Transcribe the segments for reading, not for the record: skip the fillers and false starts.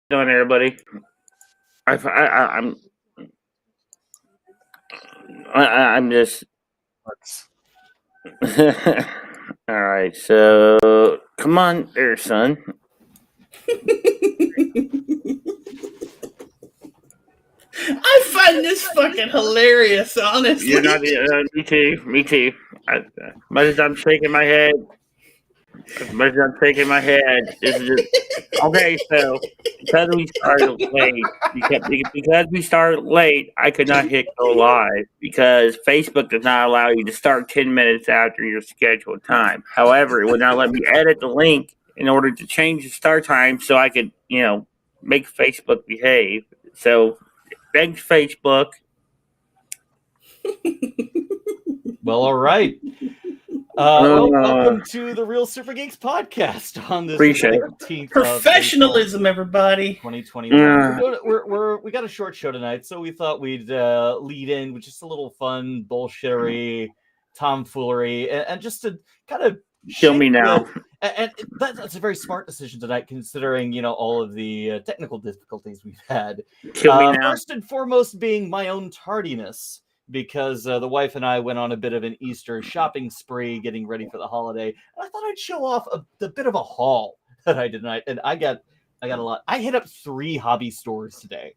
Doing, everybody? I'm I'm just all right. So come on, there, son. I find this fucking hilarious, honestly. You're not. Me too. Me too. As much as I'm shaking my head, this is just okay. So because we started late, because we started late, I could not hit go live because Facebook does not allow you to start 10 minutes after your scheduled time. However, it would not let me edit the link in order to change the start time so I could, make Facebook behave. So thanks, Facebook. Well, all right. Welcome to the Real SuperGeeks podcast on this Appreciate it. 19th Professionalism, everybody. 2021. We got a short show tonight, so we thought we'd lead in with just a little fun bullshittery, tomfoolery, and just to kind of Kill me now. And that's a very smart decision tonight, considering all of the technical difficulties we've had. Kill me now. First and foremost, being my own tardiness. Because the wife and I went on a bit of an Easter shopping spree, getting ready for the holiday. And I thought I'd show off a bit of a haul that I did tonight, and I got a lot. I hit up 3 hobby stores today.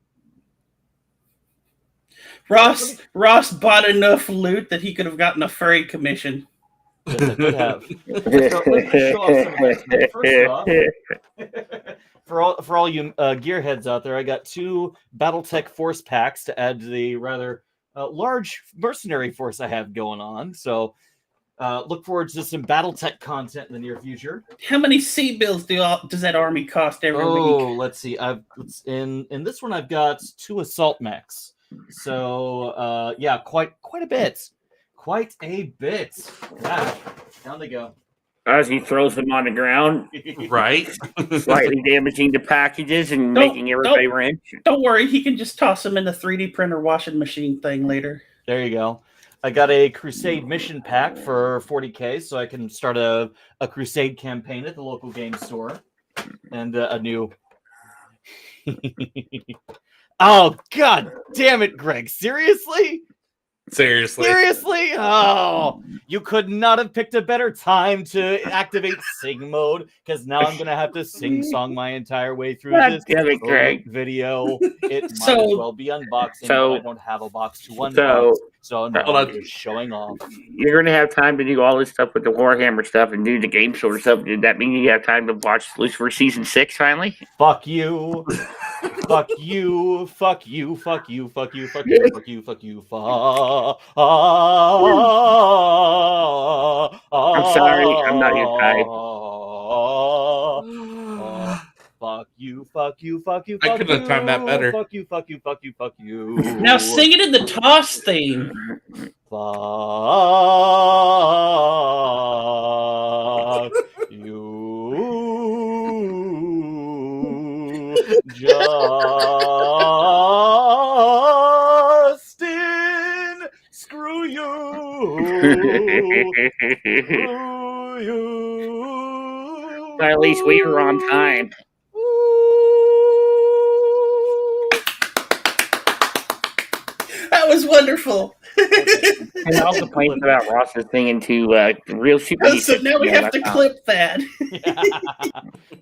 Ross bought enough loot that he could have gotten a furry commission. Yes, I could have. Let's show off some of this. First off, for all you gearheads out there, I got 2 BattleTech Force packs to add to the rather large mercenary force I have going on. So look forward to some BattleTech content in the near future. How many sea bills does that army cost every week? Oh, let's see. In this one I've got 2 assault mechs. So yeah, quite a bit. Quite a bit. Ah, down they go. As he throws them on the ground, right? Slightly damaging the packages and making everybody wrench. Don't worry, he can just toss them in the 3D printer washing machine thing later. There you go. I got a Crusade mission pack for 40K, so I can start a Crusade campaign at the local game store. And a new... Oh, god damn it, Greg. Seriously? Seriously? Oh, you could not have picked a better time to activate sing mode, because now I'm going to have to sing-song my entire way through this video. It might as well be unboxing if I don't have a box to unbox. So now I'm just showing off. You're going to have time to do all this stuff with the Warhammer stuff and do the game store stuff. Did that mean you have time to watch Lucifer Season 6 finally? Fuck you. Fuck you, fuck you, fuck you, fuck you, fuck you, fuck you, fuck you, fuck. I'm sorry, I'm not your type. Fuck you, fuck you, fuck you, fuck you. I couldn't have timed that better. Fuck you, fuck you, fuck you, fuck you. Now sing it in the toss theme. Fuck you. Justin, screw you. Screw you. At least we were on time. That was wonderful. And I also complained about Ross's thing into Real SuperGeeks. So now we have to clip that. Yeah.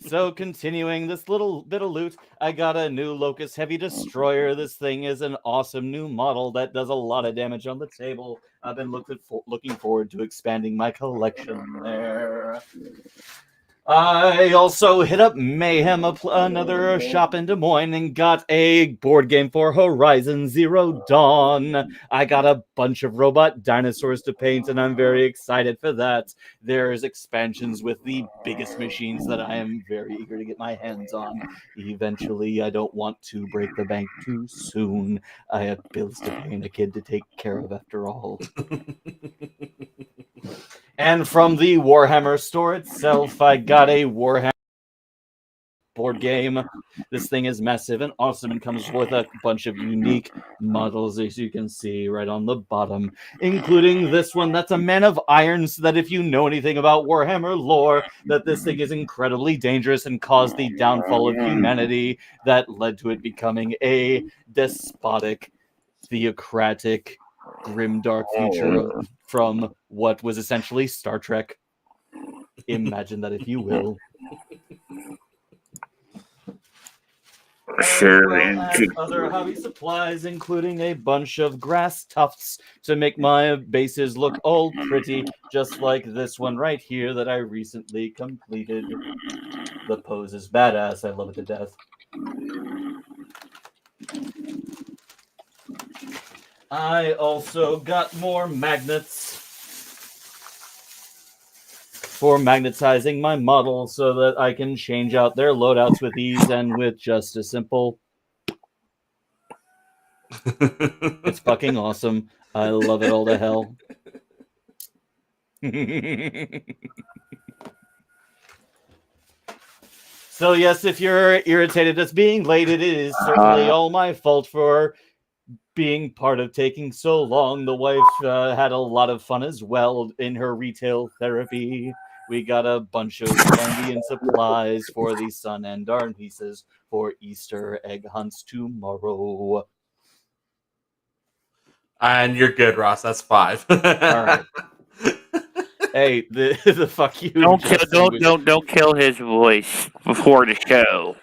So continuing this little bit of loot, I got a new Locust Heavy Destroyer. This thing is an awesome new model that does a lot of damage on the table. I've been looking forward to expanding my collection there. I also hit up Mayhem, another shop in Des Moines, and got a board game for Horizon Zero Dawn. I got a bunch of robot dinosaurs to paint, and I'm very excited for that. There's expansions with the biggest machines that I am very eager to get my hands on. Eventually, I don't want to break the bank too soon. I have bills to pay and a kid to take care of after all. And from the Warhammer store itself, I got a Warhammer board game. This thing is massive and awesome and comes with a bunch of unique models, as you can see right on the bottom, including this one that's a man of iron, so that if you know anything about Warhammer lore, that this thing is incredibly dangerous and caused the downfall of humanity that led to it becoming a despotic, theocratic, grimdark future from what was essentially Star Trek. Imagine that, if you will. Sure. Well as other hobby supplies, including a bunch of grass tufts to make my bases look all pretty, just like this one right here that I recently completed. The pose is badass. I love it to death. I also got more magnets for magnetizing my models so that I can change out their loadouts with ease and with just a simple. It's fucking awesome. I love it all to hell. So yes, if you're irritated at being late, it is certainly all my fault for being part of taking so long. The wife had a lot of fun as well in her retail therapy. We got a bunch of candy and supplies for the son and our nieces for Easter egg hunts tomorrow. And you're good, Ross. That's 5. All right. Hey, the fuck you. Don't kill his voice before the show.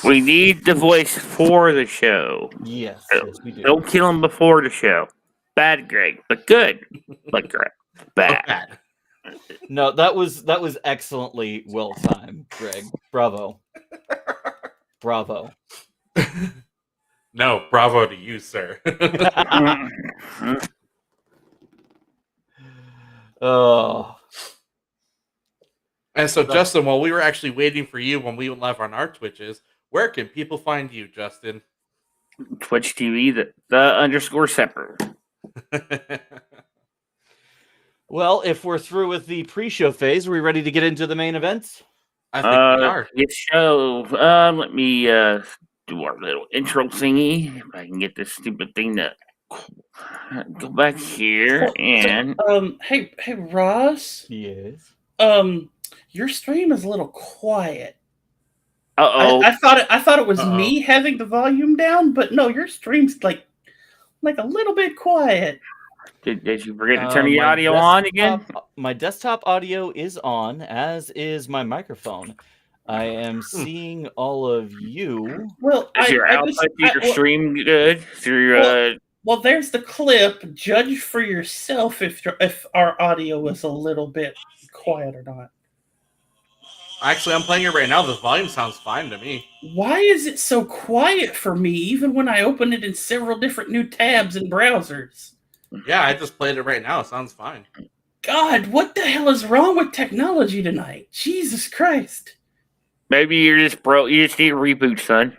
We need the voice for the show. Yes, we do. Don't kill him before the show. Bad, Greg, but good. But Greg, bad. No, that was excellently well timed, Greg. Bravo. Bravo. No, bravo to you, sir. Oh. And so, Justin, while we were actually waiting for you when we went live on our Twitches, where can people find you, Justin? Twitch TV, the _separate. Well, if we're through with the pre-show phase, are we ready to get into the main event? I think we are. Yes, show. Let me do our little intro thingy. If I can get this stupid thing to go back here and. Hey, Ross. Yes. Your stream is a little quiet. Uh-oh. I thought it was me having the volume down, but no, your stream's like a little bit quiet. Did you forget to turn the audio on again? My desktop audio is on, as is my microphone. I am seeing all of you. Well, Is your output, your stream good? Well, there's the clip. Judge for yourself if our audio is a little bit quiet or not. Actually, I'm playing it right now. The volume sounds fine to me. Why is it so quiet for me, even when I open it in several different new tabs and browsers? Yeah, I just played it right now. It sounds fine. God, what the hell is wrong with technology tonight? Jesus Christ. Maybe you're just broke. You just need a reboot, son.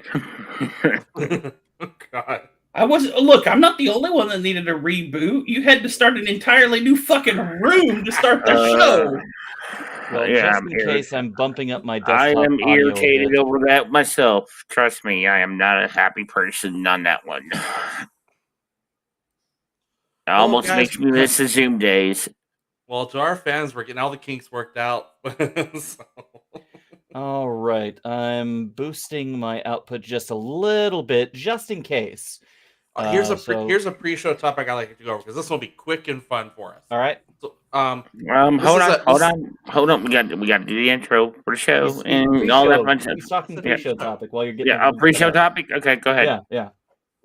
God. Look, I'm not the only one that needed a reboot. You had to start an entirely new fucking room to start the show. Well, yeah, just in case I'm bumping up my desktop I am audio irritated over that myself. Trust me, I am not a happy person on that one. It almost makes me miss the Zoom days. Well, to our fans, we're getting all the kinks worked out. So. All right, I'm boosting my output just a little bit, just in case. Here's a pre-show topic I like to go over because this will be quick and fun for us. All right. So, hold on. We got to do the intro for the show and all that fun stuff. He's talking the pre-show topic while you're getting. Yeah, pre-show topic. Okay, go ahead. Yeah.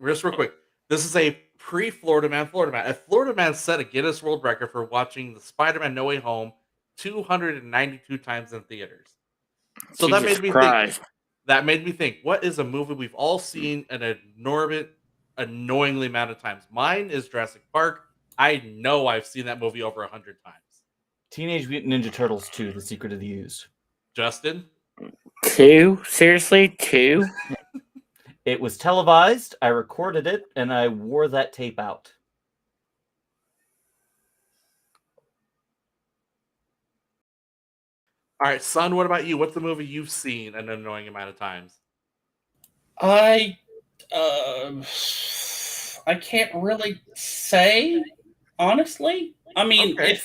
Just real quick. This is a pre-Florida Man. A Florida man set a Guinness World Record for watching the Spider-Man No Way Home 292 times in theaters. So that made me think, what is a movie we've all seen an annoyingly amount of times? Mine is Jurassic Park. I know I've seen that movie over 100 times. Teenage Mutant Ninja Turtles 2, The Secret of the Ooze. Justin? 2? Seriously? 2? It was televised, I recorded it, and I wore that tape out. right, son. What about you? What's the movie you've seen an annoying amount of times? I can't really say honestly. I mean, Okay.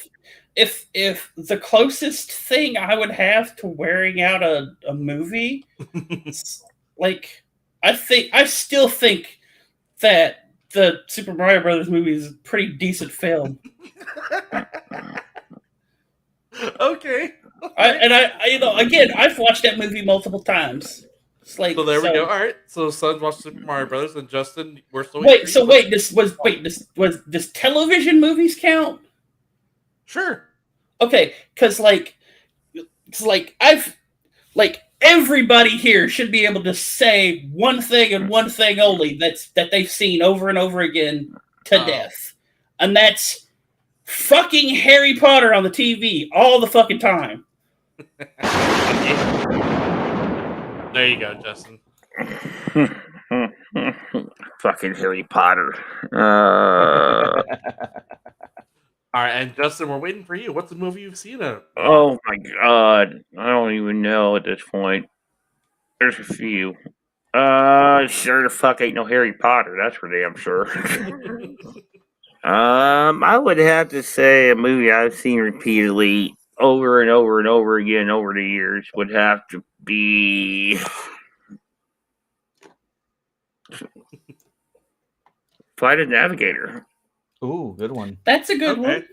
if the closest thing I would have to wearing out a movie, like I still think that the Super Mario Brothers movie is a pretty decent film. Okay. Again, I've watched that movie multiple times. It's like, So there we go. All right. So son watched Super Mario Brothers, and Justin, we're still does television movies count? Sure. Okay, because everybody here should be able to say one thing and one thing only that they've seen over and over again to death, and that's fucking Harry Potter on the TV all the fucking time. There you go, Justin. Fucking Harry Potter. All right, and Justin, we're waiting for you. What's the movie you've seen? Oh my god. I don't even know at this point. There's a few. Sure the fuck ain't no Harry Potter, that's for damn sure. I would have to say a movie I've seen repeatedly over and over and over again over the years would have to be Flight of the Navigator. Ooh, good one. That's a good one.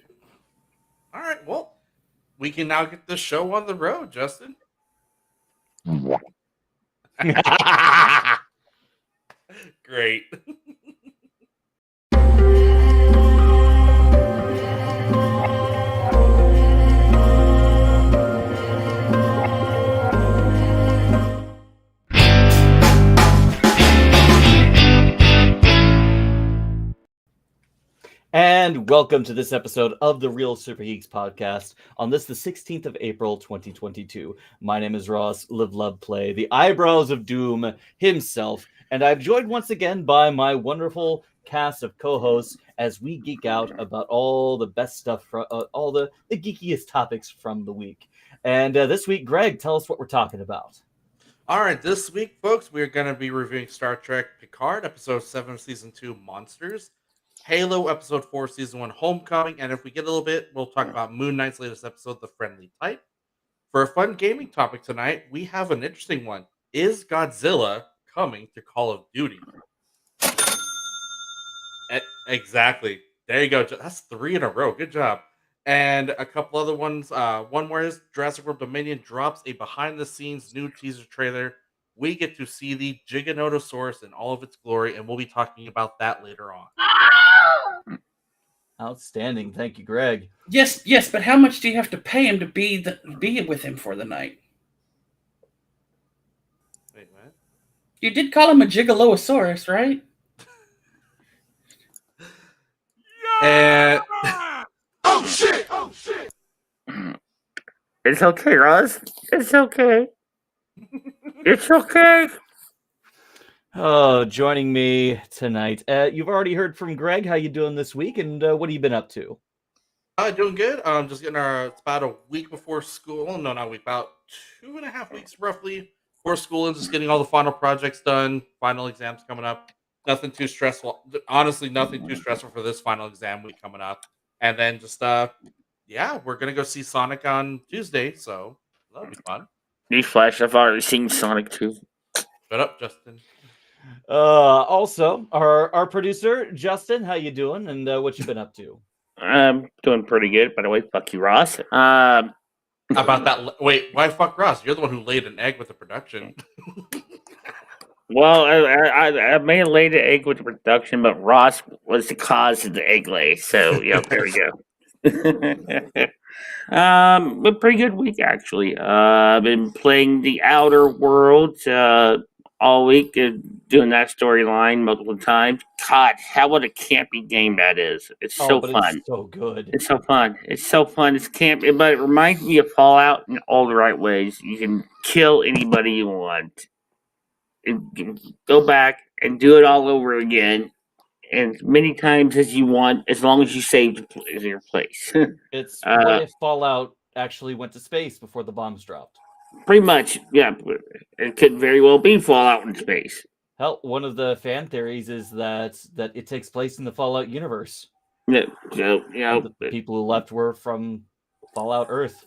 All right, well, we can now get the show on the road, Justin. Great. And welcome to this episode of the Real SuperGeeks podcast on this, the 16th of April, 2022. My name is Ross, live, love, play, the eyebrows of doom himself. And I'm joined once again by my wonderful cast of co-hosts as we geek out about all the best stuff, all the geekiest topics from the week. And this week, Greg, tell us what we're talking about. All right, this week, folks, we're going to be reviewing Star Trek Picard, Episode 7 Season 2, Monsters, Halo, Episode 4, Season 1, Homecoming, and if we get a little bit, we'll talk about Moonknight's latest episode, The Friendly Type. For a fun gaming topic tonight, we have an interesting one. Is Godzilla coming to Call of Duty? Exactly. There you go. That's 3 in a row. Good job. And a couple other ones. One more is Jurassic World Dominion drops a behind-the-scenes new teaser trailer. We get to see the Giganotosaurus in all of its glory, and we'll be talking about that later on. Outstanding. Thank you, Greg. Yes, but how much do you have to pay him to be with him for the night? Wait, what? You did call him a Gigalosaurus, right? And Oh shit! It's okay, Ross. It's okay. It's okay. Oh, joining me tonight. You've already heard from Greg. How you doing this week? And what have you been up to? doing good. Just getting it's about a week before school. Well, no, not a week, about 2.5 weeks roughly before school, and just getting all the final projects done, final exams coming up. Nothing too stressful. Honestly, nothing too stressful for this final exam week coming up. And then just, yeah, we're going to go see Sonic on Tuesday, so that'll be fun. Newsflash, I've already seen Sonic 2. Shut up, Justin. Also, our producer, Justin, how you doing? And what you been up to? I'm doing pretty good. By the way, fuck you, Ross. About that, wait, why fuck Ross? You're the one who laid an egg with the production. Well, I may have laid the egg with the production, but Ross was the cause of the egg lay. So, yeah, there we go. But pretty good week, actually. I've been playing The Outer Worlds all week, doing that storyline multiple times. God, what a campy game that is. It's so fun. It's so good. It's so fun. It's so fun. It's campy, but it reminds me of Fallout in all the right ways. You can kill anybody you want. Go back and do it all over again, and as many times as you want, as long as you save your place. It's what if Fallout actually went to space before the bombs dropped. Pretty much, yeah. It could very well be Fallout in space. Hell, one of the fan theories is that it takes place in the Fallout universe. Yeah, so And the people who left were from Fallout Earth.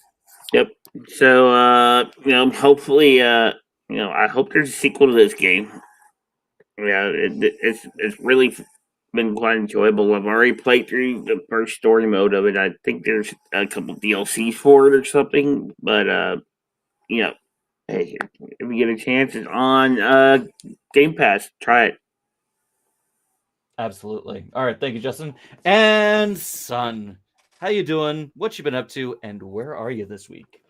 Yep. So hopefully, I hope there's a sequel to this game. Yeah, it's really been quite enjoyable. I've already played through the first story mode of it. I think there's a couple DLCs for it or something. But hey, if you get a chance, it's on Game Pass. Try it. Absolutely. All right, thank you, Justin. And Son, how you doing? What you been up to? And where are you this week?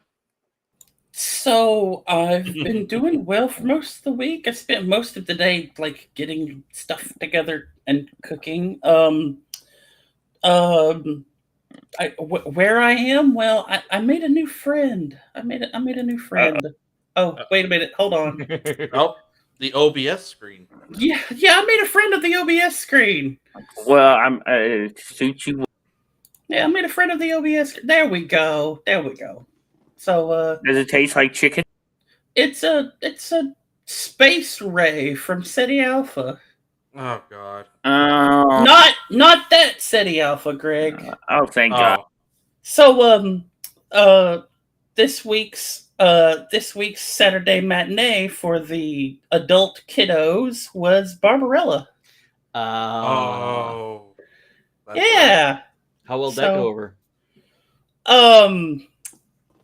So I've been doing well for most of the week. I spent most of the day getting stuff together and cooking. Where I am? Well, I made a new friend. I made a new friend. Oh, wait a minute. Hold on. Oh, the OBS screen. Yeah, I made a friend of the OBS screen. Well, I'm suit you. Yeah, I made a friend of the OBS. There we go. So, Does it taste like chicken? it's a space ray from SETI Alpha. Oh God. Not that SETI Alpha, Greg. Thank God. So, this week's Saturday matinee for the adult kiddos was Barbarella. Oh. Yeah. Right. How will that go over?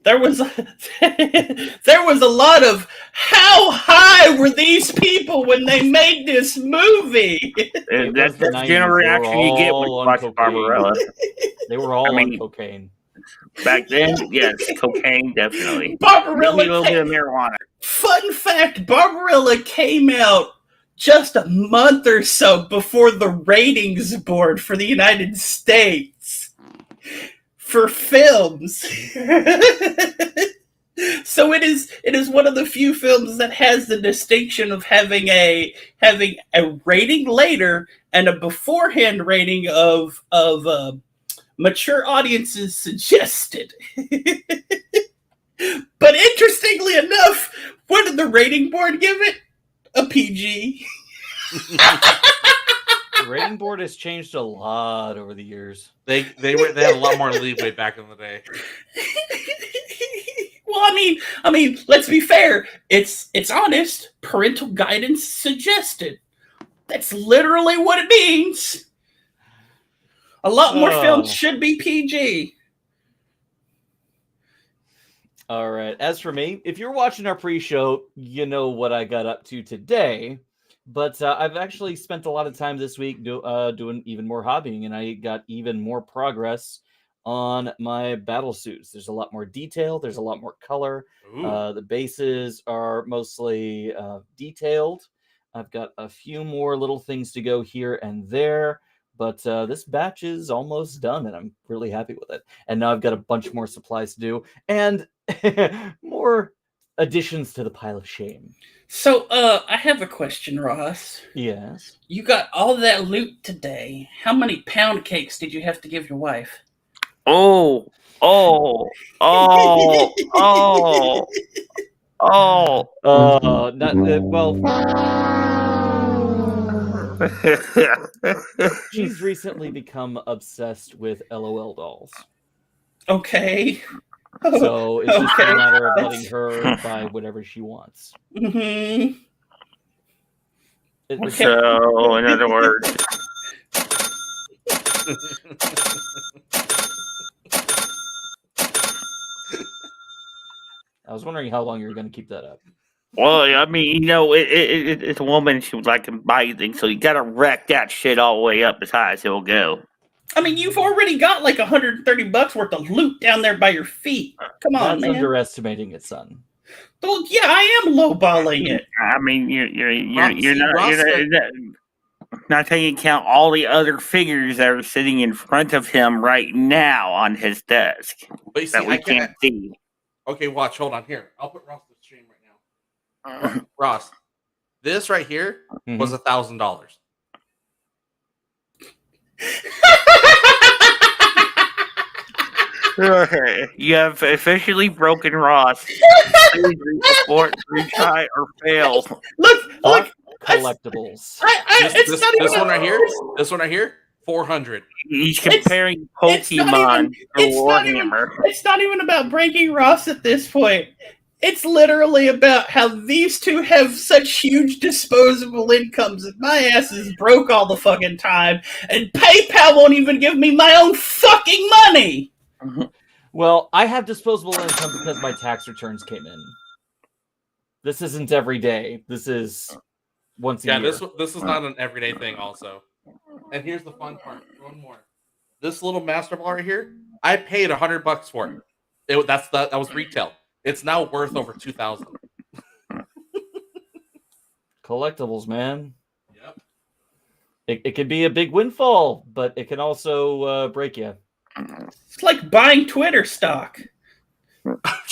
There was a lot of how high were these people when they made this movie? That's the general reaction you get when you watch Barbarella. They were all on cocaine. Back then, yes, cocaine definitely. Barbarella, maybe a little bit of marijuana. Fun fact: Barbarella came out just a month or so before the ratings board for the United States for films. So it is one of the few films that has the distinction of having a rating later and a beforehand rating of mature audiences suggested. But interestingly enough, what did the rating board give it? A PG. The rating board has changed a lot over the years. They had a lot more leeway back in the day. Well, I mean, let's be fair. It's honest. Parental guidance suggested. That's literally what it means. A lot more films should be PG. All right. As for me, if you're watching our pre-show, you know what I got up to today. But I've actually spent a lot of time this week doing even more hobbying, and I got even more progress on my battle suits. There's a lot more detail. There's a lot more color. The bases are mostly detailed. I've got a few more little things to go here and there. But this batch is almost done, and I'm really happy with it. And now I've got a bunch more supplies to do, and more additions to the pile of shame. So, I have a question, Ross. Yes? You got all that loot today. How many pound cakes did you have to give your wife? Oh. She's recently become obsessed with LOL dolls. Okay. So it's just a matter of letting her buy whatever she wants. Mm-hmm. So, in other words... I was wondering how long you were going to keep that up. Well, I mean, it's a woman. She would like to buy things, so you got to wreck that shit all the way up as high as it will go. I mean, you've already got like $130 worth of loot down there by your feet. Come on, That's man. Underestimating it, son. Well, yeah, I am lowballing it. I mean, you're not taking account all the other figures that are sitting in front of him right now on his desk But you see, that we can't see. Okay, watch. Hold on. Here, I'll put Ross to the stream right now. Ross, this right here was $1,000. You have officially broken Ross. Please report, retry, or fail. Look. Collectibles. This one right here. This one right here. 400. He's comparing It's not Pokemon to it's Warhammer. it's not even about breaking Ross at this point. It's literally about how these two have such huge disposable incomes that my ass is broke all the fucking time, and PayPal won't even give me my own fucking money. Well, I have disposable income because my tax returns came in. This isn't every day. This is once a year. This is not an everyday thing also. And here's the fun part. One more. This little master ball right here, I paid $100 for it. That was retail. It's now worth over $2,000. Collectibles, man. Yep. It can be a big windfall, but it can also break you. It's like buying Twitter stock.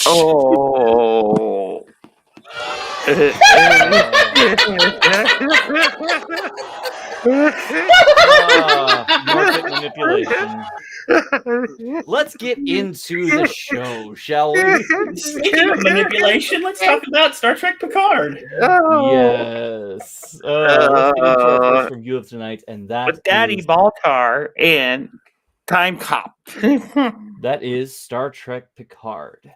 Oh. Market manipulation. Let's get into the show, shall we? Speaking of manipulation, let's talk about Star Trek Picard. Yes. Let's get into our first review of tonight, and that With Daddy is, Baltar and Time Cop. that is Star Trek Picard.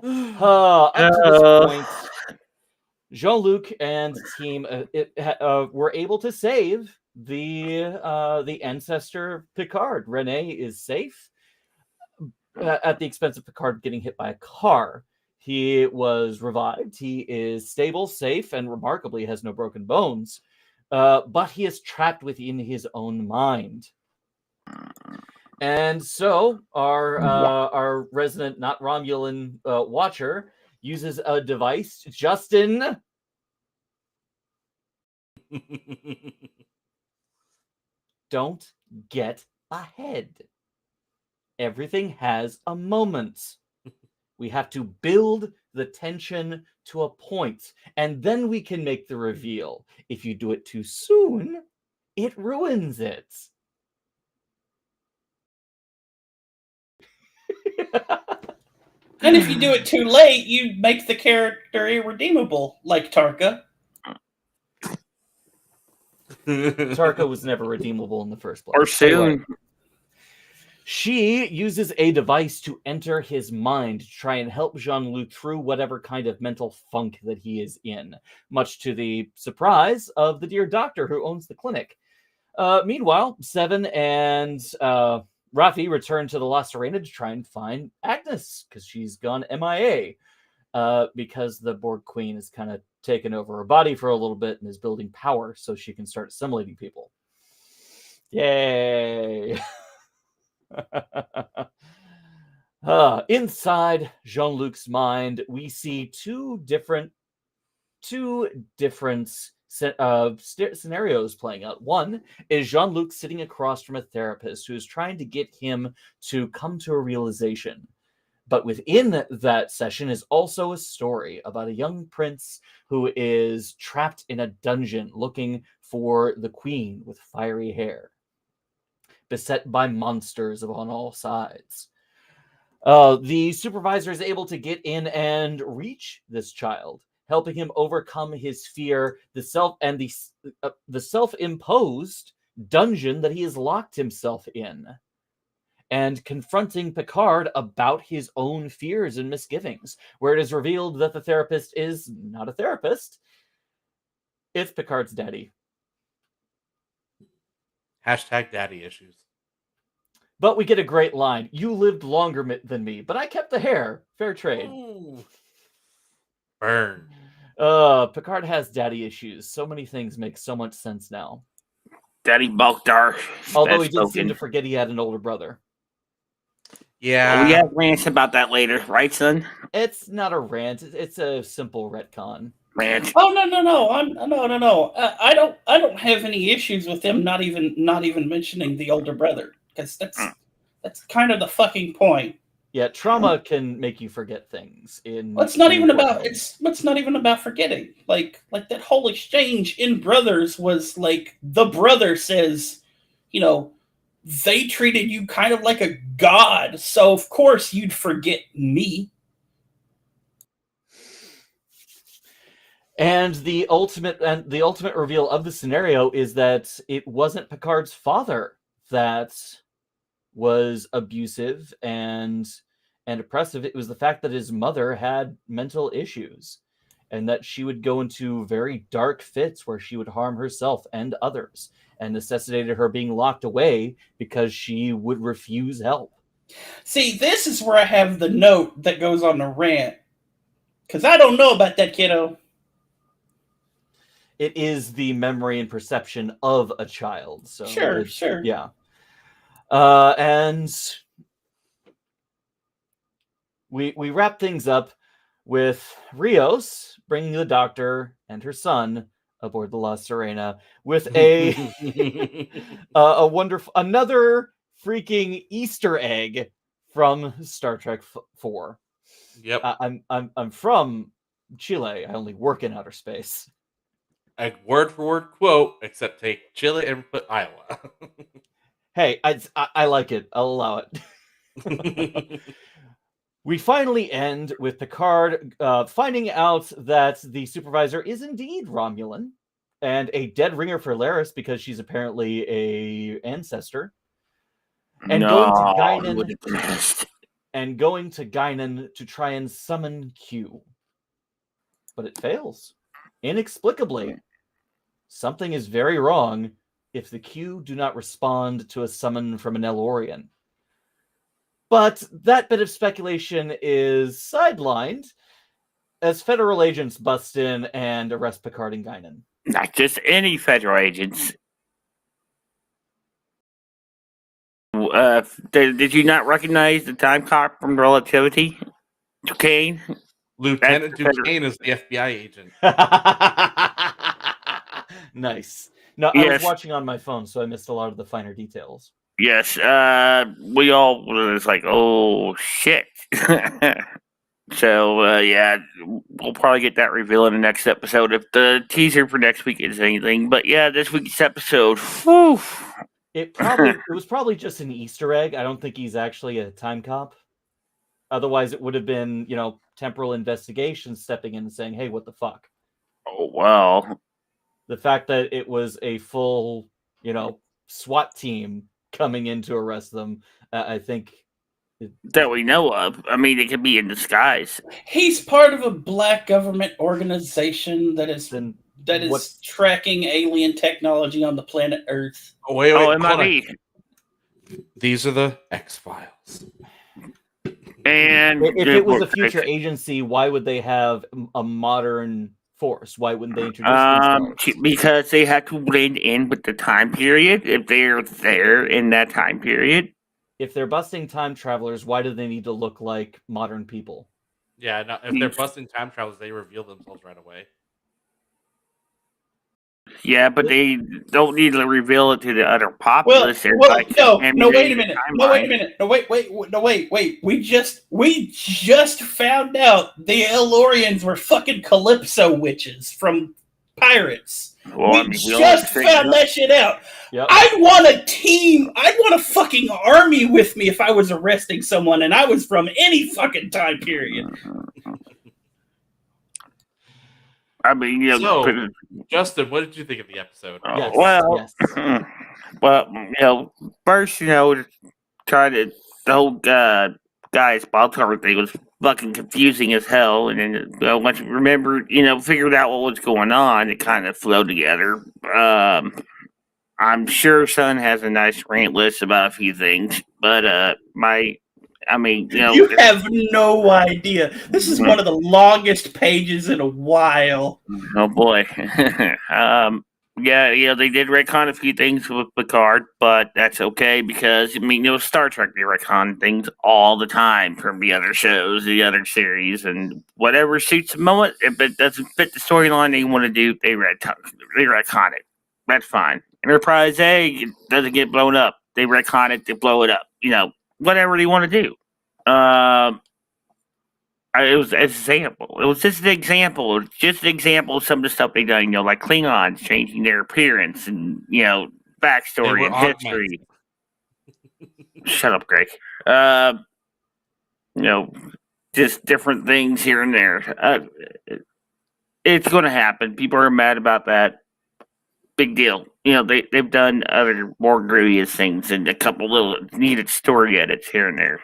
Up to this point, Jean-Luc and team were able to save the ancestor Picard. Renee is safe at the expense of Picard getting hit by a car. He was revived. He is stable, safe, and remarkably has no broken bones. But he is trapped within his own mind. And so our resident, not Romulan watcher uses a device. Justin. Don't get ahead. Everything has a moment. We have to build the tension to a point, and then we can make the reveal. If you do it too soon, it ruins it. And if you do it too late, you make the character irredeemable, like Tarka. Tarka was never redeemable in the first place. Or soon. Anyway, she uses a device to enter his mind to try and help Jean-Luc through whatever kind of mental funk that he is in, much to the surprise of the dear doctor who owns the clinic. Meanwhile, Seven and Rafi return to the La Serena to try and find Agnes, because she's gone MIA. Because the Borg Queen has kind of taken over her body for a little bit and is building power so she can start assimilating people. Yay! Inside Jean-Luc's mind, we see two different scenarios playing out. One is Jean-Luc sitting across from a therapist who is trying to get him to come to a realization. But within that session is also a story about a young prince who is trapped in a dungeon looking for the queen with fiery hair, beset by monsters on all sides. The supervisor is able to get in and reach this child, helping him overcome his fear, the self-imposed dungeon that he has locked himself in, and confronting Picard about his own fears and misgivings, where it is revealed that the therapist is not a therapist. It's Picard's daddy. Hashtag daddy issues. But we get a great line. You lived longer than me, but I kept the hair. Fair trade. Ooh. Burn. Picard has daddy issues. So many things make so much sense now. Daddy Baltar. Although he did seem to forget he had an older brother. Yeah. We have rants about that later, right, son? It's not a rant. It's a simple retcon. Rant. Oh no! No! I don't have any issues with them not even mentioning the older brother, because that's kind of the fucking point. Yeah, trauma can make you forget things. It's not even about forgetting. Like that whole exchange in Brothers was like the brother says, they treated you kind of like a god, so of course you'd forget me. And the ultimate reveal of the scenario is that it wasn't Picard's father that was abusive and oppressive. It was the fact that his mother had mental issues, and that she would go into very dark fits where she would harm herself and others, and necessitated her being locked away because she would refuse help. See, this is where I have the note that goes on the rant, because I don't know about that kiddo. It is the memory and perception of a child. So Sure. Yeah. And we wrap things up with Rios bringing the doctor and her son aboard the La Serena with a wonderful another freaking Easter egg from Star Trek 4. Yep. I'm from Chile. I only work in outer space. A word for word quote, except take Chile and put Iowa. Hey, I like it. I'll allow it. We finally end with Picard finding out that the supervisor is indeed Romulan and a dead ringer for Laris because she's apparently a ancestor. And going to Guinan to try and summon Q. But it fails. Inexplicably. Something is very wrong if the Q do not respond to a summon from an Elorian. But that bit of speculation is sidelined as Federal agents bust in and arrest Picard and Guinan. Not just any Federal agents. Did you not recognize the time cop from Relativity? Duquesne? Lieutenant Duquesne is the FBI agent. Nice. No, I was watching on my phone, so I missed a lot of the finer details. Yes, we all was like, oh, shit. So, yeah, we'll probably get that reveal in the next episode if the teaser for next week is anything. But, yeah, this week's episode, whew. It was probably just an Easter egg. I don't think he's actually a time cop. Otherwise, it would have been, temporal investigation stepping in and saying, hey, what the fuck? Oh, well. The fact that it was a full, SWAT team coming in to arrest them, I think... that we know of. I mean, it could be in disguise. He's part of a black government organization that is tracking alien technology on the planet Earth. Oh, wait. It might be. These are the X-Files. And if it was a future agency, why would they have a modern force? Why wouldn't they introduce themselves? Because they have to blend in with the time period if they're there in that time period. If they're busting time travelers, why do they need to look like modern people? Yeah, no, if they're busting time travelers, they reveal themselves right away. Yeah, but they don't need to reveal it to the other populace. Wait a minute. We just found out the Elorians were fucking Calypso witches from Pirates. Well, we just found that shit out. Yep. I'd want a team. I'd want a fucking army with me if I was arresting someone and I was from any fucking time period. I mean, so, Justin, what did you think of the episode? Yes. Well, first, the whole guy's ball cover thing was fucking confusing as hell, and then once you remember, figured out what was going on, it kind of flowed together. I'm sure Son has a nice rant list about a few things, but you have no idea. This is one of the longest pages in a while. Oh boy. Yeah, they did retcon a few things with Picard, but that's okay because, Star Trek, they retcon things all the time from the other shows, the other series, and whatever suits the moment. If it doesn't fit the storyline they want to do, they retcon it. That's fine. Enterprise A, it doesn't get blown up. They retcon it, they blow it up. Whatever they want to do. It was an example. It was just an example. It's just an example of some of the stuff they done. Like Klingons changing their appearance and backstory and history. Shut up, Greg. Just different things here and there. It's going to happen. People are mad about that. Big deal. They've done other more grievous things and a couple little needed story edits here and there.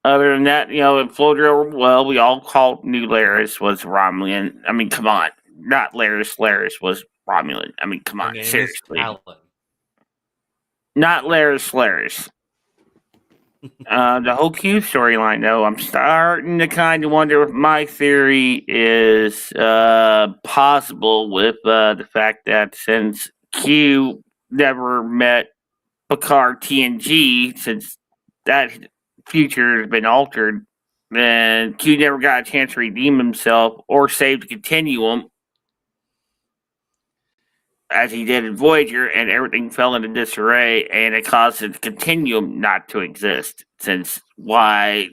Other than that, in Florida, well, we all called New Laris was Romulan. I mean, come on. Not Laris. Laris was Romulan. I mean, come Her on. name is Seriously. Alan. Not Laris. The whole Q storyline, though, I'm starting to kind of wonder if my theory is possible with the fact that since Q never met Picard TNG, since that future has been altered, then Q never got a chance to redeem himself or save the Continuum as he did in Voyager, and everything fell into disarray, and it caused the Continuum not to exist, since why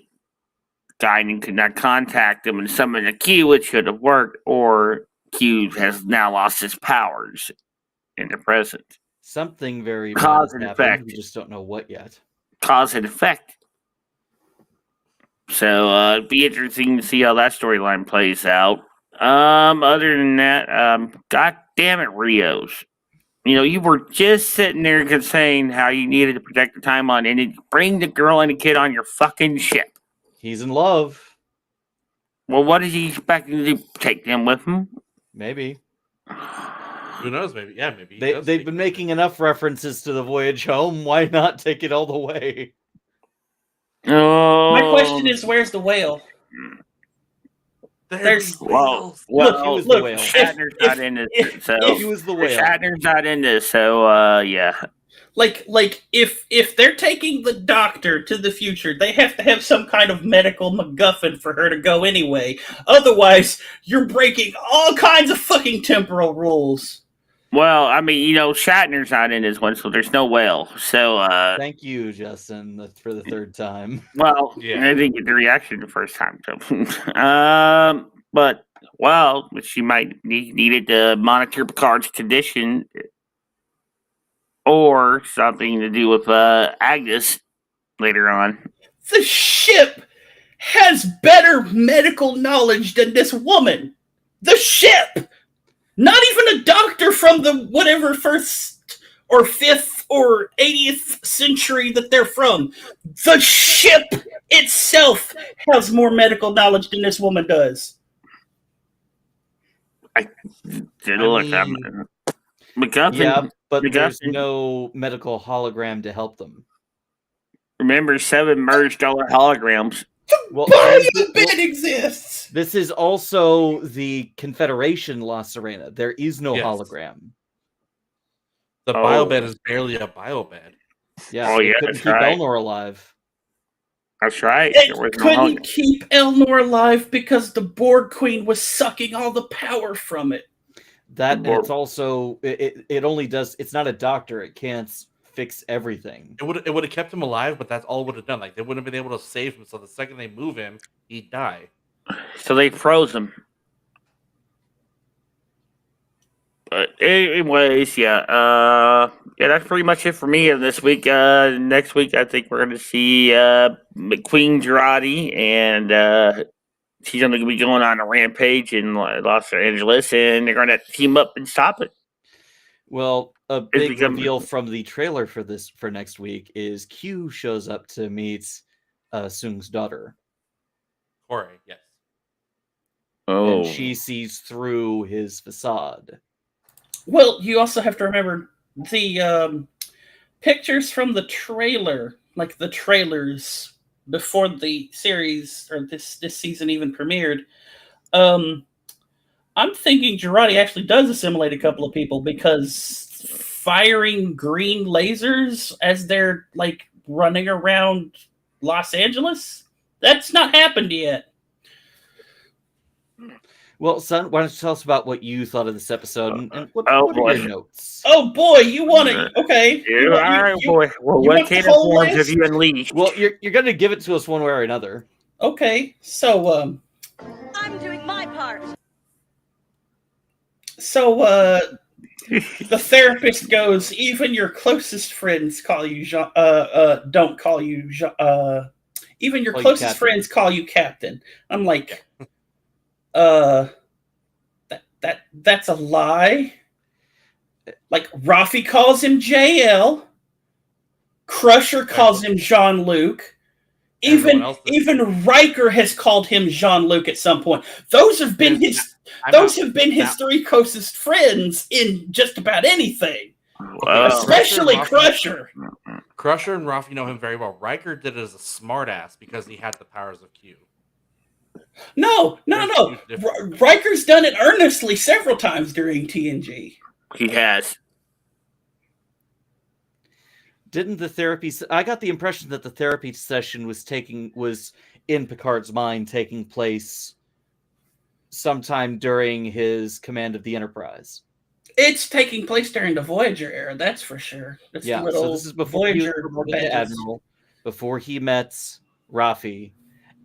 Guinan could not contact him and summon a Q, which should have worked, or Q has now lost his powers in the present. Something very Cause bad and happened. effect. We just don't know what yet. Cause and effect. So it'd be interesting to see how that storyline plays out. Other than that, God damn it, Rios. You were just sitting there saying how you needed to protect the timeline, and then bring the girl and the kid on your fucking ship. He's in love. Well, what is he expecting to do? Take them with him? Maybe. Who knows? Maybe. Yeah, maybe. They've been making enough references to the voyage home. Why not take it all the way? Oh, My question is, where's the whale? There's well, Look, look, whale. Shatner's not in this, so He was the whale. Shatner's not in this, so yeah. Like if they're taking the Doctor to the future, they have to have some kind of medical MacGuffin for her to go anyway. Otherwise, you're breaking all kinds of fucking temporal rules. Well, I mean, Shatner's not in this one, so there's no whale. So, Thank you, Justin. That's for the third time. well, Yeah. I didn't get the reaction the first time, so. But she might needed to monitor Picard's condition, or something to do with Agnes later on. The ship has better medical knowledge than this woman. The ship! Not even a doctor from the whatever 1st or 5th or 80th century that they're from. The ship itself has more medical knowledge than this woman does. MacGuffin. Yeah, but MacGuffin. there's no medical hologram to help them. Remember, 7 merged all our holograms. Well, Body of the bed exists! this is also the Confederation La Serena. There is no Yes. hologram. The biobed is barely a biobed. Yeah, Oh, they yeah, couldn't that's keep right. Elnor alive. That's right. They There was no couldn't keep Elnor alive because the Borg Queen was sucking all the power from it. That and Or- it's also it only does. It's not a doctor. It can't fix everything. It would have kept him alive, but that's all it would have done. Like they wouldn't have been able to save him. So the second they move him, he'd die. So they froze him. But anyways, yeah, that's pretty much it for me this week. Next week, I think we're going to see Queen Girardi, and she's going to be going on a rampage in Los Angeles, and they're going to team up and stop it. Well, a big become- reveal from the trailer for next week is Q shows up to meet Sung's daughter, Corey, yes. Oh, and she sees through his facade. Well, you also have to remember the pictures from the trailer, like the trailers before the series or this season even premiered. I'm thinking Girardi actually does assimilate a couple of people because firing green lasers as they're like running around Los Angeles, that's not happened yet. Well, son, why don't you tell us about what you thought of this episode and what Oh, are boy. your notes? Oh boy, you want to? Okay. all right, boy. Well, you what want the kind of whole forms have list? you unleashed? Well, you're going to give it to us one way or another. Okay, so I'm doing my part. So The therapist goes, even your closest friends call you don't call you even your Call you closest captain. friends call you captain. I'm like, that's a lie. Like Rafi calls him JL, Crusher calls him Jean-Luc. Even Riker has called him Jean-Luc at some point. Those have been his three closest friends in just about anything. Wow. Especially Crusher. Crusher and Rafi know him very well. Riker did it as a smartass because he had the powers of Q. No. Riker's done it earnestly several times during TNG. He has. Didn't the therapy? I got the impression that the therapy session was in Picard's mind, taking place sometime during his command of the Enterprise. It's taking place during the Voyager era, that's for sure. That's Yeah, so this is before he was promoted to Admiral, before he met Rafi,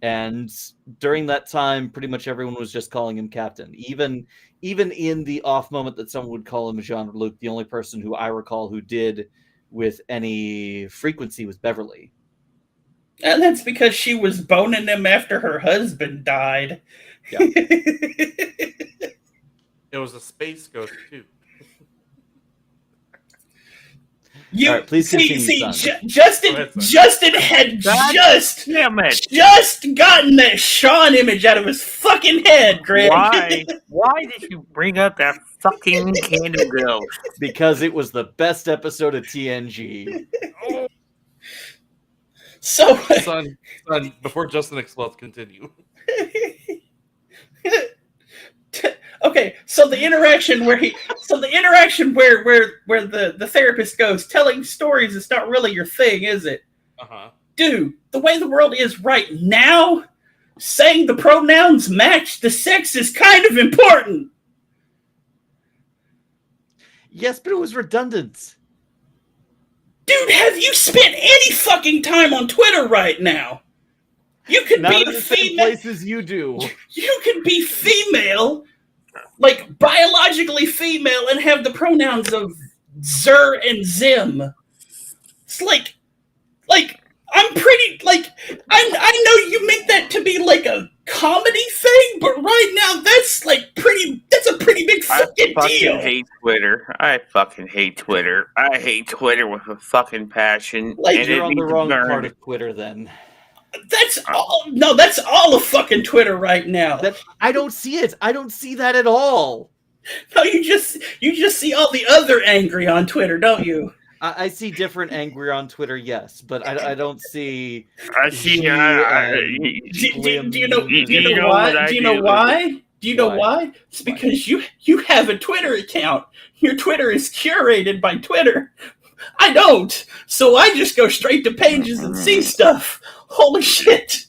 and during that time, pretty much everyone was just calling him Captain. Even in the off moment that someone would call him Jean-Luc, the only person who I recall who did with any frequency was Beverly. And that's because she was boning him after her husband died. Yeah. It was a space ghost too. All right, please continue, Justin had just gotten that Sean image out of his fucking head, Greg. Why did you bring up that fucking candle ghost? Because it was the best episode of TNG. So, son, before Justin explodes, continue. Okay, so the interaction where the therapist goes, telling stories is not really your thing, is it? Dude, the way the world is right now, saying the pronouns match the sex is kind of important. Yes, but it was redundant. Dude, have you spent any fucking time on Twitter right now? You could Not be in the same place as you do. You could be female, like biologically female, and have the pronouns of Zer and Zim. It's like I'm pretty I know you meant that to be like a comedy thing, but right now that's a pretty big fucking deal. I fucking hate Twitter. I hate Twitter with a fucking passion. Like, you're on the wrong part of Twitter then. That's all of fucking Twitter right now. I don't see it. I don't see that at all. No, you just see all the other angry on Twitter, don't you? I see different angry on Twitter, yes, but I don't see. I see. Do you know why? Do you know why? It's because you have a Twitter account. Your Twitter is curated by Twitter. I don't, so I just go straight to pages and see stuff. Holy shit!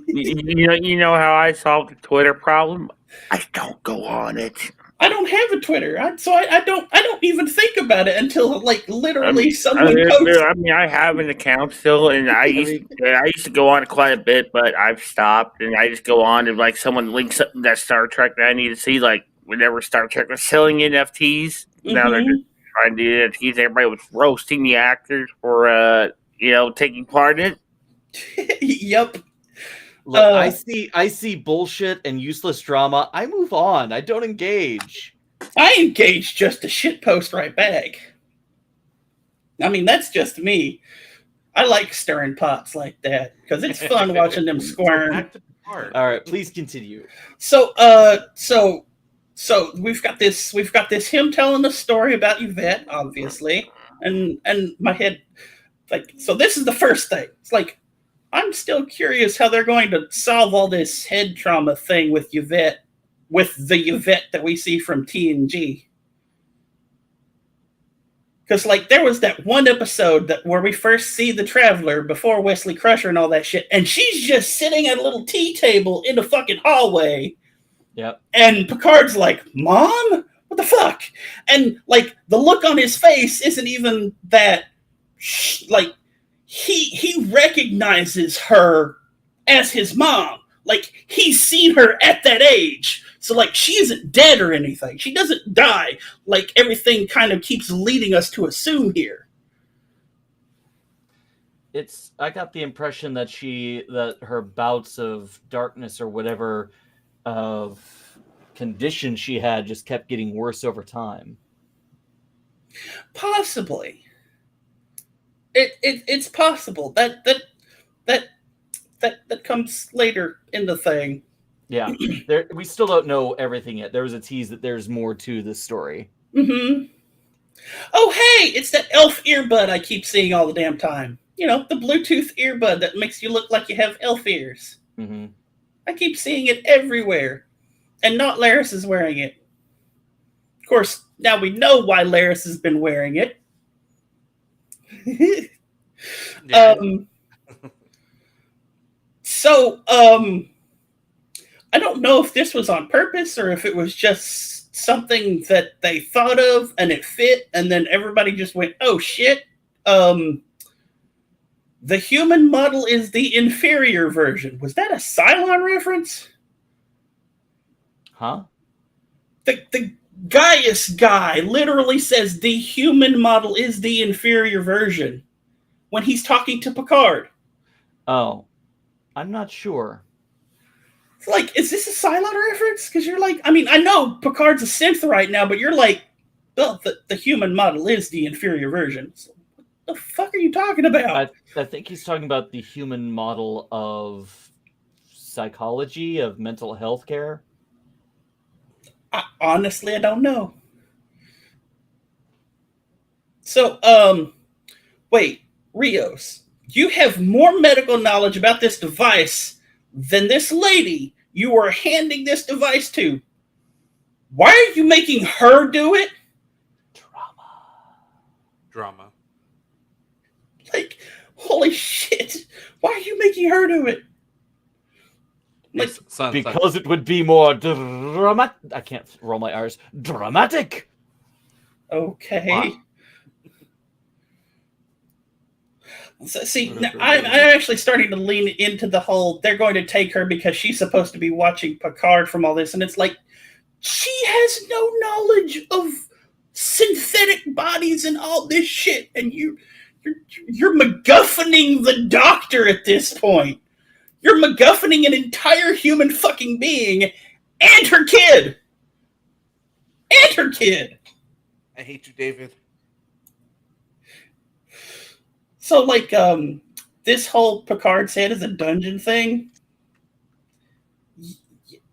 You know how I solved the Twitter problem? I don't go on it. I don't have a Twitter, so I don't even think about it until literally someone posts. I have an account still, and I used to go on it quite a bit, but I've stopped, and I just go on and someone links up that Star Trek that I need to see, whenever Star Trek was selling NFTs. Now they're just trying to do NFTs. Everybody was roasting the actors for taking part in it. Yep. Look, I see bullshit and useless drama. I move on. I don't engage. I engage just to shitpost right back. I mean, that's just me. I like stirring pots like that because it's fun watching them squirm. All right, please continue. So we've got this him telling the story about Yvette, obviously, and my head, so this is the first thing. It's I'm still curious how they're going to solve all this head trauma thing with Yvette, with the Yvette that we see from TNG. Because, there was that one episode where we first see the Traveler before Wesley Crusher and all that shit, and she's just sitting at a little tea table in the fucking hallway. Yep. And Picard's like, Mom? What the fuck? And, the look on his face isn't even that, He recognizes her as his mom. like he's seen her at that age. So like she isn't dead or anything. She doesn't die. Like everything kind of keeps leading us to assume here. I got the impression that her bouts of darkness or whatever of condition she had just kept getting worse over time. Possibly. It's possible. That comes later in the thing. Yeah. We still don't know everything yet. There was a tease that there's more to this story. Mm-hmm. Oh, hey, it's that elf earbud I keep seeing all the damn time. You know, the Bluetooth earbud that makes you look like you have elf ears. Mm-hmm. I keep seeing it everywhere. And not Laris is wearing it. Of course, now we know why Laris has been wearing it. Yeah. I don't know if this was on purpose or if it was just something that they thought of and it fit, and then everybody just went, oh shit. The human model is the inferior version. Was that a Cylon reference? Huh? The Gaius guy literally says the human model is the inferior version when he's talking to Picard. Oh, I'm not sure. It's like, is this a Cylon reference? Because you're like, I mean, I know Picard's a synth right now, but you're like, well, the human model is the inferior version. So what the fuck are you talking about? I think he's talking about the human model of psychology, of mental health care. Honestly, I don't know. So, wait, Rios, you have more medical knowledge about this device than this lady you are handing this device to. Why are you making her do it? Drama. Like, holy shit. Why are you making her do it? Like, Son, because it would be more dramatic. I can't roll my R's. Dramatic. okay. Wow. So, see, now, I'm actually starting to lean into the whole, they're going to take her because she's supposed to be watching Picard from all this. And it's like, she has no knowledge of synthetic bodies and all this shit. And you're MacGuffining the doctor at this point. You're MacGuffining an entire human fucking being and her kid. And her kid. I hate you, David. So, like, this whole Picard said is a dungeon thing.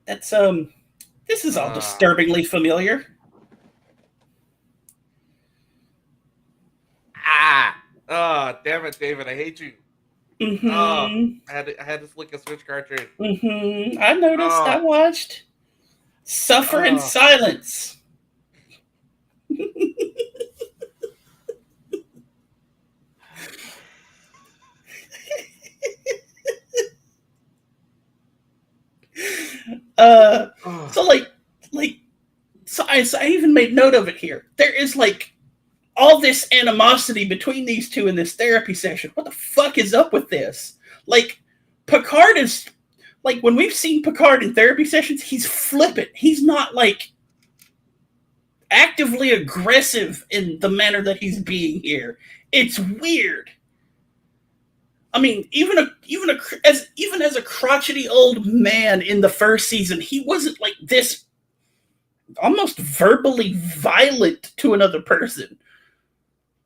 That's, this is all disturbingly familiar. Oh, damn it, David. I hate you. Mm-hmm. I had to flick a switch cartridge. Mm-hmm. I noticed. I watched. Suffer in silence. So I even made note of it here. There is like all this animosity between these two in this therapy session. What the fuck is up with this? Like, Picard is like, when we've seen Picard in therapy sessions, he's flippant. He's not like actively aggressive in the manner that he's being here. It's weird. I mean, even as a crotchety old man in the first season, he wasn't like this almost verbally violent to another person.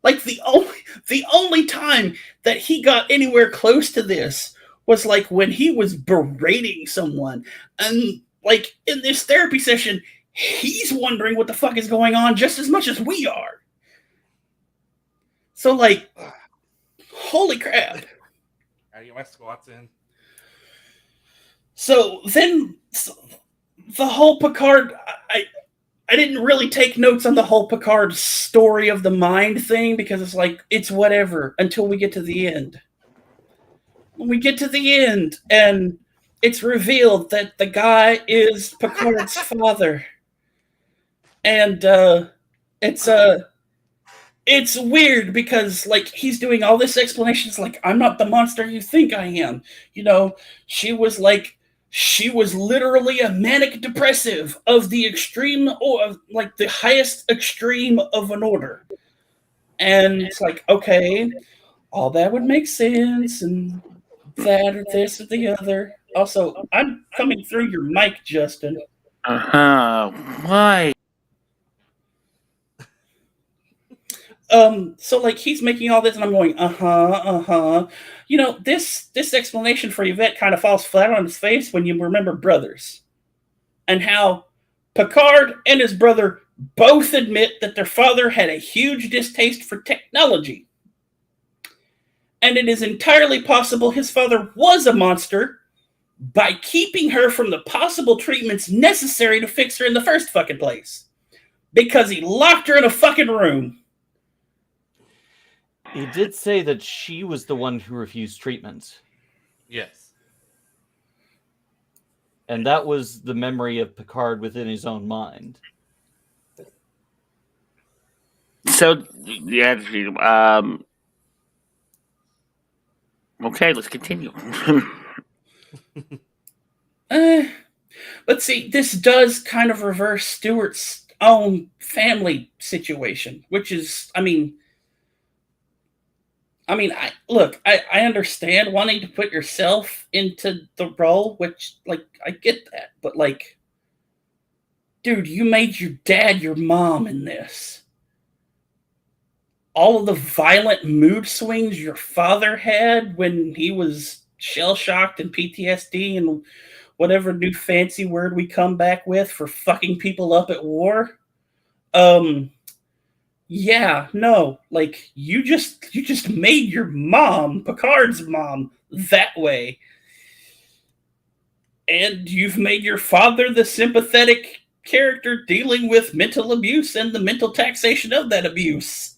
Like the only time that he got anywhere close to this was like when he was berating someone. And like in this therapy session, he's wondering what the fuck is going on just as much as we are. So like, holy crap. I get my squats in. So then the whole Picard, I didn't really take notes on the whole Picard story of the mind thing because it's like, it's whatever until we get to the end. When we get to the end and it's revealed that the guy is Picard's father. And it's weird because like he's doing all this explanations like, I'm not the monster you think I am. You know, she was like she was literally a manic depressive of the extreme, or like the highest extreme of an order. And it's like, okay, all that would make sense, and that or this or the other. Also, I'm coming through your mic, Justin. Why? So like he's making all this, and I'm going, You know, this explanation for Yvette kind of falls flat on his face when you remember Brothers, and how Picard and his brother both admit that their father had a huge distaste for technology. And it is entirely possible his father was a monster by keeping her from the possible treatments necessary to fix her in the first fucking place. Because he locked her in a fucking room. He did say that she was the one who refused treatment. Yes. And that was the memory of Picard within his own mind. So, yeah, okay, let's continue. But see, this does kind of reverse Stewart's own family situation, which is, I understand wanting to put yourself into the role, which, like, I get that. But, like, dude, you made your dad your mom in this. All of the violent mood swings your father had when he was shell-shocked and PTSD and whatever new fancy word we come back with for fucking people up at war. Yeah, no, like you just made your mom, Picard's mom, that way. And you've made your father the sympathetic character dealing with mental abuse and the mental taxation of that abuse.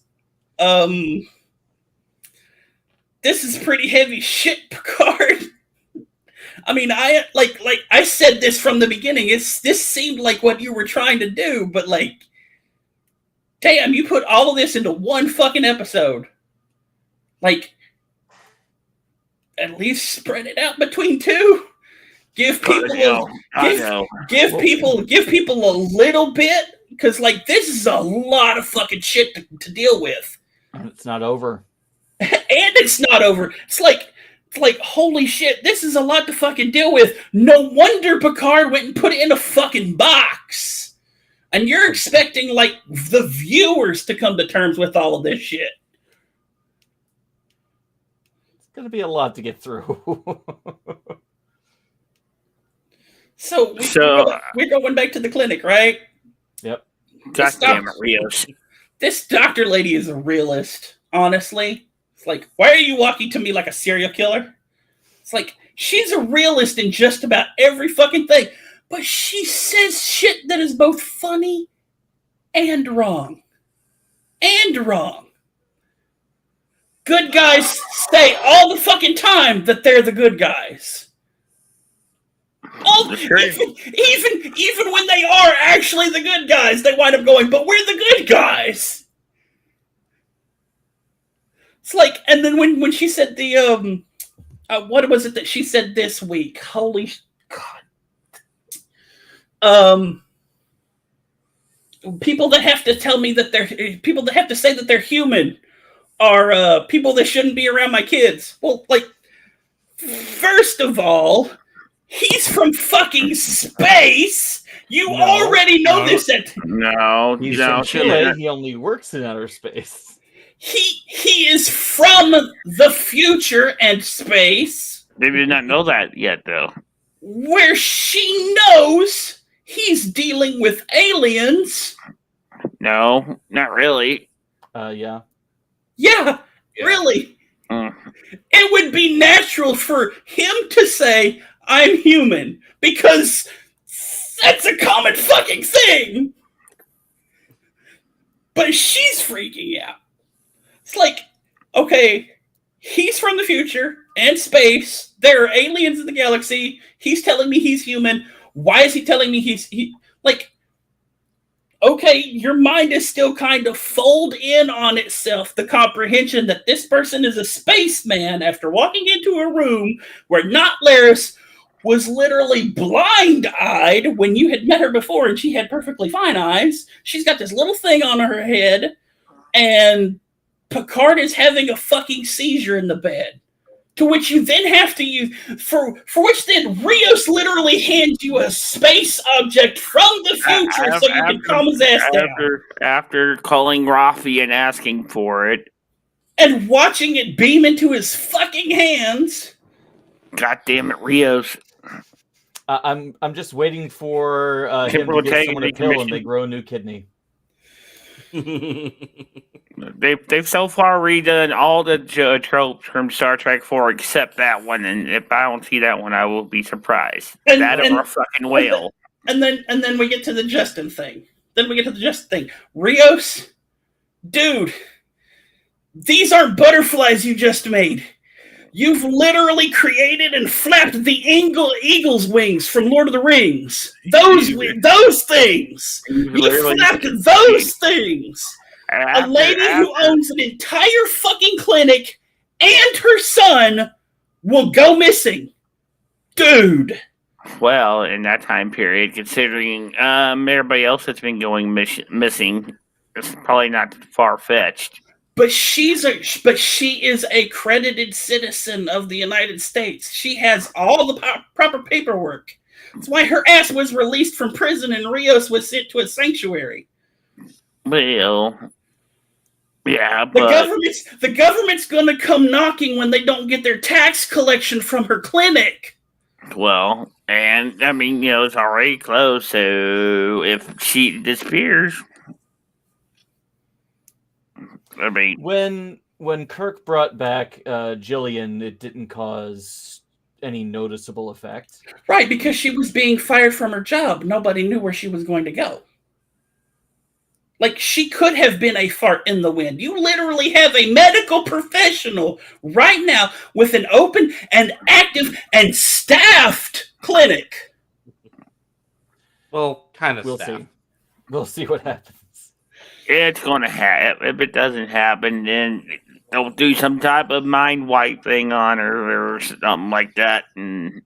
This is pretty heavy shit, Picard. I said this from the beginning. This seemed like what you were trying to do, but like, damn, you put all of this into one fucking episode. Like, at least spread it out between two. Give people a little bit, because like this is a lot of fucking shit to deal with. And it's not over. And it's not over. It's like, holy shit, this is a lot to fucking deal with. No wonder Picard went and put it in a fucking box. And you're expecting, like, the viewers to come to terms with all of this shit. It's going to be a lot to get through. So we're going back to the clinic, right? Yep. God damn it, Rios. This doctor lady is a realist, honestly. It's like, why are you walking to me like a serial killer? It's like, she's a realist in just about every fucking thing. But she says shit that is both funny and wrong. And wrong. Good guys say all the fucking time that they're the good guys. Even when they are actually the good guys, they wind up going, but we're the good guys. It's like, and then when she said the, what was it that she said this week? Holy God. People that have to tell me that people that have to say that they're human are people that shouldn't be around my kids. Well, like, first of all, he's from fucking space. You already know this. No, he's from Chile. He only works in outer space. He is from the future and space. They did not know that yet, though. Where she knows he's dealing with aliens. No, not really. Yeah, really. It would be natural for him to say, I'm human, because that's a common fucking thing. But she's freaking out. It's like, okay, he's from the future and space. There are aliens in the galaxy. He's telling me he's human. Why is he telling me he like, okay, your mind is still kind of fold in on itself the comprehension that this person is a spaceman after walking into a room where not Laris was literally blind-eyed when you had met her before and she had perfectly fine eyes. She's got this little thing on her head, and Picard is having a fucking seizure in the bed. To which you then have to use, for which then Rios literally hands you a space object from the future so you can calm his ass down. After calling Rafi and asking for it. And watching it beam into his fucking hands. God damn it, Rios. I'm just waiting for him to give someone a pill and they grow a new kidney. They've so far redone all the tropes from Star Trek 4 except that one, and if I don't see that one, I will be surprised. Or a fucking whale. And then we get to the Justin thing. Rios, dude, these aren't butterflies you just made. You've literally created and flapped the eagle's wings from Lord of the Rings. Those things. You flapped those things. A lady who owns an entire fucking clinic and her son will go missing. Dude. Well, in that time period, considering everybody else that's been going missing, it's probably not far-fetched. But she is a credited citizen of the United States. She has all the proper paperwork. That's why her ass was released from prison and Rios was sent to a sanctuary. Well, yeah, but the government's gonna come knocking when they don't get their tax collection from her clinic. Well, and I mean, it's already closed, so if she disappears. I mean, when Kirk brought back Jillian, it didn't cause any noticeable effect. Right, because she was being fired from her job. Nobody knew where she was going to go. Like, she could have been a fart in the wind. You literally have a medical professional right now with an open and active and staffed clinic. Well, kind of We'll staffed. see. We'll see what happens. it's going to happen. If it doesn't happen, then they'll do some type of mind wipe thing on her or something like that. And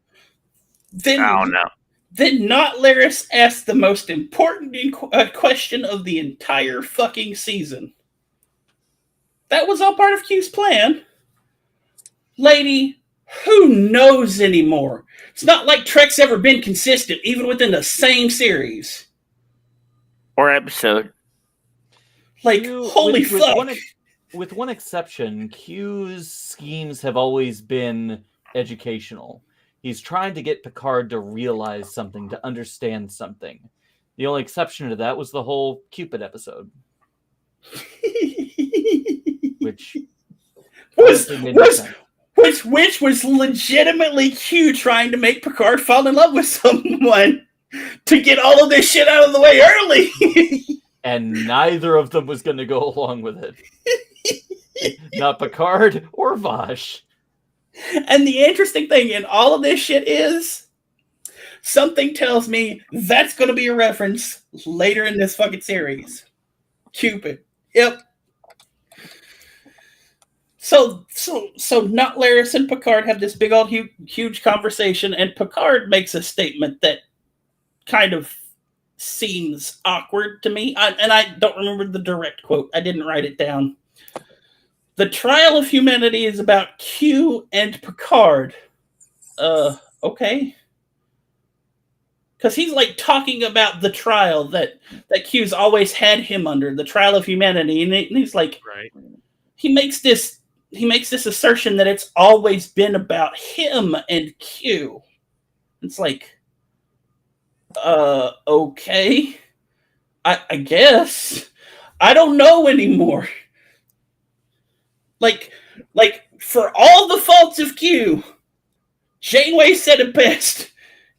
Then, I don't know. Then Not Laris asked the most important question of the entire fucking season. That was all part of Q's plan. Lady, who knows anymore? It's not like Trek's ever been consistent, even within the same series. Or episode. Like, holy fuck. With one exception, Q's schemes have always been educational. He's trying to get Picard to realize something, to understand something. The only exception to that was the whole Cupid episode. Which was legitimately Q trying to make Picard fall in love with someone to get all of this shit out of the way early. And neither of them was going to go along with it. Not Picard or Vash. And the interesting thing in all of this shit is something tells me that's going to be a reference later in this fucking series. Cupid. Yep. So Not Laris and Picard have this big old huge conversation, and Picard makes a statement that kind of seems awkward to me. And I don't remember the direct quote. I didn't write it down. The trial of humanity is about Q and Picard. Okay. Because he's like talking about the trial that Q's always had him under, the trial of humanity. And he's like, right. He makes this assertion that it's always been about him and Q. It's like, okay. I guess. I don't know anymore. Like, for all the faults of Q, Janeway said it best.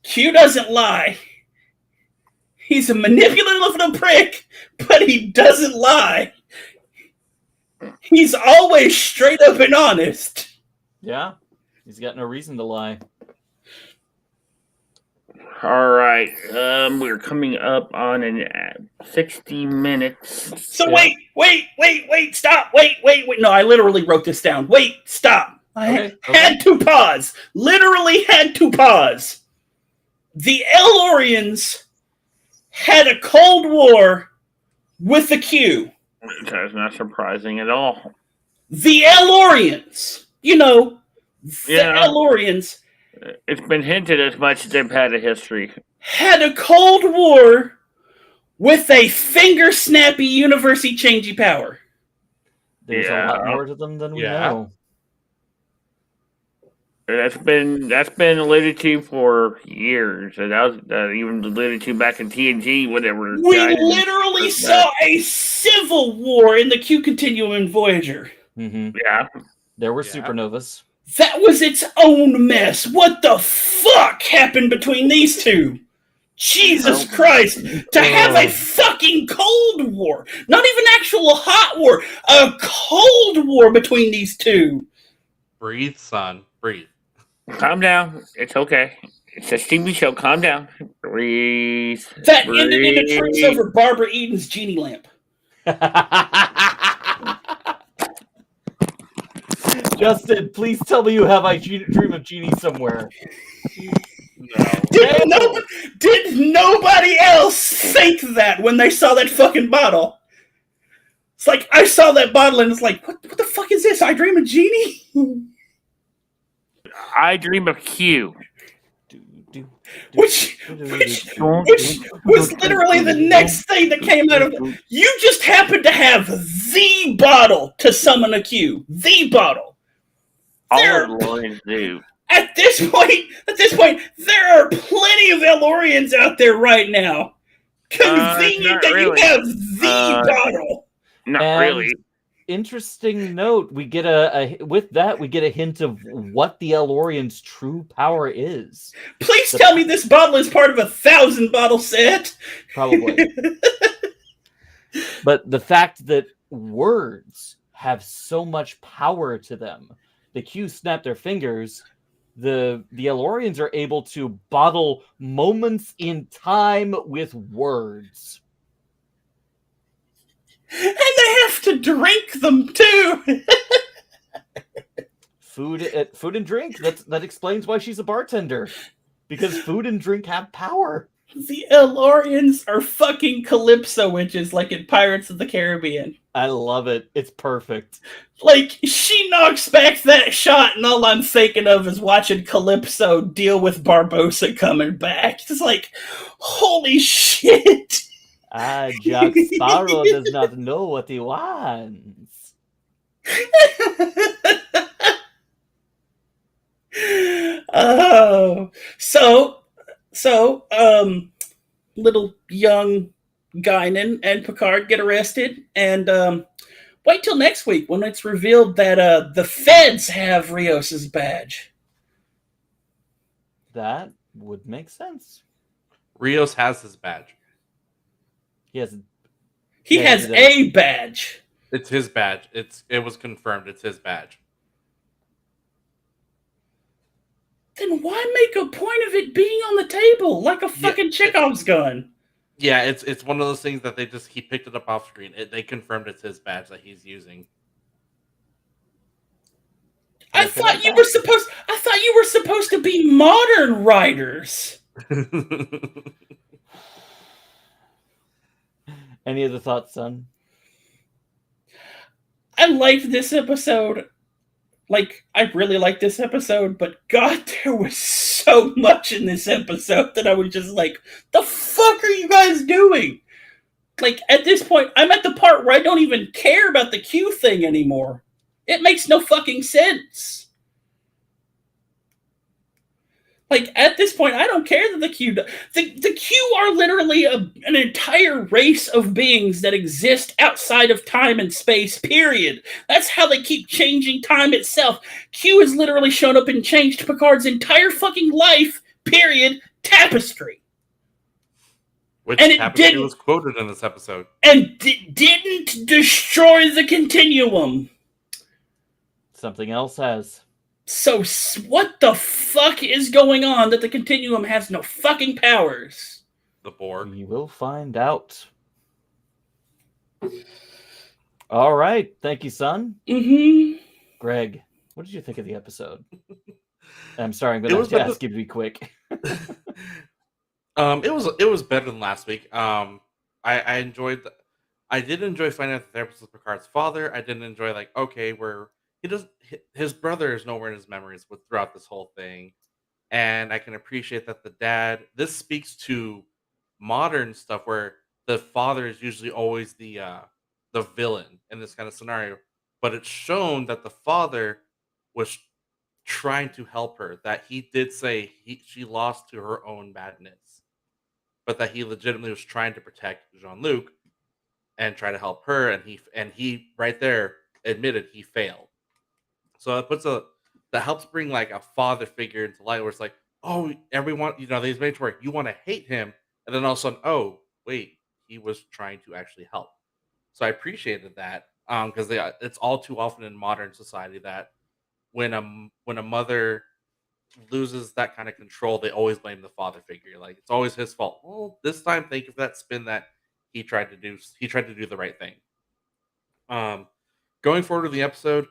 Q doesn't lie. He's a manipulative little prick, but he doesn't lie. He's always straight up and honest. Yeah, he's got no reason to lie. All right, we're coming up on 60 minutes. So wait, stop, wait. No, I literally wrote this down. Wait, stop. I had to pause. Literally had to pause. the Elorians had a Cold War with the Q. That's not surprising at all. The Elorians, the Yeah. Elorians It's been hinted as much as they've had a history. had a Cold War with a finger-snappy, universe-changing power. There's a lot more to them than we know. That's been alluded to for years, and that was even alluded to back in TNG when they were. We literally saw a civil war in the Q Continuum in Voyager. Mm-hmm. Yeah, there were supernovas. That was its own mess. What the fuck happened between these two? Jesus Christ! To have a fucking Cold War, not even actual hot war, a Cold War between these two. Breathe, son. Breathe. Calm down. It's okay. It's a TV show. Calm down. Breathe. That ended in a truce over Barbara Eden's genie lamp. Justin, please tell me you have I Dream of Genie somewhere. No. Did nobody else think that when they saw that fucking bottle? It's like, I saw that bottle and it's like, what the fuck is this? I Dream of Genie? I Dream of Q. Which was literally the next thing that came out of it. You just happened to have the bottle to summon a Q. The bottle. All Elorians do. At this point, there are plenty of Elorians out there right now. Convenient that really. You have the bottle. Not really. Interesting note. We get with that we get a hint of what the Elorians' true power is. Please tell me this bottle is part of a 1,000-bottle set. Probably. But the fact that words have so much power to them, the Q snap their fingers. The Elorians are able to bottle moments in time with words. And they have to drink them too. Food and drink. That explains why she's a bartender. Because food and drink have power. The Elorians are fucking Calypso witches like in Pirates of the Caribbean. I love it. It's perfect. Like, she knocks back that shot and all I'm thinking of is watching Calypso deal with Barbossa coming back. It's like, holy shit. Jack Sparrow does not know what he wants. Oh, so, little young Guinan and Picard get arrested, and wait till next week when it's revealed that the feds have Rios's badge. That would make sense. Rios has his badge. He has a badge. It's his badge. It was confirmed. It's his badge. Then why make a point of it being on the table like a fucking Chekhov's gun? Yeah, it's one of those things that he picked it up off screen. They confirmed it's his badge that he's using. I thought you were supposed to be modern writers. Any other thoughts, son? I liked this episode. I really liked this episode, but God, there was so much in this episode that I was just like, the fuck are you guys doing? At this point, I'm at the part where I don't even care about the Q thing anymore. It makes no fucking sense. At this point, I don't care that the Q are literally an entire race of beings that exist outside of time and space, period. That's how they keep changing time itself. Q has literally shown up and changed Picard's entire fucking life, period, tapestry. Which tapestry was quoted in this episode. And didn't destroy the continuum. Something else has. So what the fuck is going on that the continuum has no fucking powers? The Borg. You will find out. All right. Thank you, son. Mm-hmm. Greg, what did you think of the episode? I'm sorry, I'm going to have to ask you to be quick. It was better than last week. I enjoyed. I did enjoy finding out the therapist was Picard's father. I didn't enjoy like okay, where he does his brother is nowhere in his memories with throughout this whole thing, and I can appreciate that the dad. This speaks to modern stuff where the father is usually always the villain in this kind of scenario, but it's shown that the father was trying to help her. That he did say she lost to her own madness, but that he legitimately was trying to protect Jean Luc and try to help her, and he right there admitted he failed. So it puts a that helps bring like a father figure into light where it's like, oh, everyone, these made to where you want to hate him, and then all of a sudden, oh, wait, he was trying to actually help. So I appreciated that because it's all too often in modern society that when a mother loses that kind of control, they always blame the father figure. Like it's always his fault. Well, this time, thank you for that spin that he tried to do. He tried to do the right thing. Um, Going forward with the episode,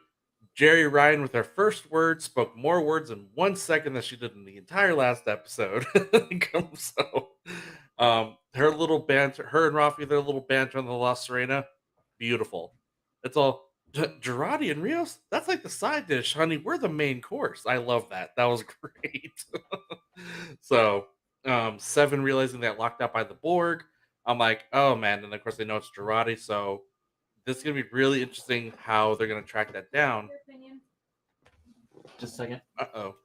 Jerry Ryan, with her first word, spoke more words in 1 second than she did in the entire last episode. So, her little banter, her and Rafi, their little banter on the La Serena, beautiful. It's all Girardi and Rios. That's like the side dish, honey. We're the main course. I love that. That was great. So, Seven realizing they got locked out by the Borg. I'm like, oh man, and of course they know it's Girardi, so this is gonna be really interesting how they're gonna track that down. Just a second. Uh-oh.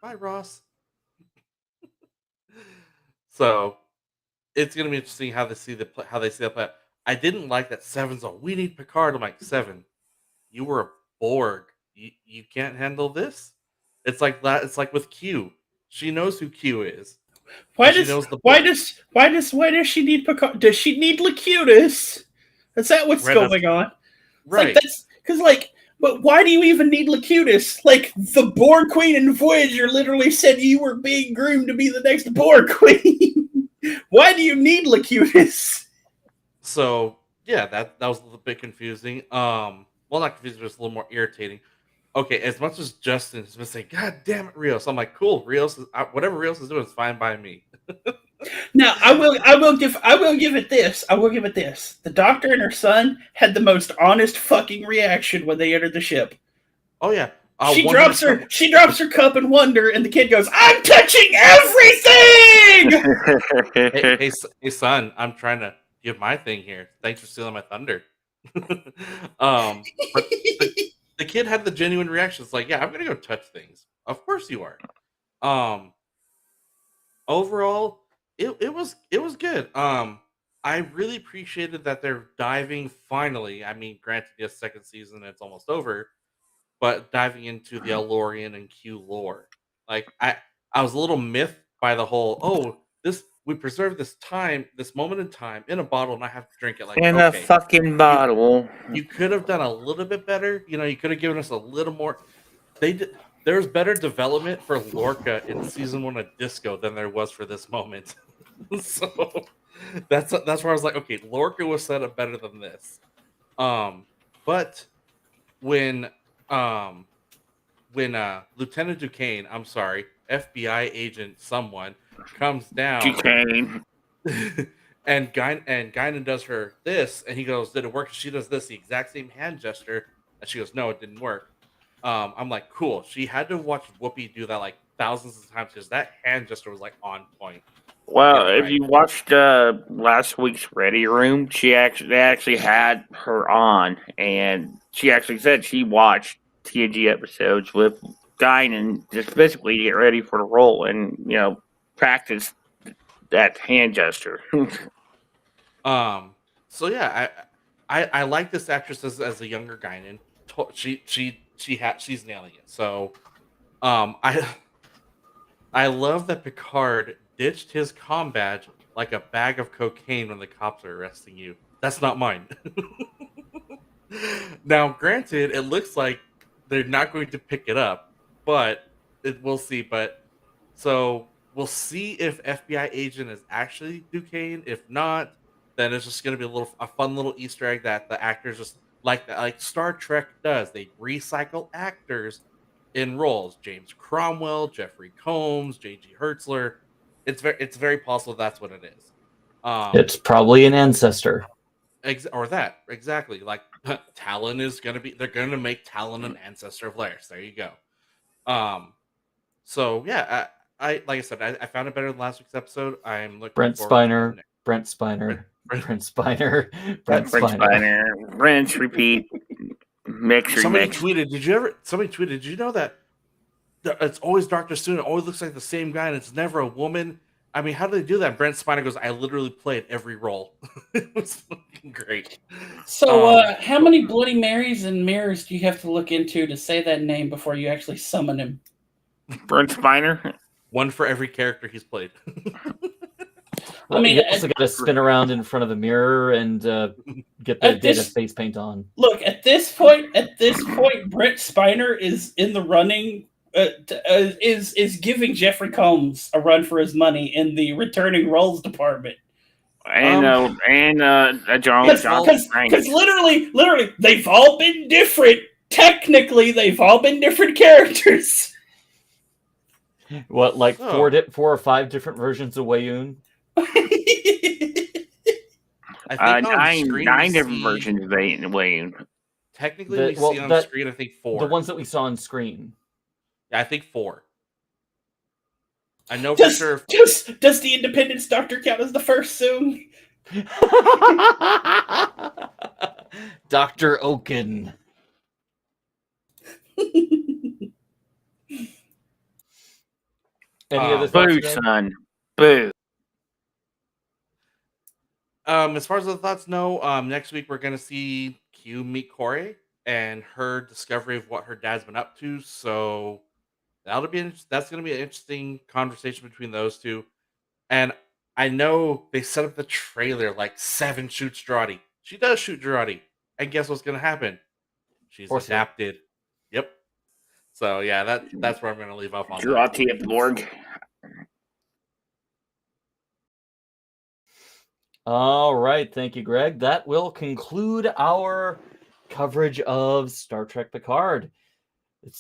Bye, Ross. So it's gonna be interesting how they see that play. I didn't like that Seven's all we need Picard. I'm like, Seven, you were a Borg. You can't handle this. It's like that. It's like with Q. She knows who Q is. Why She does knows the why Borg. does she need Picard? Does she need Locutus? Is that what's Right, going on? It's Right. like that's because but why do you even need Locutus? Like the Borg Queen and Voyager literally said you were being groomed to be the next Borg Queen. Why do you need Locutus? So yeah, that was a little bit confusing. Well, not confusing, just a little more irritating. Okay, as much as Justin has been saying, "God damn it, Rios," I'm like, "Cool, Rios is whatever Rios is doing is fine by me." Now I will give it this. I will give it this. The Doctor and her son had the most honest fucking reaction when they entered the ship. Oh yeah, She 100%. drops her cup in wonder, and the kid goes, "I'm touching everything." Hey, son, I'm trying to give my thing here. Thanks for stealing my thunder. But the kid had the genuine reaction. It's like, yeah, I'm gonna go touch things. Of course you are. Um, Overall, it was good. I really appreciated that they're diving finally. I mean, granted, yes, second season, it's almost over, but diving into the Elorian and Q lore. Like I was a little miffed by the whole, oh, we preserve this moment in time in a bottle, and I have to drink it. Like, In a okay, fucking bottle. you could have done a little bit better. You could have given us a little more. There's better development for Lorca in season 1 of Disco than there was for this moment. So that's where I was like, okay, Lorca was set up better than this. But when Lieutenant Duquesne, I'm sorry, FBI agent someone comes down Duquesne. and Guinan does her this, and he goes, "Did it work?" She does this, the exact same hand gesture, and she goes, "No, it didn't work." I'm like, cool. She had to watch Whoopi do that like thousands of times because that hand gesture was like on point. Well, Yeah, if right. you watched last week's Ready Room, they actually had her on, and she actually said she watched TNG episodes with Guinan just basically to get ready for the role and practice that hand gesture. So yeah, I like this actress as a younger Guinan. She's nailing it. So I I love that Picard ditched his comm badge like a bag of cocaine when the cops are arresting you. That's not mine. Now, granted, it looks like they're not going to pick it up, but we'll see. But so we'll see if FBI agent is actually Duquesne. If not, then it's just going to be a fun little Easter egg that the actors just like that, like Star Trek does. They recycle actors in roles. James Cromwell, Jeffrey Combs, J.G. Hertzler. It's very possible that's what it is. It's probably an ancestor. Or that exactly. Like Talon is gonna be. They're gonna make Talon an ancestor of Laris. There you go. So yeah, I like I said, I found it better than last week's episode. I'm looking Brent forward Spiner, to Brent Spiner, Brent- Brent Spiner, Brent Brent Spiner. Spiner, rinse, repeat, mix, Somebody remix. tweeted. Somebody tweeted. Did you know that it's always Dr. Stone? It always looks like the same guy, and it's never a woman. I mean, how do they do that? Brent Spiner goes, I literally played every role. It was fucking great. So, how many Bloody Marys and mirrors do you have to look into to say that name before you actually summon him? Brent Spiner. One for every character he's played. Well, I mean, you also got to spin around in front of the mirror and get the data face paint on. Look, at this point, Brent Spiner is in the running. Is giving Jeffrey Combs a run for his money in the returning roles department. And John Because literally, they've all been different. Technically, they've all been different characters. What, like four or five different versions of Wayoon? I think nine different versions of Wayoon. Technically, we see on screen, I think 4. The ones that we saw on screen. Yeah, I think 4. I know for sure. Does the Independence Doctor count as the first soon? Dr. Oaken. Any other thoughts? Boo, son. Boo. As far as the thoughts, no. Next week we're gonna see Q meet Corey and her discovery of what her dad's been up to. So that's gonna be an interesting conversation between those two. And I know they set up the trailer like Seven shoots Girardi. She does shoot Girardi, and guess what's gonna happen? She's adapted. Yep. So yeah, that's where I'm gonna leave off on. Girardi of the Borg. All right, thank you, Greg. That will conclude our coverage of Star Trek Picard. It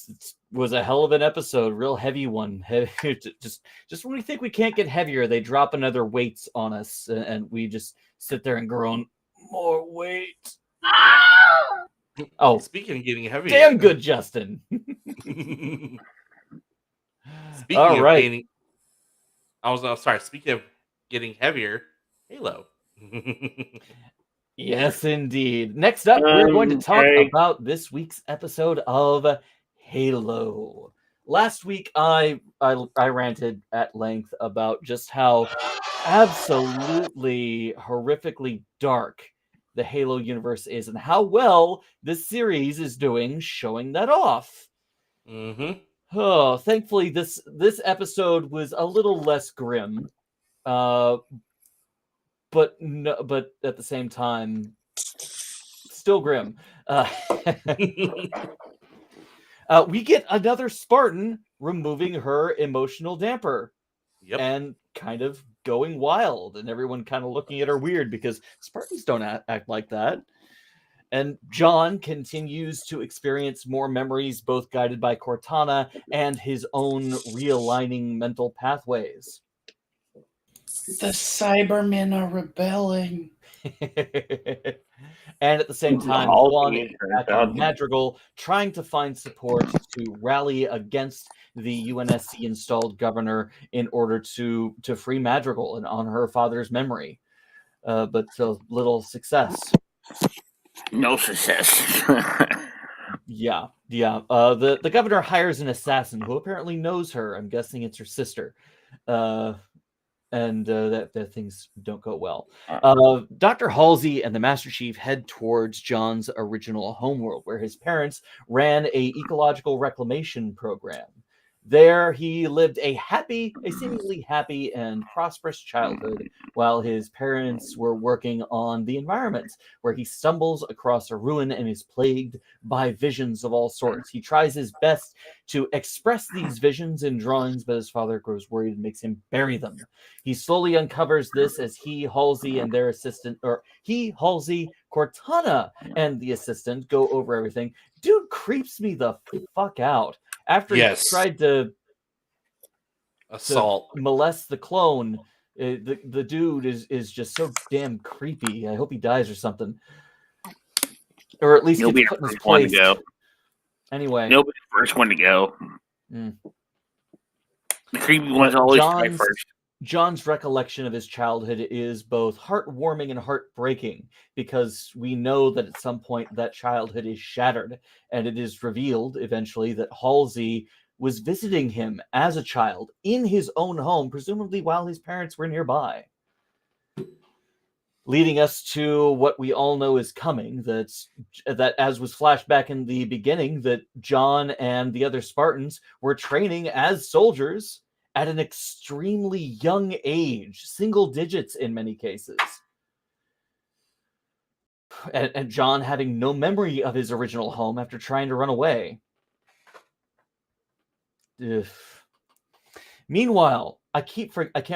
was a hell of an episode, real heavy one. Just when we think we can't get heavier, they drop another weight on us, and we just sit there and groan, more weight. Oh, speaking of getting heavier, damn good, Justin. Speaking All of right. gaining, Speaking of getting heavier, Halo. Yes, indeed. Next up, we're going to talk about this week's episode of Halo. Last week, I ranted at length about just how absolutely horrifically dark the Halo universe is and how well this series is doing showing that off. Mm-hmm. Oh, thankfully, this episode was a little less grim. But at the same time, still grim. We get another Spartan removing her emotional damper. Yep. And kind of going wild, and everyone kind of looking at her weird because Spartans don't act like that. And John continues to experience more memories, both guided by Cortana and his own realigning mental pathways. The Cybermen are rebelling. And at the same time, Juan is back on Madrigal, trying to find support to rally against the UNSC-installed governor in order to free Madrigal and honor her father's memory. But little success. No success. Yeah. The governor hires an assassin who apparently knows her. I'm guessing it's her sister. And that things don't go well. Dr. Halsey and the Master Chief head towards John's original homeworld, where his parents ran a ecological reclamation program. There, he lived a seemingly happy and prosperous childhood while his parents were working on the environment, where he stumbles across a ruin and is plagued by visions of all sorts. He tries his best to express these visions in drawings, but his father grows worried and makes him bury them. He slowly uncovers this as Halsey, Cortana, and the assistant go over everything. Dude creeps me the fuck out. After he tried to Assault. molest the clone. The dude is just so damn creepy. I hope he dies or something, or at least He'll be gets the put in his first one to place. go. Anyway, He'll be the first one to go. Mm. The creepy ones always die John's first. John's recollection of his childhood is both heartwarming and heartbreaking, because we know that at some point that childhood is shattered, and it is revealed eventually that Halsey was visiting him as a child in his own home, presumably while his parents were nearby. Leading us to what we all know is coming, that as was flashed back in the beginning, that John and the other Spartans were training as soldiers at an extremely young age, single digits in many cases. And John having no memory of his original home after trying to run away. Ugh. Meanwhile, I can't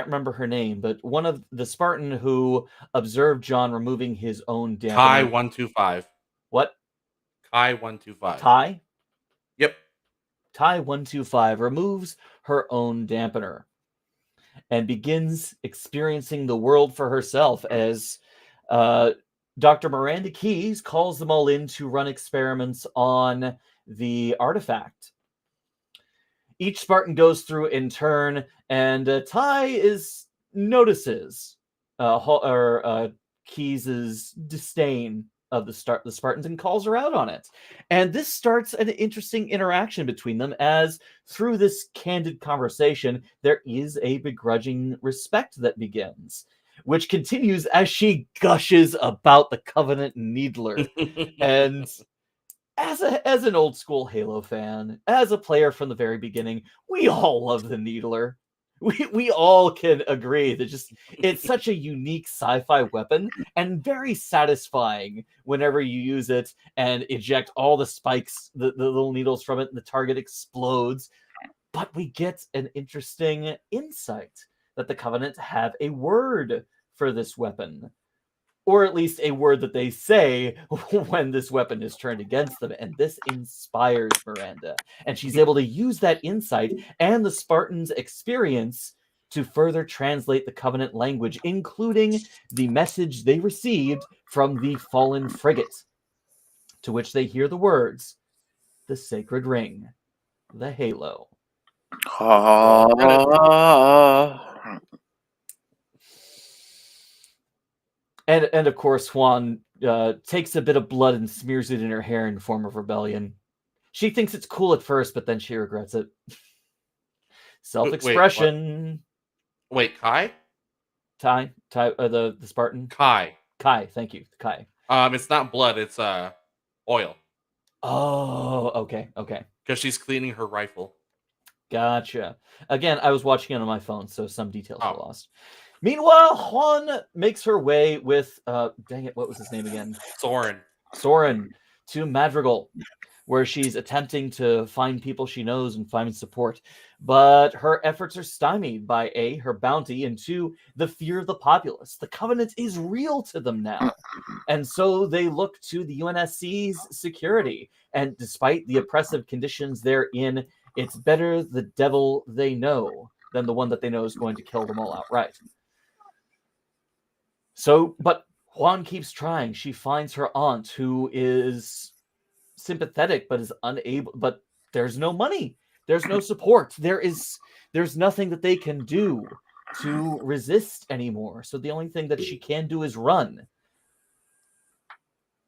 remember her name, but one of the Spartan who observed John removing his own dampener. Kai 125. What? Kai 125. Ty? Yep. Ty 125 removes her own dampener and begins experiencing the world for herself as Dr. Miranda Keyes calls them all in to run experiments on the artifact. Each Spartan goes through in turn, and Ty notices Keyes' disdain of the Spartans and calls her out on it. And this starts an interesting interaction between them, as through this candid conversation, there is a begrudging respect that begins, which continues as she gushes about the Covenant Needler. And as an old school Halo fan, as a player from the very beginning, we all love the Needler. We all can agree that it's such a unique sci-fi weapon and very satisfying whenever you use it and eject all the spikes, the little needles from it, and the target explodes. But we get an interesting insight that the Covenant have a word for this weapon, or at least a word that they say when this weapon is turned against them. And this inspires Miranda. And she's able to use that insight and the Spartans' experience to further translate the Covenant language, including the message they received from the fallen frigate, to which they hear the words, the sacred ring, the halo. And of course, Juan takes a bit of blood and smears it in her hair in form of rebellion. She thinks it's cool at first, but then she regrets it. Self-expression. Wait, Kai? Ty, the Spartan. Kai. Thank you, Kai. It's not blood. It's oil. Oh, okay. Because she's cleaning her rifle. Gotcha. Again, I was watching it on my phone, so some details were lost. Meanwhile, Juan makes her way with, dang it, what was his name again? Soren to Madrigal, where she's attempting to find people she knows and find support. But her efforts are stymied by A, her bounty, and 2, the fear of the populace. The Covenant is real to them now. And so they look to the UNSC's security. And despite the oppressive conditions they're in, it's better the devil they know than the one that they know is going to kill them all outright. So, but Juan keeps trying. She finds her aunt, who is sympathetic but is unable, but there's no money. There's no support. There's nothing that they can do to resist anymore. So the only thing that she can do is run.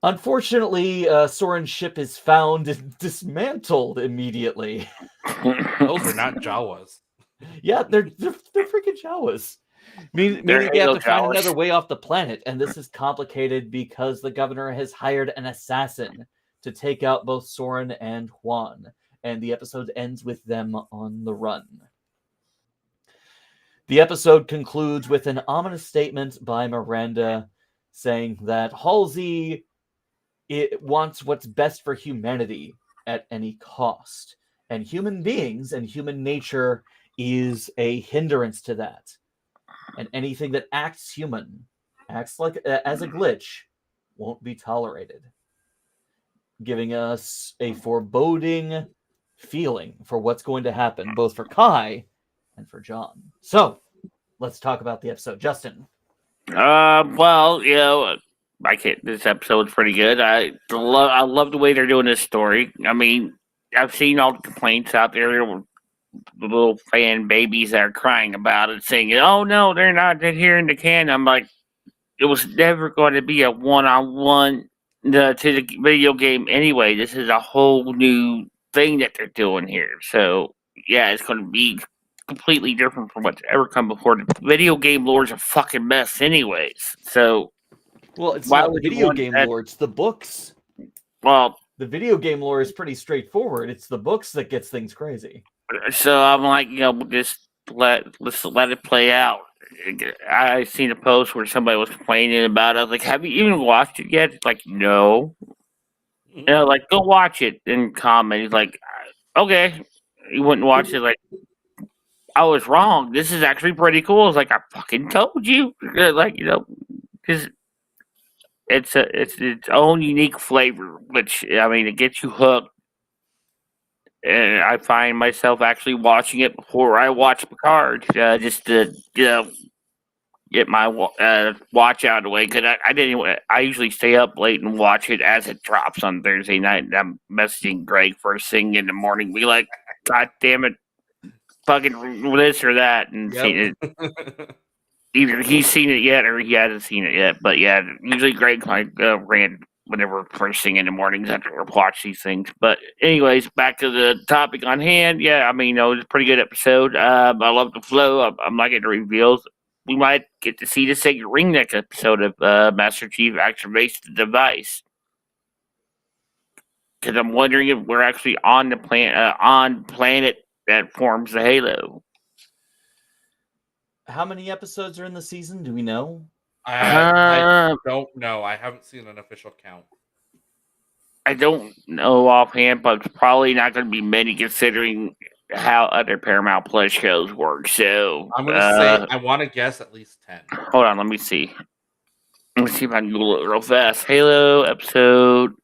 Unfortunately, Soren's ship is found and dismantled immediately. Those are not Jawas. Yeah, they're freaking Jawas. Meaning they have to find another way off the planet, and this is complicated because the governor has hired an assassin to take out both Soren and Juan, and the episode ends with them on the run. The episode concludes with an ominous statement by Miranda saying that Halsey wants what's best for humanity at any cost, and human beings and human nature is a hindrance to that. And anything that acts human, acts like as a glitch, won't be tolerated. Giving us a foreboding feeling for what's going to happen, both for Kai and for John. So let's talk about the episode. Justin. Well, I can't. This episode's pretty good. I love the way they're doing this story. I mean, I've seen all the complaints out there. The little fan babies that are crying about it, saying, "Oh no, they're not adhering to canon." I'm like, it was never going to be a one-on-one to the video game anyway. This is a whole new thing that they're doing here. So yeah, it's going to be completely different from what's ever come before. The video game lore is a fucking mess, anyways. So Well, it's why not the would you video want game that? lore; it's the books. Well, The video game lore is pretty straightforward. It's the books that gets things crazy. so I'm like, just let's let it play out. I seen a post where somebody was complaining about it. I was like, have you even watched it yet? It's like, no. Like, go watch it and comment. He's like, okay. He wouldn't watch it. Like, I was wrong. This is actually pretty cool. It's like, I fucking told you. Like, because it's its own unique flavor, which, I mean, it gets you hooked. And I find myself actually watching it before I watch Picard, just to, get my watch out of the way, because I didn't. I usually stay up late and watch it as it drops on Thursday night. And I'm messaging Greg first thing in the morning, be like, "God damn it, fucking this or that," and seen it. Either he's seen it yet or he hasn't seen it yet. But yeah, usually Greg ran whenever first thing in the mornings after I watch these things. But anyways, back to the topic on hand. Yeah, I mean, it was a pretty good episode. I love the flow. I'm liking the reveals. We might get to see the Sacred Ring next episode of Master Chief activates the device. Because I'm wondering if we're actually on the planet that forms the Halo. How many episodes are in the season? Do we know? I don't know. I haven't seen an official count. I don't know offhand, but it's probably not going to be many considering how other Paramount Plus shows work. So I'm going to say, I want to guess at least 10. Hold on, let me see. Let me see if I can Google it real fast. Halo episode.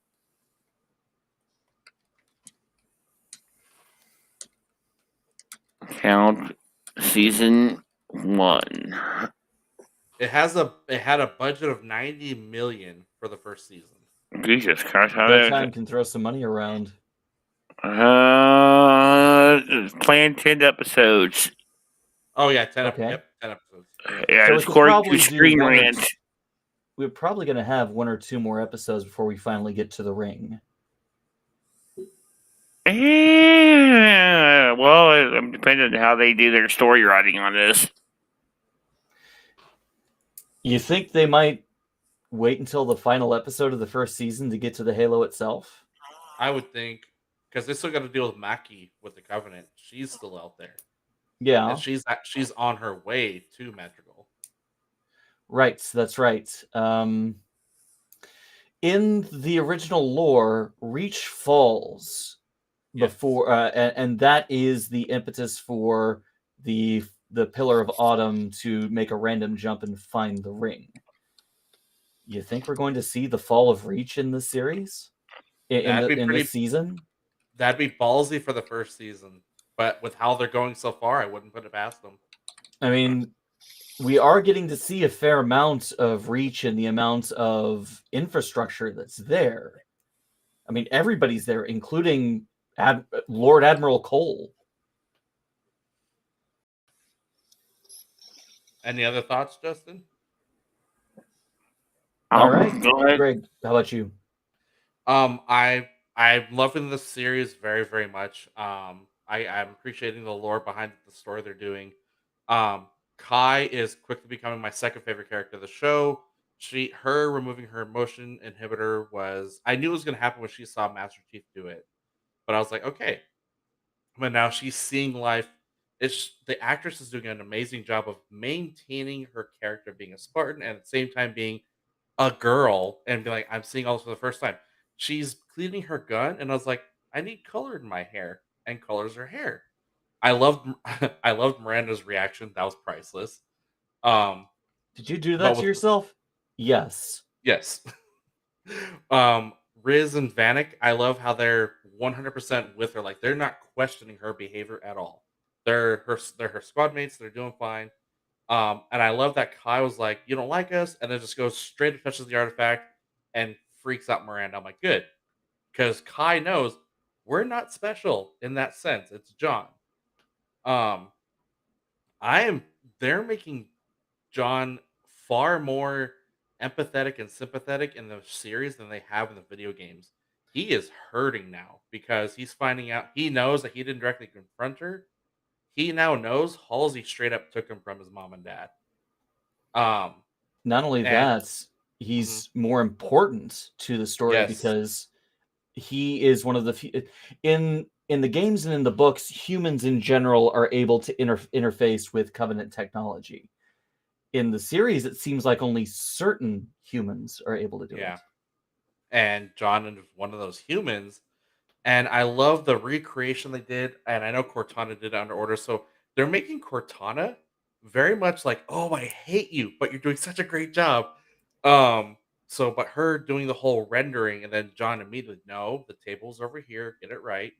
Count season 1. It had a budget of $90 million for the first season. Jesus Christ! That time can throw some money around. Planned 10 episodes. Oh yeah, 10. Okay. Yep, 10 episodes. Yeah, So it's according to do Screen one or Rant. We're probably going to have 1 or 2 more episodes before we finally get to the ring. Yeah, well, it depends on how they do their story writing on this. You think they might wait until the final episode of the first season to get to the Halo itself? I would think, because they still got to deal with Mackie with the Covenant. She's still out there. Yeah. And she's on her way to Madrigal. Right, that's right. In the original lore, Reach falls before, and that is the impetus for the Pillar of Autumn to make a random jump and find the ring. You think we're going to see the fall of Reach in this series? In this season? That'd be ballsy for the first season. But with how they're going so far, I wouldn't put it past them. I mean, we are getting to see a fair amount of Reach and the amount of infrastructure that's there. I mean, everybody's there, including Lord Admiral Cole. Any other thoughts, Justin? All right, go ahead. Greg, how about you? I'm loving this series very, very much. I'm appreciating the lore behind the story they're doing. Kai is quickly becoming my second favorite character of the show. Her removing her emotion inhibitor was, I knew it was going to happen when she saw Master Chief do it, but I was like, okay. But now she's seeing life. The actress is doing an amazing job of maintaining her character being a Spartan and at the same time being a girl and be like, I'm seeing all this for the first time. She's cleaning her gun, and I was like, I need color in my hair, and colors her hair. I loved Miranda's reaction. That was priceless. Did you do that to yourself? Yes. Yes. Riz and Vanek, I love how they're 100% with her. Like, they're not questioning her behavior at all. they're her squad mates. They're doing fine. And I love that Kai was like, "You don't like us," and then just goes straight and touches the artifact and freaks out Miranda. I'm like, good, because Kai knows we're not special in that sense. It's John. Um, I am. They're making John far more empathetic and sympathetic in the series than they have in the video games. He is hurting now because he's finding out he knows that he didn't directly confront her. He now knows Halsey straight up took him from his mom and dad. Um, Not only and that, he's more important to the story yes, because he is one of the few in the games and in the books, humans in general are able to interface with Covenant technology. In the series, it seems like only certain humans are able to do yeah. it. And John is one of those humans. And I love the recreation they did. And I know Cortana did it under order. So they're making Cortana very much like, oh, I hate you, but you're doing such a great job. But her doing the whole rendering, and then John immediately, no, the table's over here, get it right.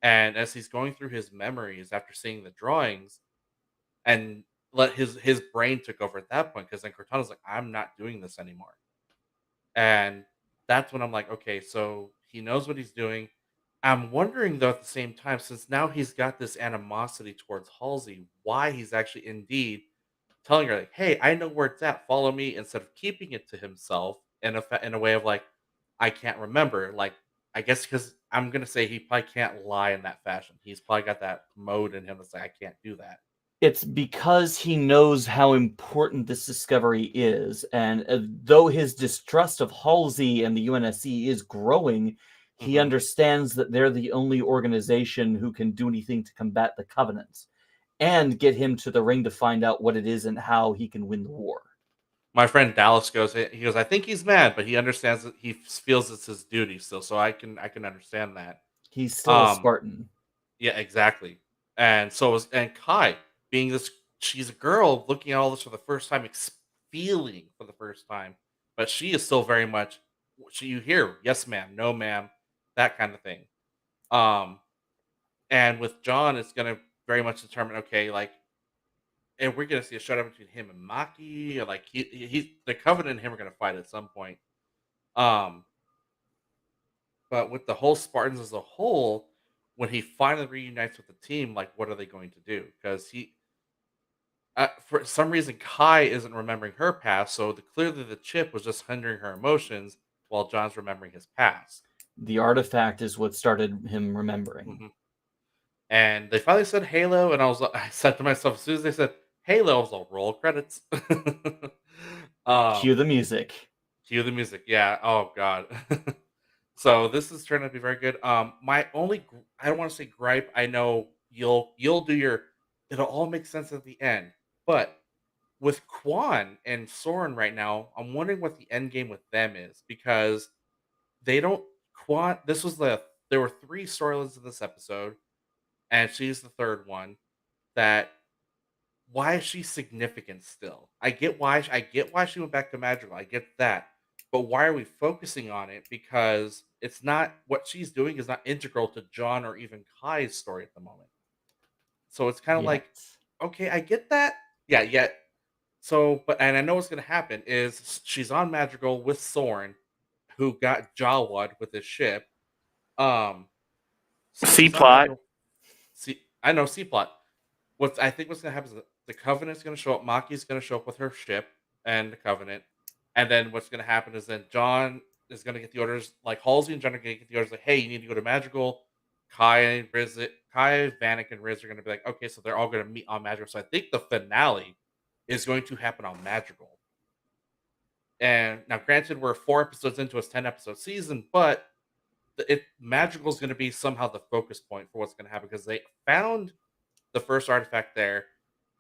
And as he's going through his memories after seeing the drawings, and let his brain took over at that point, because then Cortana's like, I'm not doing this anymore. And that's when I'm like, okay, so he knows what he's doing. I'm wondering though at the same time, since now he's got this animosity towards Halsey, why he's actually indeed telling her like, "Hey, I know where it's at. Follow me," instead of keeping it to himself in a way of like, "I can't remember." Like, I guess because I'm gonna say he probably can't lie in that fashion. He's probably got that mode in him that's like, "I can't do that." It's because he knows how important this discovery is, and though his distrust of Halsey and the UNSC is growing, he Mhm. understands that they're the only organization who can do anything to combat the Covenant and get him to the ring to find out what it is and how he can win the war. My friend Dallas goes, he goes, "I think he's mad, but he understands that he feels it's his duty still." So I can understand that. He's still a Um, Spartan. Yeah, exactly. And so is and Kai being this she's a girl looking at all this for the first time, feeling for the first time, but she is still very much you hear yes ma'am, no ma'am, that kind of thing. Um and with John it's gonna very much determine, okay, like, and we're gonna see a showdown between him and Maki, or like he the Covenant and him are gonna fight at some point. Um but with the whole Spartans as a whole, when he finally reunites with the team, like what are they going to do? Because for some reason, Kai isn't remembering her past, so clearly the chip was just hindering her emotions while John's remembering his past. The artifact is what started him remembering. Mhm. And they finally said Halo, and I said to myself, as soon as they said Halo, I was like, roll credits. Cue um, the music. Cue the music. Yeah. Oh God. So this is turning out to be very good. My only I don't want to say gripe. I know you'll do your. It'll all make sense at the end, but with Quan and Soren right now, I'm wondering what the end game with them is, because they don't Quan. There were three storylines in this episode, and she's the third one. That why is she significant still? I get why she went back to Madrigal. I get that, but why are we focusing on it? Because it's not what she's doing is not integral to John or even Kai's story at the moment. So it's kind of Yet. like, okay, I get that. Yeah, yeah. So, but and I know what's going to happen is she's on Madrigal with Soren, who got Jawad with his ship. Um, so C she's on plot. Madrigal. See, I know C plot. I think what's going to happen is that the Covenant's going to show up. Maki's going to show up with her ship and the Covenant, and then what's going to happen is then John is going to get the orders. Like Halsey and John are going to get the orders. Like, hey, you need to go to Madrigal. Kai, Vanek, and Riz are going to be like, okay, so they're all going to meet on Madrigal. So I think the finale is going to happen on Madrigal. And now, granted, we're 4 episodes into a 10 episode season, but Madrigal is going to be somehow the focus point for what's going to happen, because they found the first artifact there,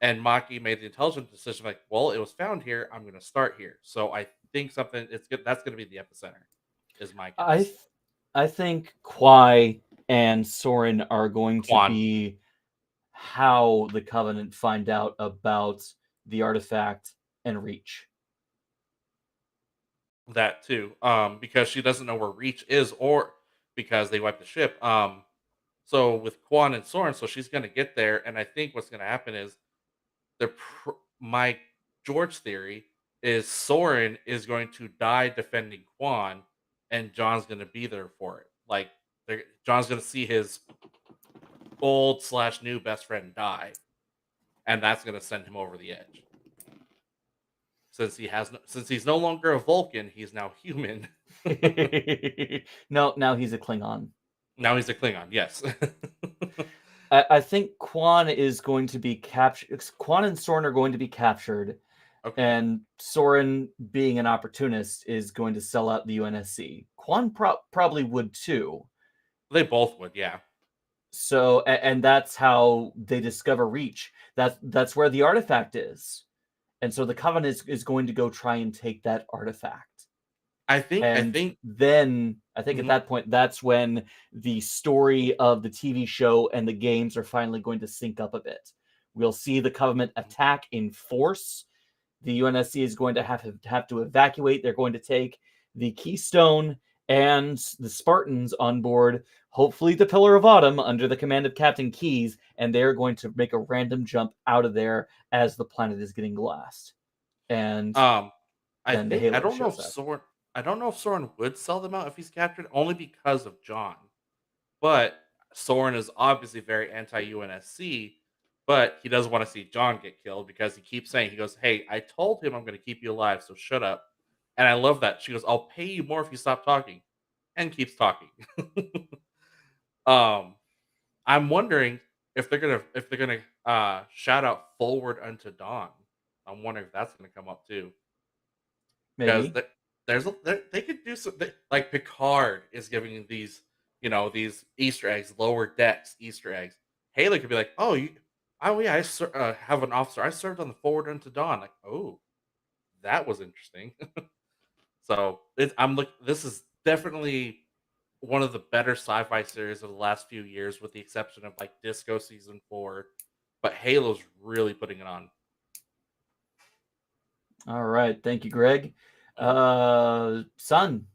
and Maki made the intelligent decision, like, well, it was found here. I'm going to start here. So I think something it's good. That's going to be the epicenter. Is my guess. I think Kwai and Soren are going to Quan. be how the Covenant find out about the artifact and Reach. That too, because she doesn't know where Reach is, or because they wiped the ship. So with Quan and Soren, so she's going to get there, and I think what's going to happen is my George theory is Soren is going to die defending Quan, and John's going to be there for it. Like John's going to see his old / new best friend die, and that's going to send him over the edge. Since he's no longer a Vulcan, he's now human. No, now he's a Klingon. Now he's a Klingon. Yes. I think Quan is going to be captured. Quan and Soren are going to be captured, Okay. and Soren, being an opportunist, is going to sell out the UNSC. Quan probably would too. They both would, yeah. So, and that's how they discover Reach. That's where the artifact is, and so the Covenant is going to go try and take that artifact. I think at that point, that's when the story of the TV show and the games are finally going to sync up a bit. We'll see the Covenant attack in force. The UNSC is going to have to evacuate. They're going to take the Keystone and the Spartans on board, hopefully the Pillar of Autumn under the command of Captain Keyes, and they're going to make a random jump out of there as the planet is getting glassed. And I don't know if Soren would sell them out if he's captured, only because of John. But Soren is obviously very anti-UNSC, but he doesn't want to see John get killed because he keeps saying, he goes, "Hey, I told him I'm going to keep you alive, so shut up." And I love that. She goes, "I'll pay you more if you stop talking," and keeps talking. I'm wondering if they're gonna shout out "Forward unto Dawn." I'm wondering if that's gonna come up too. maybe They could do some, like Picard is giving these Easter eggs, lower decks Easter eggs. Haley could be like, "Oh, I have an officer. I served on the Forward unto Dawn." Like, oh, that was interesting. So this is definitely one of the better sci-fi series of the last few years, with the exception of like Disco season 4. But Halo's really putting it on. All right, thank you, Greg. Son.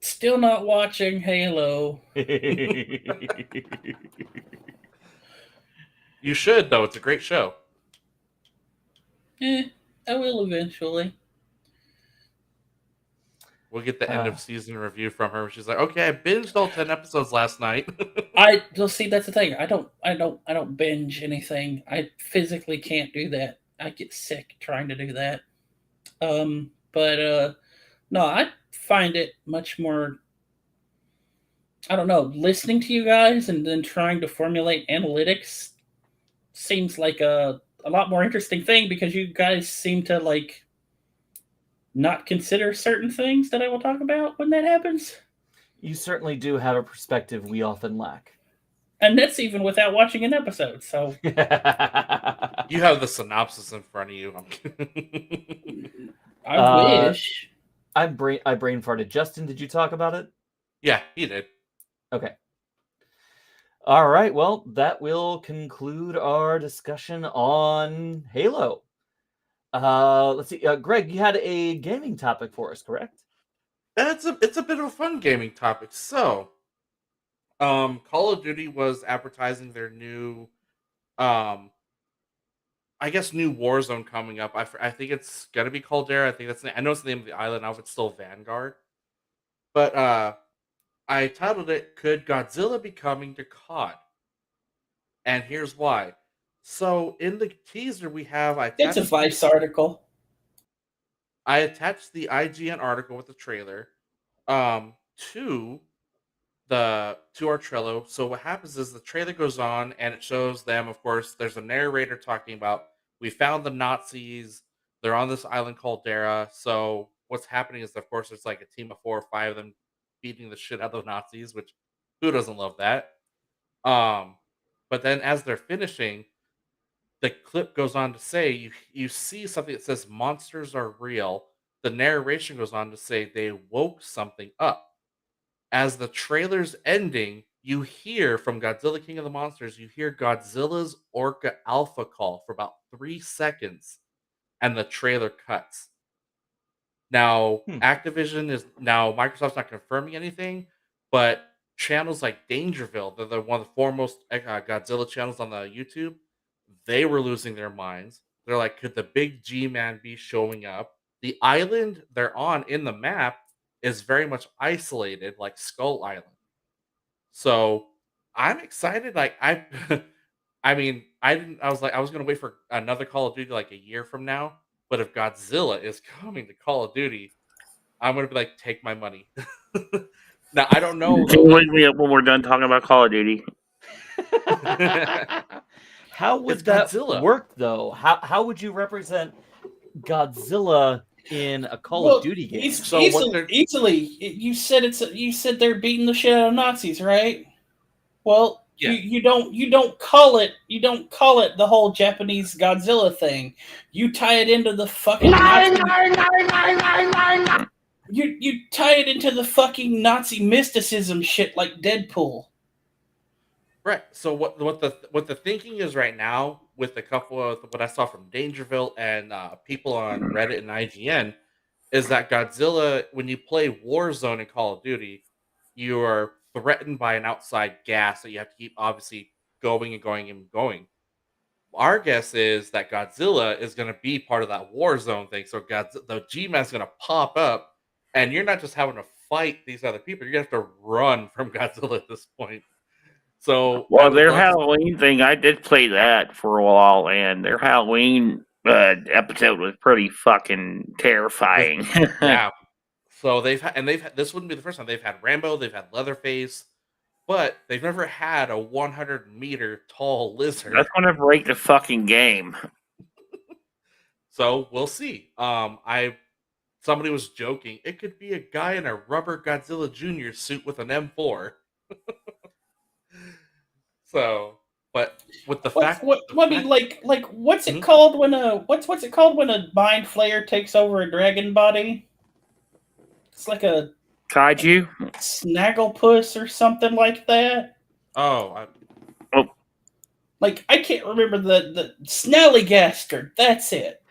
Still not watching Halo. You should, though. It's a great show. I will eventually. We'll get the end of season review from her. She's like, "Okay, I binged all 10 episodes last night." See, that's the thing. I don't binge anything. I physically can't do that. I get sick trying to do that. No, I find it much more, I don't know, listening to you guys and then trying to formulate analytics seems like a lot more interesting thing, because you guys seem to like not consider certain things that I will talk about when that happens. You certainly do have a perspective we often lack. And that's even without watching an episode, so. You have the synopsis in front of you. I wish. I brain farted. Justin, did you talk about it? Yeah, he did. Okay. All right. Well, that will conclude our discussion on Halo. Let's see. Greg, you had a gaming topic for us, correct? It's a bit of a fun gaming topic. So, Call of Duty was advertising their new, I guess, new Warzone coming up. I think it's gonna be Caldera. I know it's the name of the island. I don't know if it's still Vanguard. But I titled it, "Could Godzilla be coming to COD?" And here's why. So in the teaser we have, It's a Vice article. I attached the IGN article with the trailer to our Trello. So what happens is the trailer goes on and it shows them, of course, there's a narrator talking about, we found the Nazis, they're on this island called Dara. So what's happening is, of course, there's like a team of 4 or 5 of them beating the shit out of the Nazis, which who doesn't love that? But then as they're finishing, the clip goes on to say, you see something that says monsters are real. The narration goes on to say they woke something up. As the trailer's ending, you hear from Godzilla King of the Monsters, you hear Godzilla's Orca Alpha call for about 3 seconds, and the trailer cuts. Now, Microsoft's not confirming anything, but channels like Dangerville, they're one of the foremost Godzilla channels on the YouTube. They were losing their minds. They're like, could the big G-Man be showing up? The island they're on in the map is very much isolated, like Skull Island. So I'm excited. Like I mean, I didn't. I was like, I was gonna wait for another Call of Duty like a year from now. But if Godzilla is coming to Call of Duty, I'm gonna be like, take my money. Now I don't know though. Wake me up when we're done talking about Call of Duty. How would It's that Godzilla. work, though? How would you represent Godzilla in a Call of Duty game? So what they're- easily, you said they're beating the shit out of Nazis, right? Well, Yeah. you don't call it the whole Japanese Godzilla thing. You tie it into the fucking Nazi. You tie it into the fucking Nazi mysticism shit like Deadpool. Right. So what the thinking is right now with a couple of what I saw from Dangerville and people on Reddit and IGN is that Godzilla, when you play Warzone in Call of Duty, you are threatened by an outside gas that you have to keep obviously going and going and going. Our guess is that Godzilla is going to be part of that Warzone thing. So the G-Man's going to pop up, and you're not just having to fight these other people. You're going to have to run from Godzilla at this point. So, well, their Halloween thing, I did play that for a while, and their Halloween episode was pretty fucking terrifying. Yeah. So they've had this wouldn't be the first time. They've had Rambo, they've had Leatherface, but they've never had a 100-meter tall lizard. That's gonna break the fucking game. So we'll see. Somebody was joking. It could be a guy in a rubber Godzilla Jr. suit with an M4. So, but with the fact, what's it called when what's it called when a mind flayer takes over a dragon body? It's like a Kaiju? Snagglepuss or something like that. Oh, like I can't remember the Snallygaster. That's it.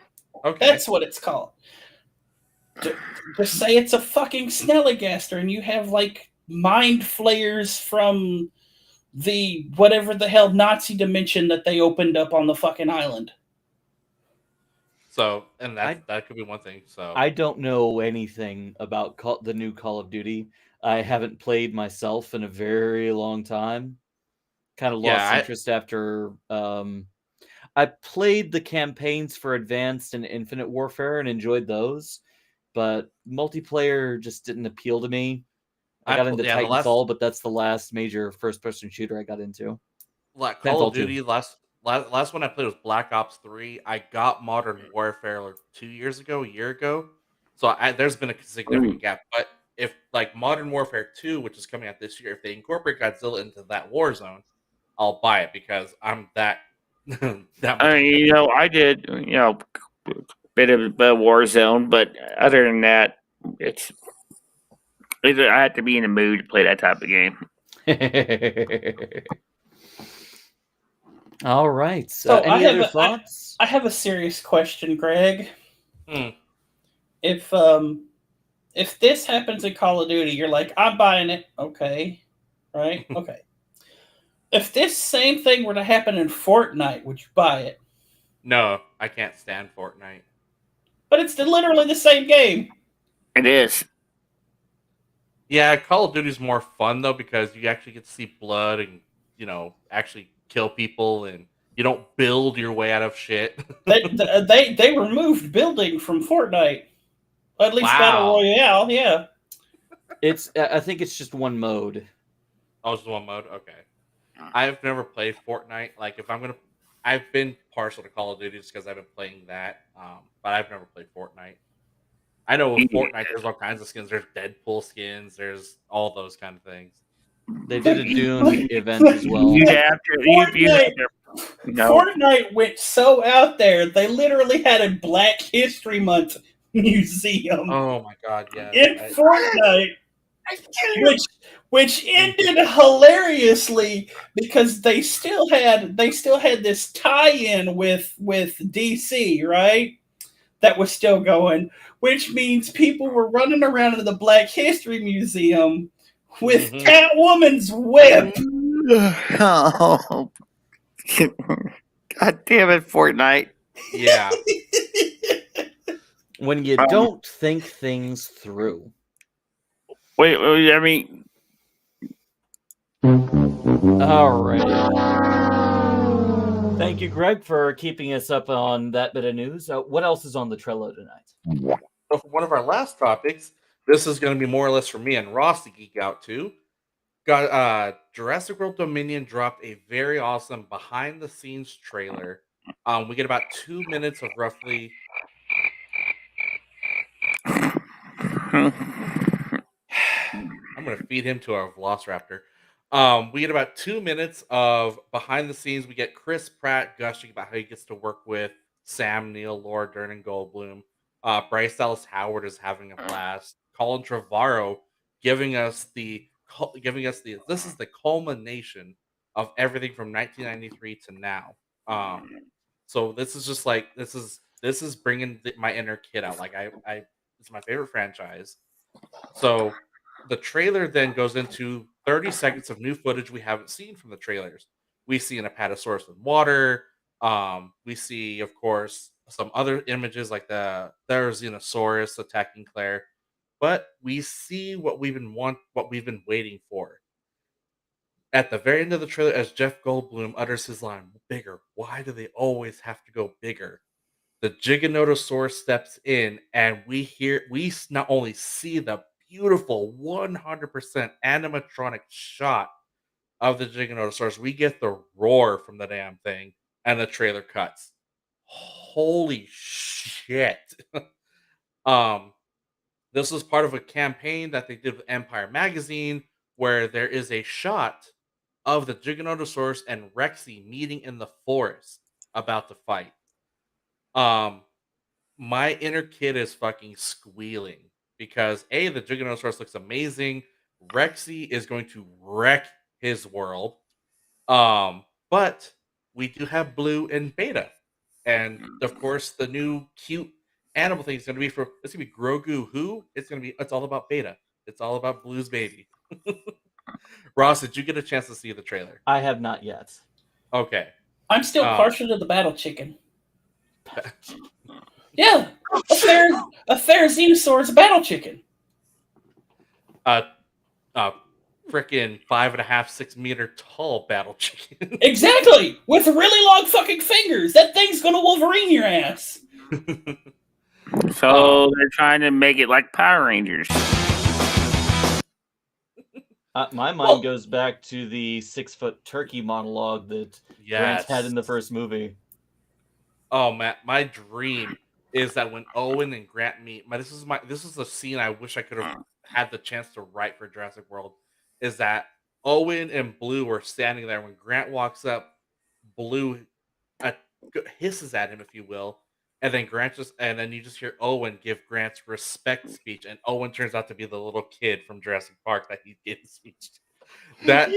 Okay, that's what it's called. Just say it's a fucking Snallygaster, and you have like mind flayers from the whatever the hell Nazi dimension that they opened up on the fucking island. So, and that could be one thing. So I don't know anything about the new Call of Duty. I haven't played myself in a very long time. Kind of lost interest after I played the campaigns for Advanced and Infinite Warfare and enjoyed those, but multiplayer just didn't appeal to me. I got into Titanfall, but that's the last major first-person shooter I got into. Like Call of Duty, last one I played was Black Ops 3. I got Modern Warfare like a year ago. So there's been a significant gap. But if like Modern Warfare 2, which is coming out this year, if they incorporate Godzilla into that Warzone, I'll buy it because I'm that. I mean, I did, bit of a Warzone, but other than that, I have to be in the mood to play that type of game. All right. So any other thoughts? I have a serious question, Greg. If this happens in Call of Duty, you're like, I'm buying it. Okay. Right? Okay. If this same thing were to happen in Fortnite, would you buy it? No, I can't stand Fortnite. But it's literally the same game. It is. Yeah, Call of Duty is more fun though because you actually get to see blood and actually kill people, and you don't build your way out of shit. they removed building from Fortnite, at least Battle Royale. Yeah, I think it's just one mode. Oh, it's one mode. Okay, I've never played Fortnite. Like I've been partial to Call of Duty just because I've been playing that, but I've never played Fortnite. I know with Fortnite, there's all kinds of skins. There's Deadpool skins. There's all those kind of things. They did a Dune event as well. Fortnite went so out there. They literally had a Black History Month museum. Oh my god! Yeah. In Fortnite, which ended hilariously because they still had this tie-in with DC, right? That was still going, which means people were running around in the Black History Museum with Mhm. Catwoman's whip. Oh. God damn it, Fortnite. Yeah. When you Um, don't think things through. Wait, I mean, Alrighty. Thank you, Greg, for keeping us up on that bit of news. What else is on the Trello tonight? So for one of our last topics, this is going to be more or less for me and Ross to geek out too. Got Jurassic World Dominion dropped a very awesome behind the scenes trailer. We get about 2 minutes of roughly. I'm gonna feed him to our Velociraptor. We get about 2 minutes of behind the scenes. We get Chris Pratt gushing about how he gets to work with Sam Neill, Laura Dern, and Goldblum. Bryce Dallas Howard is having a blast. Colin Trevorrow giving us the this is the culmination of everything from 1993 to now. So this is just like this is bringing my inner kid out. Like I it's my favorite franchise. So the trailer then goes into 30 seconds of new footage we haven't seen from the trailers. We see an Apatosaurus in water. We see, of course, some other images like the Therizinosaurus attacking Claire. But we see what we've been waiting for. At the very end of the trailer, as Jeff Goldblum utters his line, "Bigger. Why do they always have to go bigger?" The Giganotosaurus steps in, and we not only see the beautiful 100% animatronic shot of the Giganotosaurus, we get the roar from the damn thing, and the trailer cuts. Holy shit! um, this was part of a campaign that they did with Empire Magazine, where there is a shot of the Giganotosaurus and Rexy meeting in the forest about to fight. Um, my inner kid is fucking squealing because the Giganotosaurus looks amazing. Rexy is going to wreck his world. But we do have Blue and Beta, and of course the new cute animal thing is going to be it's going to be Grogu. It's all about Beta. It's all about Blue's baby. Ross, did you get a chance to see the trailer? I have not yet. Okay. I'm still Um, partial to the battle chicken. Yeah, a Therizinosaurus battle chicken. uh, freaking 5.5, 6 meter tall battle chicken. Exactly, with really long fucking fingers. That thing's gonna Wolverine your ass. so they're trying to make it like Power Rangers. My mind goes back to the 6-foot turkey monologue that Grant had in the first movie. Oh man, my dream is that when Owen and Grant meet, this is a scene I wish I could have had the chance to write for Jurassic World. Is that Owen and Blue are standing there when Grant walks up, Blue uh, hisses at him, if you will, and then you just hear Owen give Grant's respect speech, and Owen turns out to be the little kid from Jurassic Park that he gave the speech to. That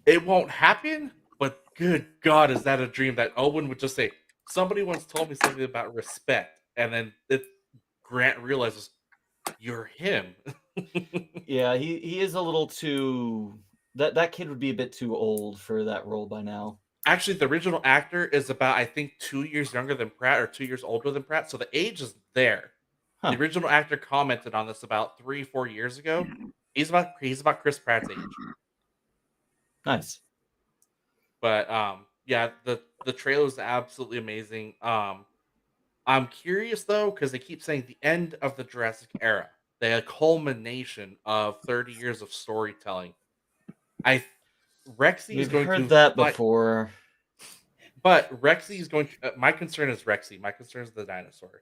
it won't happen, but good God, is that a dream that Owen would just say, "Somebody once told me something about respect," and then Grant realizes you're him. Yeah, he is a little too. That kid would be a bit too old for that role by now. Actually, the original actor is about, I think, 2 years younger than Pratt or 2 years older than Pratt, so the age is there. Huh. The original actor commented on this about 3-4 years ago. He's about Chris Pratt's age. Nice. But yeah, the trailer is absolutely amazing. I'm curious though because they keep saying the end of the Jurassic era, the culmination of 30 years of storytelling. Rexy is We've going heard to that fight, before. but Rexy is going to. My concern is Rexy. My concern is the dinosaur.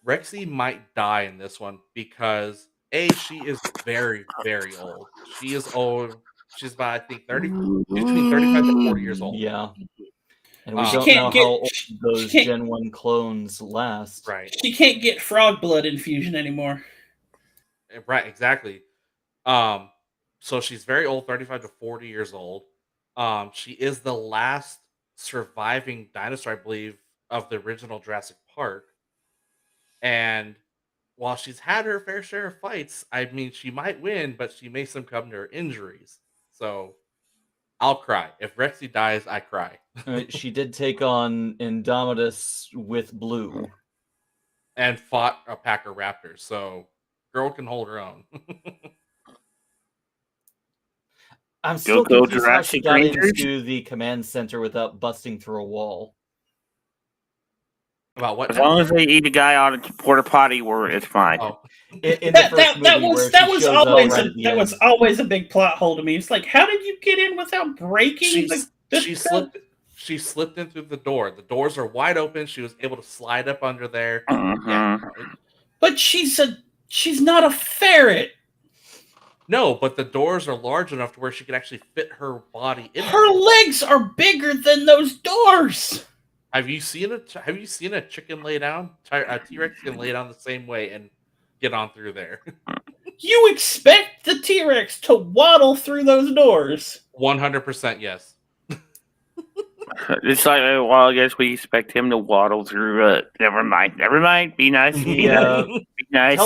Rexy might die in this one because she is very very old. She is old. She's about, I think, 30. She's between 35 to 40 years old. Yeah. And we She don't know how old those Gen 1 clones last. Right. She can't get frog blood infusion anymore. Right, exactly. So she's very old, 35 to 40 years old. She is the last surviving dinosaur, I believe, of the original Jurassic Park. And while she's had her fair share of fights, I mean, she might win, but she may succumb to her injuries. So I'll cry. If Rexy dies, I cry. She did take on Indomitus with Blue. And fought a pack of raptors, so girl can hold her own. I'm still go confused how she Jurassic got Rangers? into the command center without busting through a wall. About what? As Now? long as they eat a guy on a porta potty, it's fine. Oh, In the first movie, where she shows up right at the end. always a big plot hole to me. It's like, how did you get in without breaking she slipped in through the door. The doors are wide open. She was able to slide up under there. Yeah. But she's not a ferret. No, but the doors are large enough to where she could actually fit her body in. Her legs are bigger than those doors. Have you seen a chicken lay down? A T-Rex can lay down the same way and get on through there. You expect the T-Rex to waddle through those doors? 100% yes. It's like, well, I guess we expect him to waddle through. Never mind. Be nice. Be nice.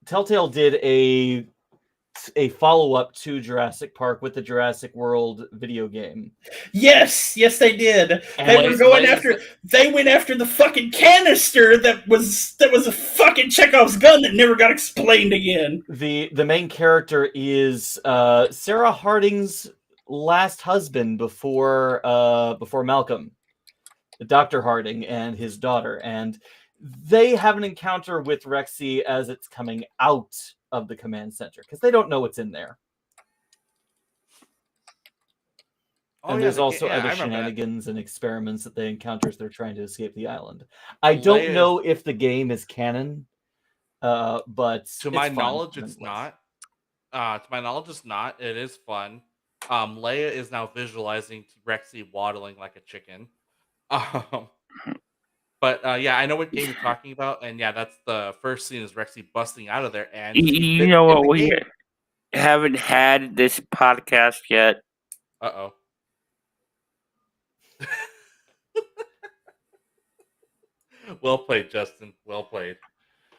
Telltale did a follow-up to Jurassic Park with the Jurassic World video game. Yes, they did. And they went after the fucking canister that was a fucking Chekhov's gun that never got explained again. The main character is Sarah Harding's last husband before Malcolm, Dr. Harding, and his daughter, and they have an encounter with Rexy as it's coming out of the command center because they don't know what's in there. And there's also other shenanigans and experiments that they encounter as they're trying to escape the island. I don't know if the game is canon, but to my knowledge, it's not. To my knowledge, it's not. It is fun. Leia is now visualizing Rexy waddling like a chicken. But yeah, I know what game you're talking about, and yeah, that's the first scene is Rexy busting out of there. And you know what? We haven't had this podcast yet. Uh-oh. Well played, Justin. Well played.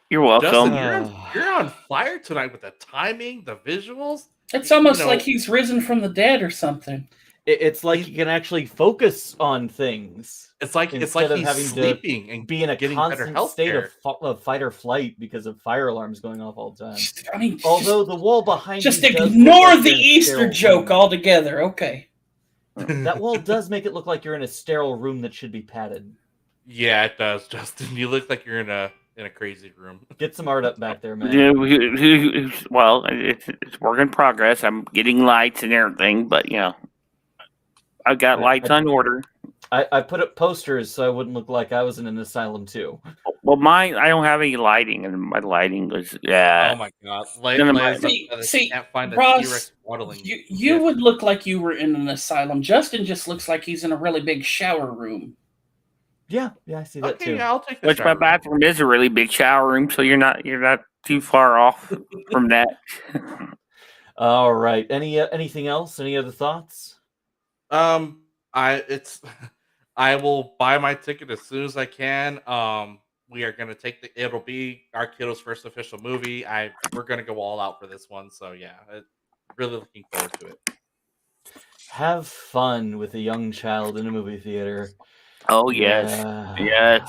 You're welcome. Justin, you're on fire tonight with the timing, the visuals. It's almost like he's risen from the dead or something. It's like he can actually focus on things. It's like he's sleeping and be in a getting constant state of fight or flight because of fire alarms going off all the time. I mean, although the wall behind just you does ignore look like the Easter joke altogether. Okay, that wall does make it look like you're in a sterile room that should be padded. Yeah, it does, Justin. You look like you're in a crazy room. Get some art up back there, man. Well, it's work in progress. I'm getting lights and everything, but I've got lights on order. I put up posters so I wouldn't look like I was in an asylum too. Well, mine, I don't have any lighting, and my lighting was Oh my god! See, can't find a Ross, T-Rex waddling. You would look like you were in an asylum. Justin just looks like he's in a really big shower room. Yeah, I see that too. Yeah, I'll take that. Which my bathroom is a really big shower room, so you're not too far off from that. All right. Anything else? Any other thoughts? I will buy my ticket as soon as I can. We are gonna it'll be our kiddo's first official movie. We're gonna go all out for this one. So yeah, really looking forward to it. Have fun with a young child in a movie theater. Oh yes, yes.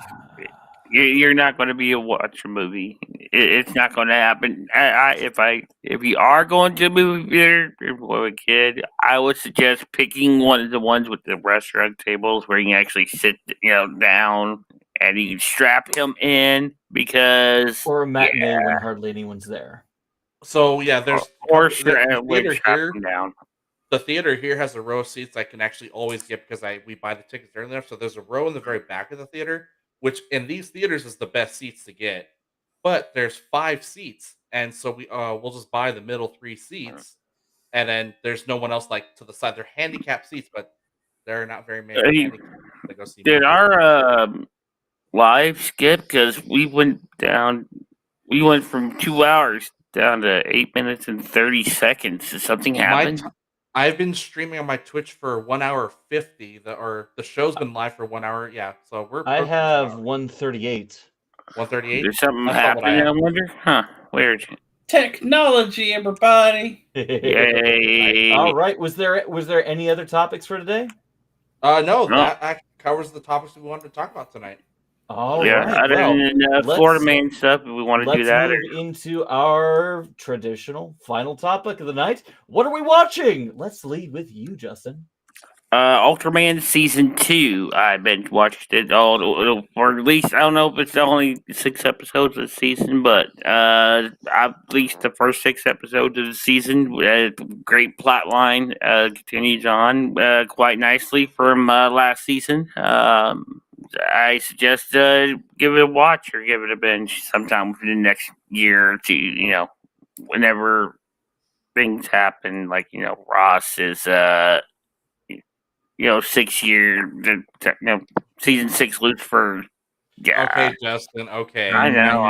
You're not going to be watch a movie. It's not going to happen. If you are going to a movie theater with a kid, I would suggest picking one of the ones with the restaurant tables where you can actually sit, down and you can strap him in or a matinee when hardly anyone's there. So yeah, there's down. The theater here has a row of seats I can actually always get because we buy the tickets during there. So there's a row in the very back of the theater, which in these theaters is the best seats to get. But there's 5 seats, and so we'll just buy the middle 3 seats, and then there's no one else to the side. They're handicapped seats, but there are not very many handicapped that go see. Did our live skip? Because we went from 2 hours down to 8 minutes and 30 seconds. Did something happen? I've been streaming on my Twitch for 1 hour 50. The show's been live for 1 hour. Yeah, so I have 138. 138. There's something That's not what I happening. I have. wonder. Huh? Weird. Technology, everybody. Yay! All right. Was there any other topics for today? No, No. that actually covers the topics we wanted to talk about tonight. All Yeah. right. Other Well, than Florida Man stuff, if we want to do let's that. move into our traditional final topic of the night. What are we watching? Let's lead with you, Justin. Ultraman Season 2. I've been watched it all, or at least, I don't know if it's only 6 episodes of the season, but at least the first 6 episodes of the season. Great plot line continues on quite nicely from last season. I suggest give it a watch or give it a binge sometime within the next year or two, whenever things happen, like, Ross is 6 year, season 6 Lucifer. Yeah, Okay, Justin. Okay. I know.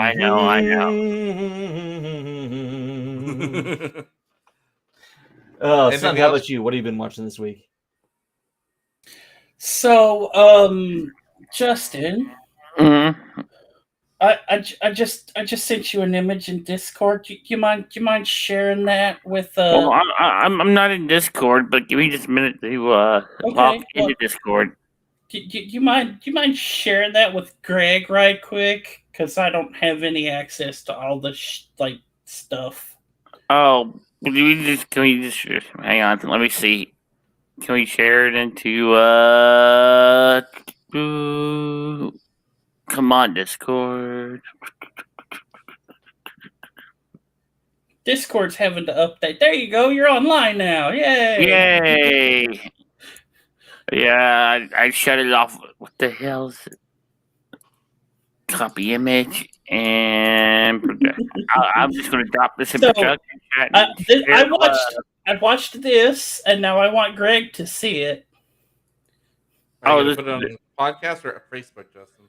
Son, Anything how else? about you? What have you been watching this week? So, Justin, Mhm. I just sent you an image in Discord. Do you mind sharing that with Well, I'm not in Discord, but give me just a minute to log into Discord. Do you mind sharing that with Greg right quick? Because I don't have any access to all the stuff. Oh, can we just hang on? Let me see. Can we share it into come on, Discord. Discord's having to update. There you go. You're online now. Yay! Yay! Yeah, I shut it off. What the hell is it? Copy image, and I'm just going to drop this in So, production chat. I watched this, and now I want Greg to see it. Are you this gonna put it on podcast or Facebook, Justin?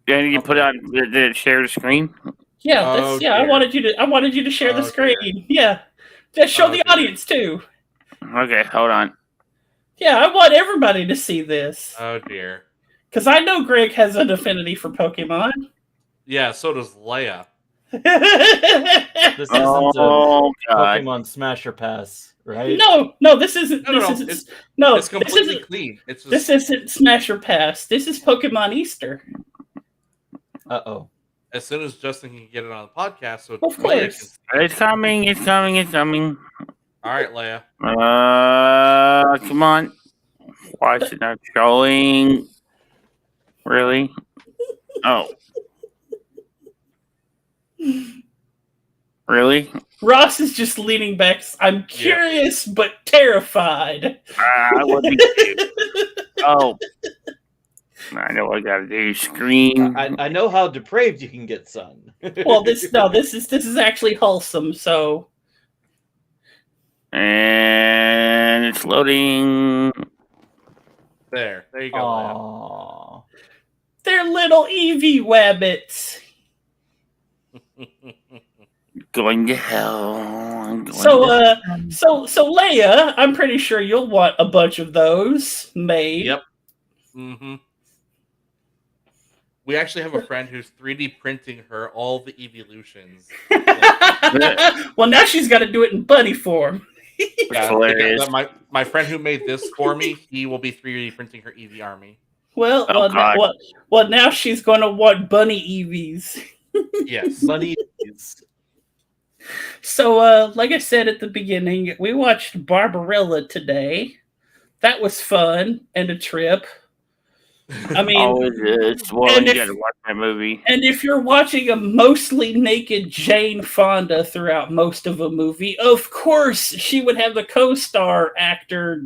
Then you put on the share the screen. Yeah, Oh, I dear. wanted you to share the Oh, screen. dear. Yeah, just show Oh, the dear. audience too. Okay, hold on. Yeah, I want everybody to see this Oh dear. because I know Greg has an affinity for Pokemon. Yeah, so does Leia. This isn't a Oh God! Pokemon Smasher Pass, right? No, this isn't. It's completely clean. It's just, This isn't Smash or Pass. This is Pokemon Easter. Uh-oh. as soon as Justin can get it on the podcast, so Of Leia course. It's coming! It's coming! All right, Leia. Come on! Why is it not showing? Really? Oh. Really? Ross is just leaning back. I'm curious but terrified. What do you do? Oh. I know what I gotta do. Screen. I know how depraved you can get, son. Well, this is actually wholesome. So, And it's loading. There you go, Leia. Aww. they're little Eevee wabbits. Going to hell. I'm going So, to- so Leia, I'm pretty sure you'll want a bunch of those made. Yep. Mm-hmm. We actually have a friend who's 3D printing her all the evolutions. Well, now she's got to do it in bunny form. It's hilarious. My friend who made this for me, he will be 3D printing her Eevee army. Well, Oh, God. now she's going to want bunny Eevees. Yes. Bunny. So, like I said at the beginning, we watched Barbarella today. That was fun and a trip. I mean, Always is. Well, and you if- gotta watch that movie. and if you're watching a mostly naked Jane Fonda throughout most of a movie, of course she would have a co-star actor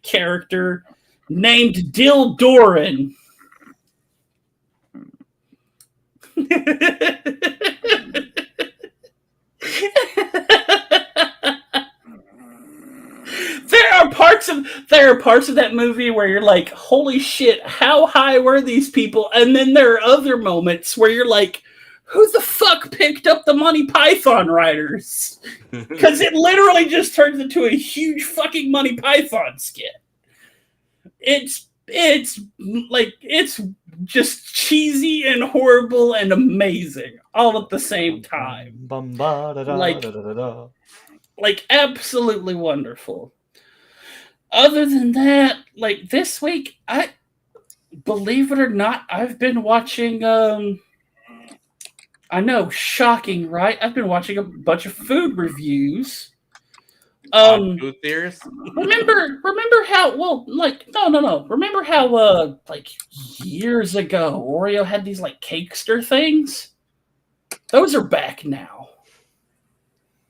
character named Dill Doran. There are parts of that movie where you're like, holy shit, how high were these people? And then there are other moments where you're like, who the fuck picked up the Monty Python writers? Because it literally just turns into a huge fucking Monty Python skit. It's it's just cheesy and horrible and amazing all at the same time. Like absolutely wonderful. Other than that, like this week, I believe it or not, I've been watching I know, shocking, right? I've been watching a bunch of food reviews. Food theories? Remember how no. Remember how like years ago Oreo had these like cakester things? Those are back now.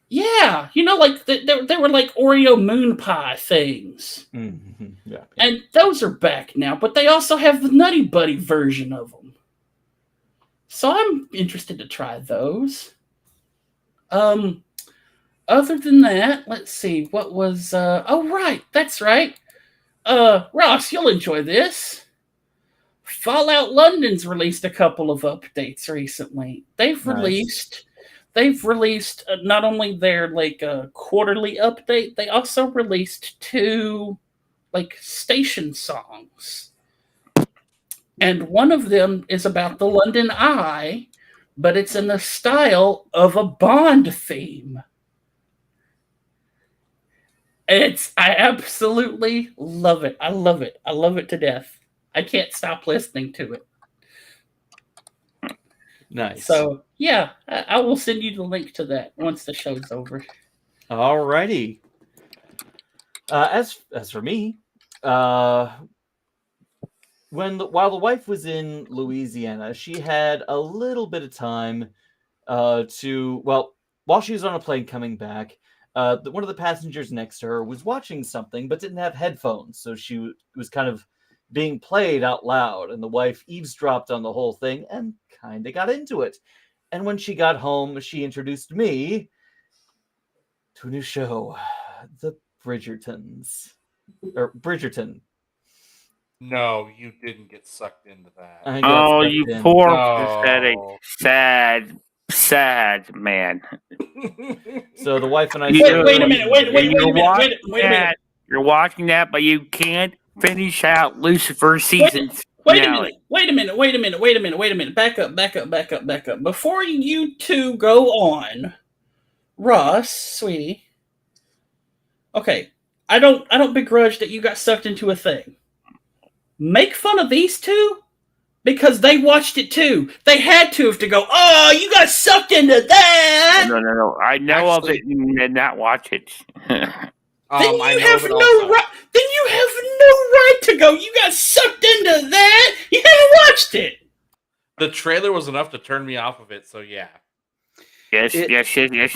Yeah, like they were like Oreo moon pie things. Mm-hmm. Yeah. And those are back now, but they also have the Nutty Buddy version of them. So I'm interested to try those. Other than that, let's see. What was oh right, that's right. Ross, you'll enjoy this. Fallout London's released a couple of updates recently. They've released not only their like quarterly update, they also released 2 like station songs. And one of them is about the London Eye, but it's in the style of a Bond theme. I absolutely love it. I love it. I love it to death. I can't stop listening to it. Nice. So, yeah, I will send you the link to that once the show's over. Alrighty. As for me, while the wife was in Louisiana, she had a little bit of time while she was on a plane coming back, one of the passengers next to her was watching something but didn't have headphones, so she was kind of being played out loud, and the wife eavesdropped on the whole thing and kind of got into it. And when she got home, she introduced me to a new show, The Bridgertons. Or Bridgerton. No, you didn't get sucked into that. Oh, you poor pathetic, sad man. So the wife and I. Wait a minute. You're watching that, but you can't finish out Lucifer season. Wait a minute. Back up. Before you two go on, Ross, sweetie. Okay, I don't begrudge that you got sucked into a thing. Make fun of these two because they watched it too. They had to go, oh, you got sucked into that. No. I know of it and did not watch it. Then you have no right to go. You got sucked into that. You haven't watched it. The trailer was enough to turn me off of it, so yeah. Yes, you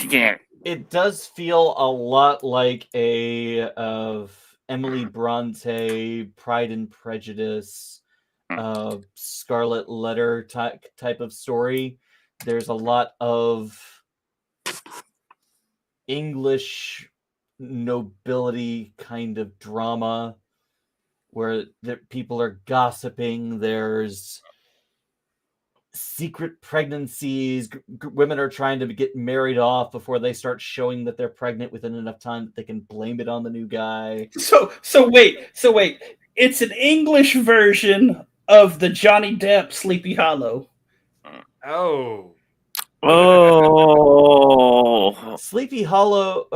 can. It does feel a lot like a Emily Bronte, Pride and Prejudice, Scarlet Letter type of story. There's a lot of English nobility kind of drama where people are gossiping. There's secret pregnancies. Women are trying to get married off before they start showing that they're pregnant within enough time that they can blame it on the new guy. So wait. It's an English version of the Johnny Depp Sleepy Hollow. Oh. Sleepy Hollow.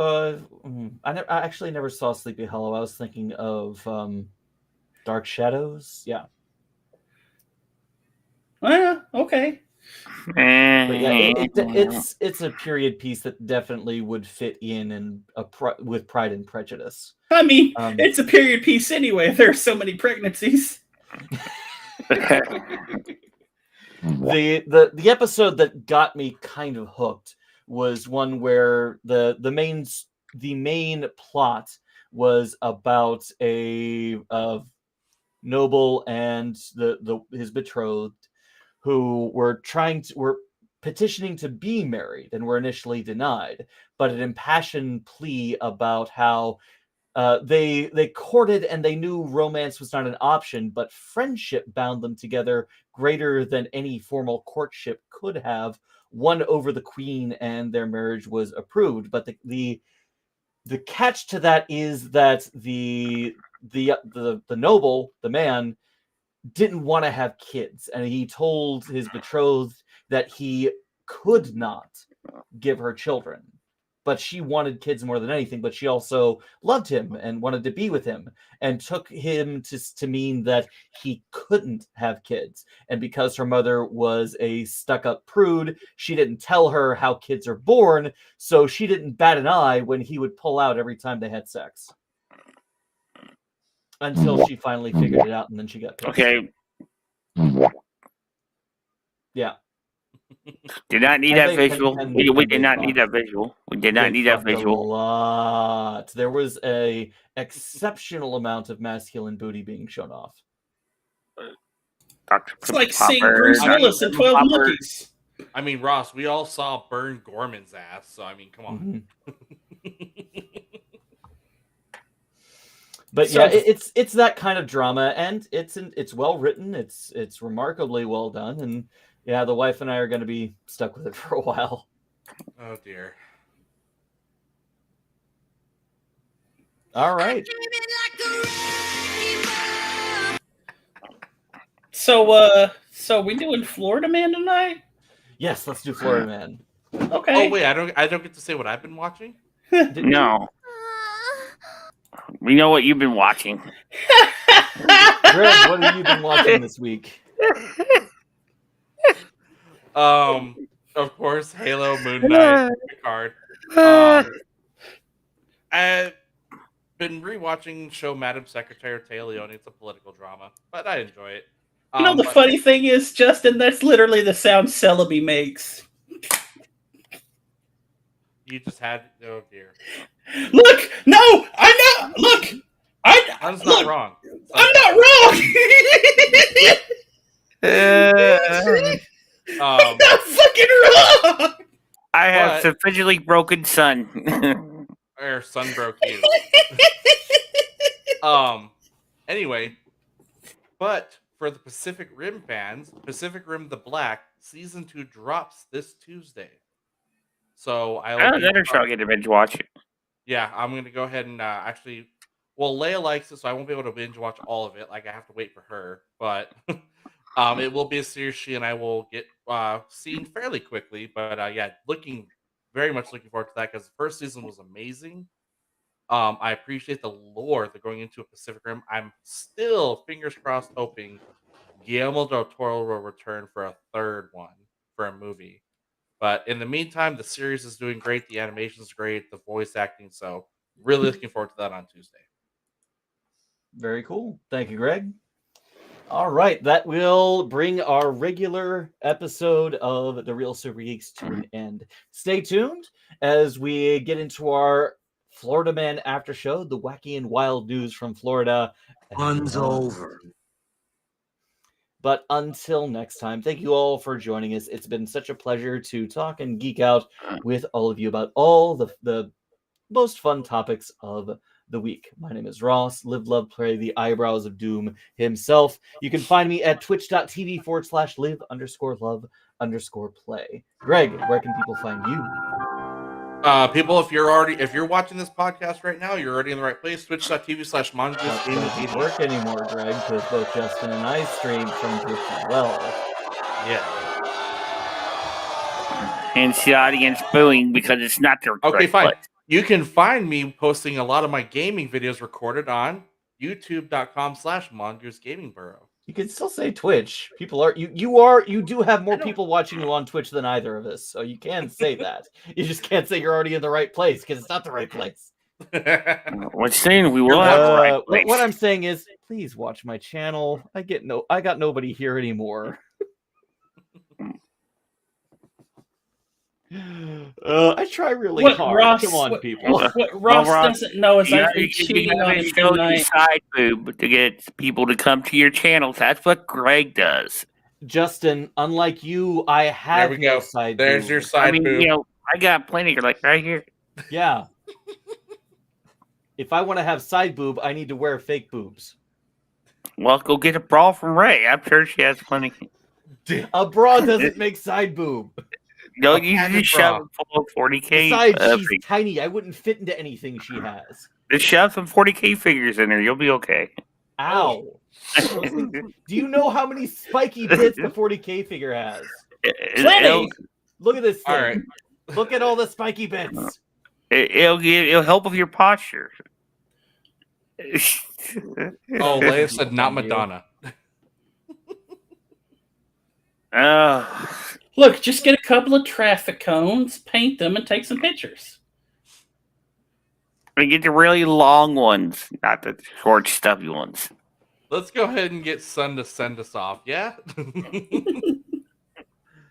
I actually never saw Sleepy Hollow. I was thinking of Dark Shadows. Yeah. Okay. But yeah, it's a period piece that definitely would fit in with Pride and Prejudice. I mean, it's a period piece anyway. There are so many pregnancies. The episode that got me kind of hooked was one where the main plot was about a noble and his betrothed who were petitioning to be married and were initially denied, but an impassioned plea about how they courted and they knew romance was not an option, but friendship bound them together greater than any formal courtship could have, won over the queen, and their marriage was approved. But the catch to that is that the the noble, the man, didn't want to have kids, and he told his betrothed that he could not give her children. But she wanted kids more than anything, but she also loved him and wanted to be with him, and took him to mean that he couldn't have kids. And because her mother was a stuck-up prude, she didn't tell her how kids are born, so she didn't bat an eye when he would pull out every time they had sex. Until she finally figured it out, and then she got pissed. Okay. Yeah. Did not need that visual. We did not need that visual. We did not need that visual. A lot. There was a exceptional amount of masculine booty being shown off. It's like seeing Bruce Willis in 12 Monkeys. I mean, Ross, we all saw Burn Gorman's ass, so I mean, come on. But yeah, it's that kind of drama, and it's well written. It's remarkably well done, and yeah, the wife and I are going to be stuck with it for a while. Oh dear. All right. So we doing Florida Man tonight? Yes, let's do Florida Man. Okay. Oh wait, I don't get to say what I've been watching? No. We know what you've been watching. Greg, what have you been watching this week? Of course, Halo, Moonknight, Picard. I've been rewatching show Madam Secretary of Leone. It's a political drama, but I enjoy it. You know, the funny thing is, Justin, that's literally the sound Celebi makes. You just had, oh dear. Look, no, I know. Look, That's not wrong. I'm not wrong. I'm not fucking wrong. I have sufficiently broken son. Or son broke you. Anyway, but for the Pacific Rim fans, Pacific Rim the Black Season 2 drops this Tuesday. So I'll never try to get to binge watch it. Yeah, I'm going to go ahead and actually... Well, Leia likes it, so I won't be able to binge watch all of it. Like, I have to wait for her. But it will be a series she and I will get seen fairly quickly. But yeah, very much looking forward to that because the first season was amazing. I appreciate the lore that going into a Pacific Rim. I'm still, fingers crossed, hoping Guillermo del Toro will return for a third one for a movie. But in the meantime, the series is doing great. The animation is great. The voice acting. So really looking forward to that on Tuesday. Very cool. Thank you, Greg. All right. That will bring our regular episode of the Real Super Geeks to an end. Stay tuned as we get into our Florida Man after show, the wacky and wild news from Florida. Fun's over. But until next time, thank you all for joining us. It's been such a pleasure to talk and geek out with all of you about all the most fun topics of the week. My name is Ross. Live, love, play the eyebrows of doom himself. You can find me at twitch.tv/live_love_play. Greg, where can people find you? People, if you're watching this podcast right now, you're already in the right place. Twitch.tv/mongoose. Doesn't work anymore, Greg, because both Justin and I stream from Twitch as well. Yeah. And the audience booing because it's not their Okay, fine. place. You can find me posting a lot of my gaming videos recorded on youtube.com/Mongoose Gaming Burrow. You can still say Twitch. People are you do have more people watching you on Twitch than either of us, so you can say that. You just can't say you're already in the right place because it's not the right place. What's saying we will have the right place. What I'm saying is, please watch my channel. I got nobody here anymore. I try really hard. Come on, people. What Ross doesn't know is I've been cheating on him tonight. Side boob to get people to come to your channels. That's what Greg does. Justin, unlike you, I have there we go. Side There's boob. your side boob. You know, I got plenty. Like right here. Yeah. If I want to have side boob, I need to wear fake boobs. Well, go get a bra from Ray. I'm sure she has plenty. A bra doesn't make side boob. No, you just shove it full of 40K. Besides, she's tiny. I wouldn't fit into anything she has. Just shove some 40K figures in there. You'll be okay. Ow. Do you know how many spiky bits the 40K figure has? Plenty. Look at this thing. All right. Look at all the spiky bits. It'll help with your posture. Oh, Leia said not Madonna. Look, just get a couple of traffic cones, paint them, and take some pictures. And get the really long ones, not the short, stubby ones. Let's go ahead and get Sun to send us off, yeah?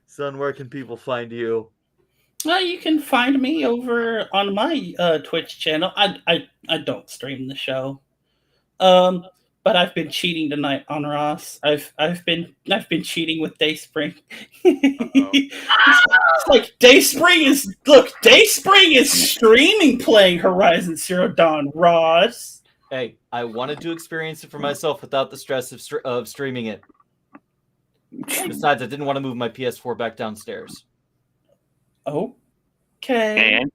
Son, where can people find you? You can find me over on my Twitch channel. I don't stream the show, but I've been cheating tonight on Ross. I've been cheating with Dayspring. It's like Dayspring is streaming playing Horizon Zero Dawn. Ross. Hey, I wanted to experience it for myself without the stress of streaming it. Besides, I didn't want to move my PS4 back downstairs. Okay. And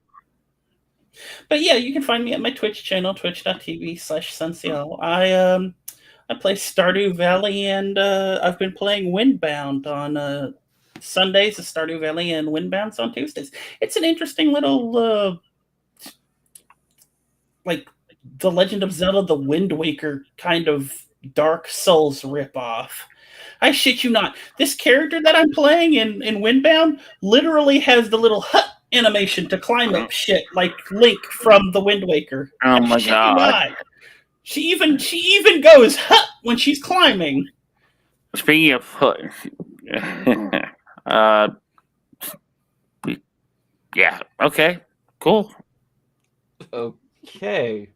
But yeah, you can find me at my Twitch channel, twitch.tv/Sunseal. I play Stardew Valley, and I've been playing Windbound on Sundays, Stardew Valley, and Windbound's on Tuesdays. It's an interesting little, like, The Legend of Zelda, the Wind Waker kind of Dark Souls ripoff. I shit you not. This character that I'm playing in Windbound literally has the little hut animation to climb up shit like Link from the Wind Waker. oh my Shit you god! not. She even goes hut when she's climbing. Speaking of foot, yeah, okay, cool. Okay.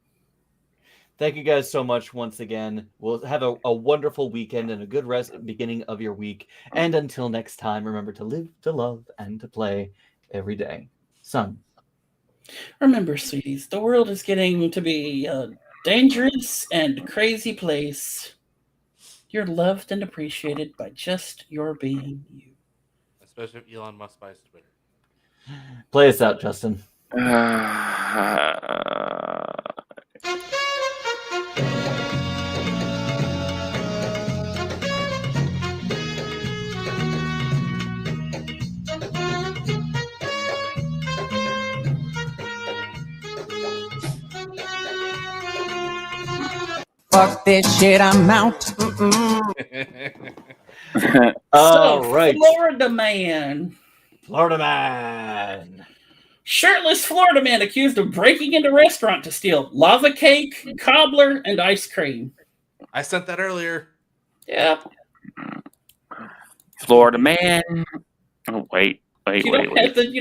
Thank you guys so much once again. We'll have a wonderful weekend and a good beginning of your week. And until next time, remember to live, to love, and to play every day. Son. Remember, sweeties, the world is getting to be a dangerous and crazy place. You're loved and appreciated by just your being you. Especially if Elon Musk buys Twitter. Play us out, Justin. Fuck this shit, I'm out. All So, right. Florida man. Florida man. Shirtless Florida man accused of breaking into restaurant to steal lava cake, cobbler, and ice cream. I sent that earlier. Yeah. Florida man. Oh wait. You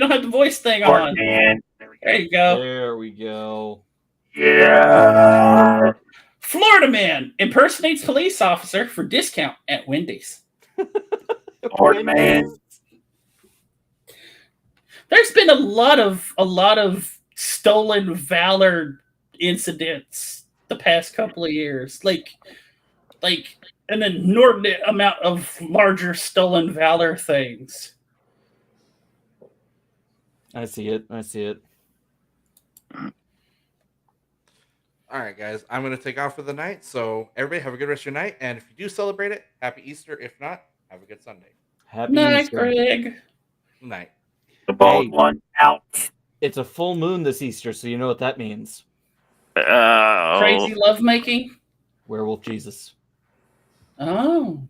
don't have the voice thing Florida on. man. There you go. There we go. Yeah. Florida man impersonates police officer for discount at Wendy's. Florida man. There's been a lot of stolen valor incidents the past couple of years. Like an inordinate amount of larger stolen valor things. I see it. All right, guys. I'm going to take off for the night. So everybody have a good rest of your night. And if you do celebrate it, happy Easter. If not, have a good Sunday. Happy Night, Easter. Greg. Good night. The bald Hey. one out. It's a full moon this Easter, so you know what that means. Crazy lovemaking? Werewolf Jesus. Oh.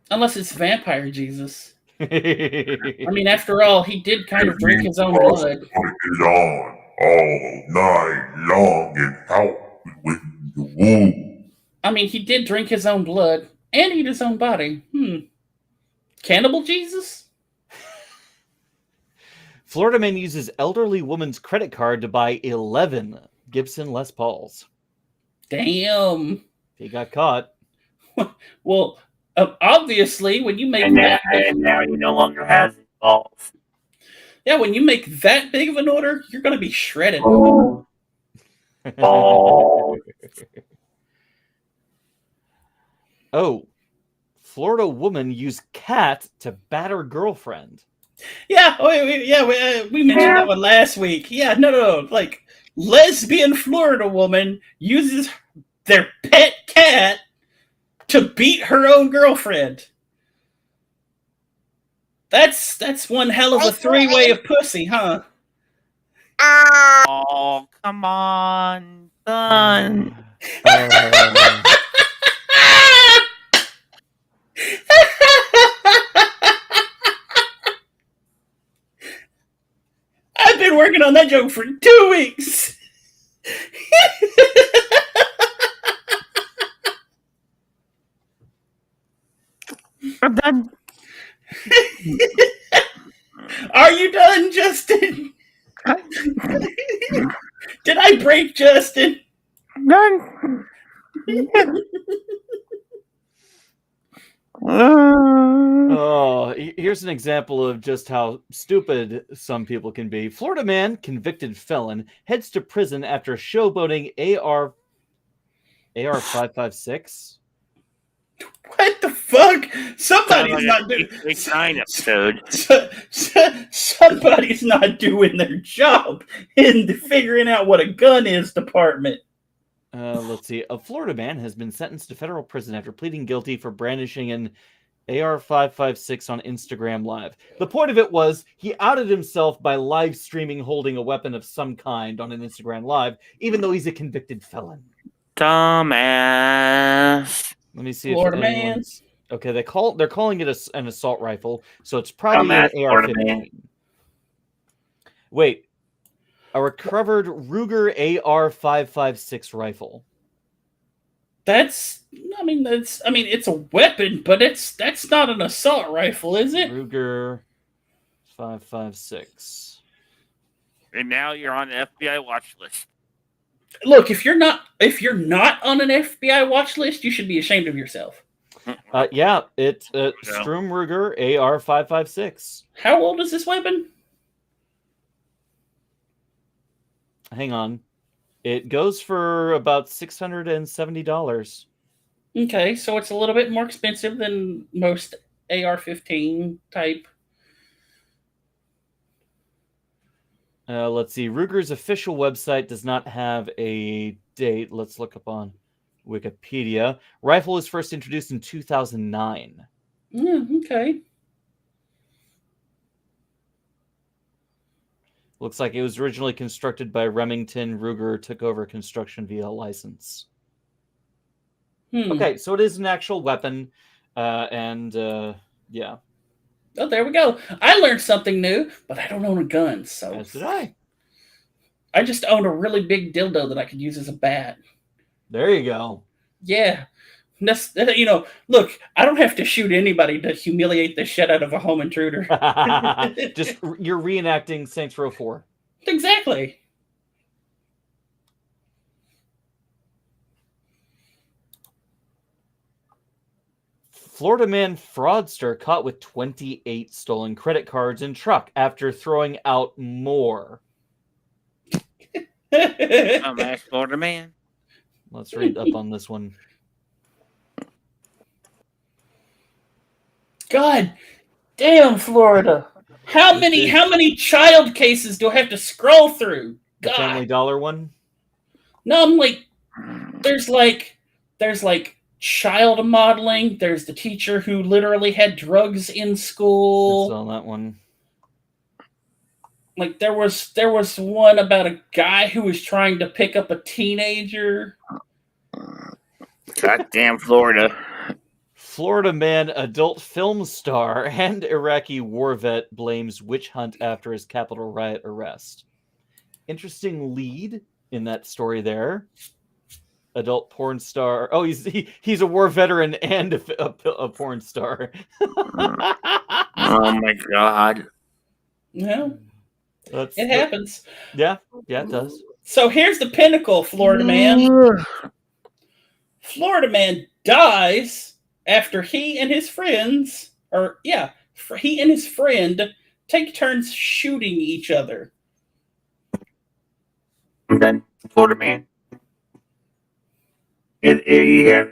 Unless it's vampire Jesus. I I mean, after all, he did kind of drink his own blood. Put it on all night long and out with the womb. I mean, he did drink his own blood and eat his own body. Cannibal Jesus? Florida man uses elderly woman's credit card to buy 11 Gibson Les Pauls. Damn. He got caught. Well, obviously, when you make And that, now he no longer has his balls. yeah, when you make that big of an order, you're going to be shredded. Oh. Oh, Florida woman used cat to batter girlfriend. Yeah, we mentioned that one last week. Yeah, no. Like, lesbian Florida woman uses their pet cat to beat her own girlfriend. That's one hell of a three-way of pussy, huh? Oh, come on, son. I've been working on that joke for 2 weeks. I'm done. Are you done, Justin? Did I break Justin? I'm done. Oh, here's an example of just how stupid some people can be. Florida man, convicted felon, heads to prison after showboating AR 556. What the fuck? Somebody's not doing. Big 9 episode. Somebody's not doing their job in figuring out what a gun is department. Let's see. A Florida man has been sentenced to federal prison after pleading guilty for brandishing an AR 556 on Instagram Live. The point of it was he outed himself by live streaming holding a weapon of some kind on an Instagram Live, even though he's a convicted felon. Dumbass. Let me see Florida if man. anyone's... Okay, they're calling it an assault rifle, so it's probably Dumbass an Florida man. AR-15. Wait, a recovered Ruger AR-556 rifle. It's a weapon, but that's not an assault rifle, is it? Ruger 556. And now you're on the FBI watch list. Look, if you're not on an FBI watch list, you should be ashamed of yourself. Yeah, it's Strum Ruger AR-556. How old is this weapon? Hang on. It goes for about $670. Okay, so it's a little bit more expensive than most AR-15 type. Let's see. Ruger's official website does not have a date. Let's look up on Wikipedia. Rifle was first introduced in 2009. Yeah, okay. Looks like it was originally constructed by Remington. Ruger took over construction via license. Okay, so it is an actual weapon, yeah. Oh, there we go. I learned something new, but I don't own a gun, so. As did I. I just own a really big dildo that I could use as a bat. There you go. Yeah. Look, I don't have to shoot anybody to humiliate the shit out of a home intruder. Just you're reenacting Saints Row 4. Exactly. Florida man fraudster caught with 28 stolen credit cards and truck after throwing out more. Dumbass Florida man. Let's read up on this one. God damn, Florida. How many child cases do I have to scroll through? The God. Family Dollar one? No, I'm like, there's child modeling. There's the teacher who literally had drugs in school. That's on that one. Like there was one about a guy who was trying to pick up a teenager. Goddamn Florida. Florida man, adult film star, and Iraqi war vet blames witch hunt after his Capitol riot arrest. Interesting lead in that story there. Adult porn star. Oh, he's a war veteran and a porn star. Oh my god. Yeah, it happens. Yeah, it does. So here's the pinnacle, Florida man. Florida man dies after he and his friend take turns shooting each other. I'm done. Florida man. Yeah.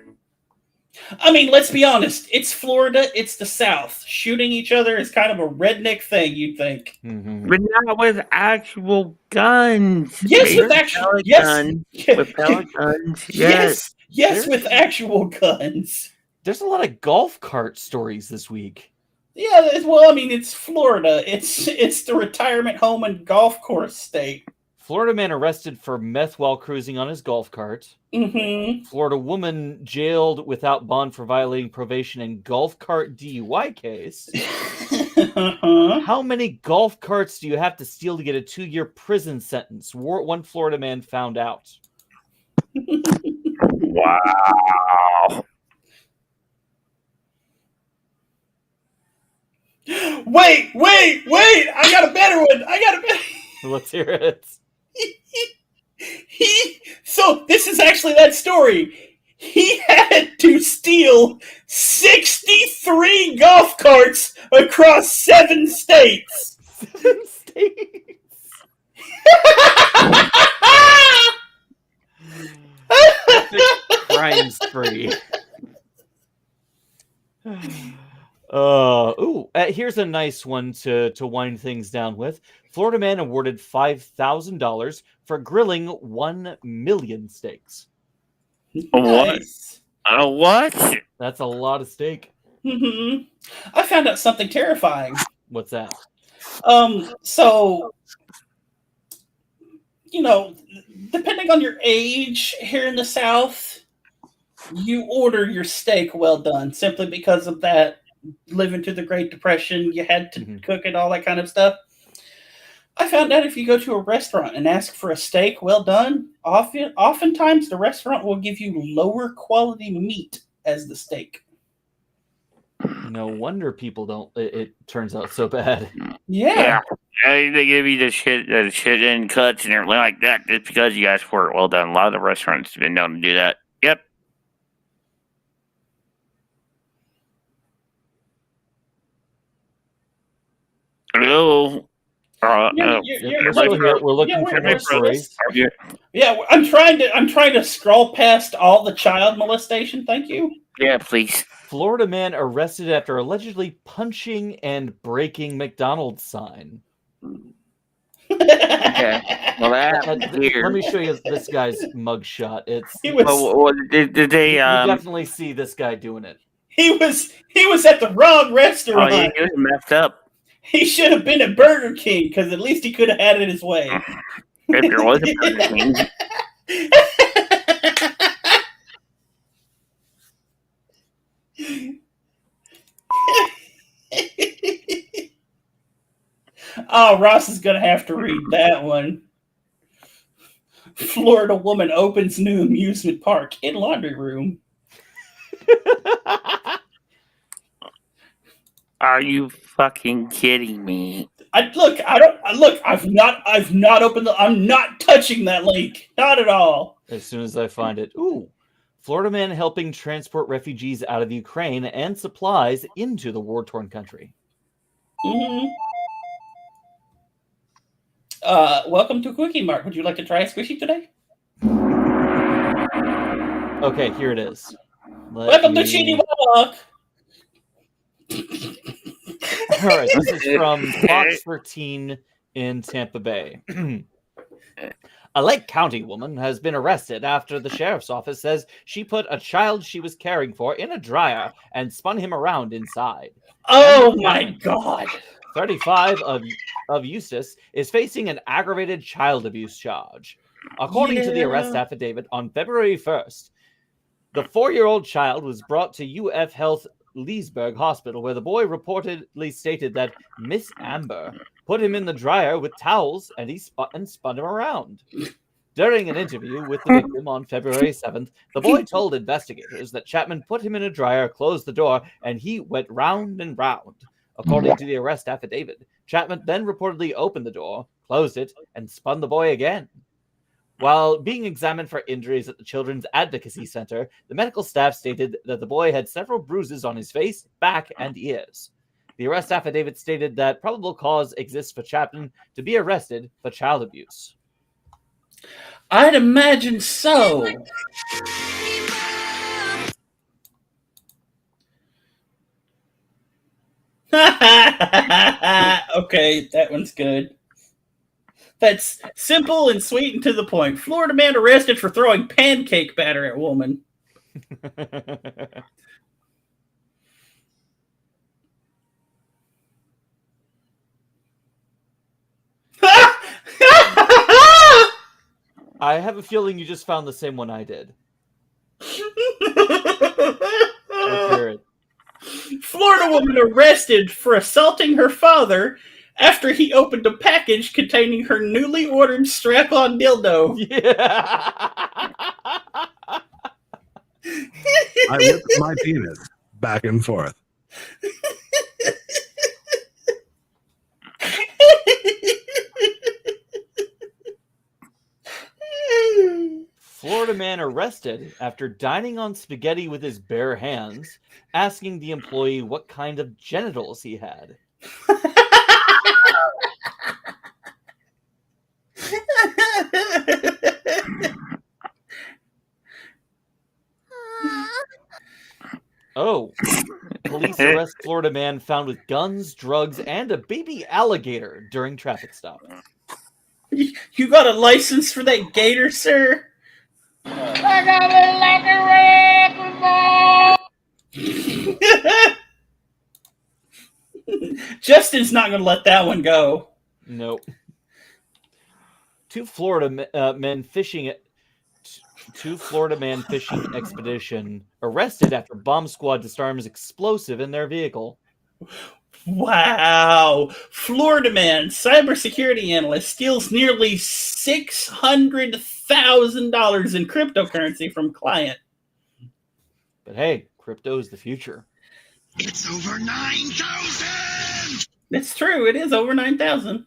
I mean, let's be honest. It's Florida. It's the South. Shooting each other is kind of a redneck thing, you'd think. Mhm. But not with actual guns. Yes, Maybe with actual pellet yes, guns. With pellet guns, yes. yes, with actual guns. There's a lot of golf cart stories this week. Yeah, well, I mean, it's Florida. It's the retirement home and golf course state. Florida man arrested for meth while cruising on his golf cart. Mm-hmm. Florida woman jailed without bond for violating probation in golf cart DUI case. How many golf carts do you have to steal to get a 2-year prison sentence? One Florida man found out. Wow. Wait! I got a better one. Let's hear it. So this is actually that story. He had to steal 63 golf carts across 7 states. 7 states. Crime spree. Here's a nice one to wind things down with. Florida man awarded $5,000 for grilling 1 million steaks. Nice. What? That's a lot of steak. Mm-hmm. I found out something terrifying. What's that? So, depending on your age here in the South, you order your steak well done simply because of that. Living through the Great Depression, you had to cook it, all that kind of stuff. I found out if you go to a restaurant and ask for a steak well done, oftentimes the restaurant will give you lower quality meat as the steak. No wonder people don't. It turns out so bad. Yeah. They give you the shit in cuts and everything like that just because you asked for it well done. A lot of the restaurants have been known to do that. Yep. Hello. You're still here. We're looking for more stories. Yeah, I'm trying to scroll past all the child molestation. Thank you. Yeah, please. Florida man arrested after allegedly punching and breaking McDonald's sign. Okay. Well, that's weird. Let me show you this guy's mugshot. Did they? You definitely see this guy doing it. He was at the wrong restaurant. Oh, yeah, he was messed up. He should have been at Burger King because at least he could have had it his way. If there was a Burger King. Oh, Ross is going to have to read that one. Florida woman opens new amusement park in laundry room. Are you fucking kidding me? I'm not touching that link. Not at all. As soon as I find it. Ooh. Florida man helping transport refugees out of Ukraine and supplies into the war-torn country. Mm-hmm. Welcome to Quickie Mart. Would you like to try a squishy today? Okay, here it is. Welcome to Cheaty Walk. All right, this is from Fox 13 in Tampa Bay. A Lake County woman has been arrested after the sheriff's office says she put a child she was caring for in a dryer and spun him around inside. Oh my God. 35 of Eustis is facing an aggravated child abuse charge. According to the arrest affidavit on February 1st, the 4-year-old child was brought to UF Health Leesburg Hospital, where the boy reportedly stated that Miss Amber put him in the dryer with towels and he spun him around. During an interview with the victim on February 7th, the boy told investigators that Chapman put him in a dryer, closed the door, and he went round and round. According to the arrest affidavit, Chapman then reportedly opened the door, closed it, and spun the boy again. While being examined for injuries at the Children's Advocacy Center, the medical staff stated that the boy had several bruises on his face, back, and ears. The arrest affidavit stated that probable cause exists for Chapman to be arrested for child abuse. I'd imagine so. Okay, that one's good. That's simple and sweet and to the point. Florida man arrested for throwing pancake batter at woman. I have a feeling you just found the same one I did. Let's hear it. Florida woman arrested for assaulting her father after he opened a package containing her newly ordered strap-on dildo. Yeah. I whip my penis back and forth. Florida man arrested after dining on spaghetti with his bare hands, asking the employee what kind of genitals he had. Oh, police arrest Florida man found with guns, drugs, and a baby alligator during traffic stop. You got a license for that gator, sir? I got it like a Justin's not going to let that one go. Nope. Two Florida men fishing expedition arrested after bomb squad disarms explosive in their vehicle. Wow. Florida man, cybersecurity analyst, steals nearly $600,000 in cryptocurrency from client. But hey, crypto is the future. It's over 9,000! That's true. It is over 9,000.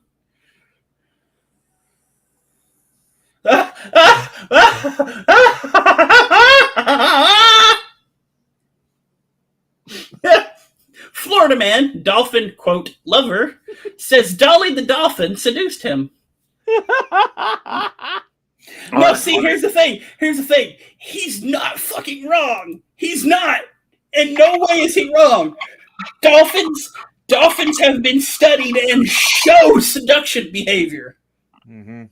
Florida man, dolphin, quote, lover, says Dolly the dolphin seduced him. No, see, here's the thing. He's not fucking wrong. He's not. In no way is he wrong. Dolphins have been studied and show seduction behavior. Mm-hmm.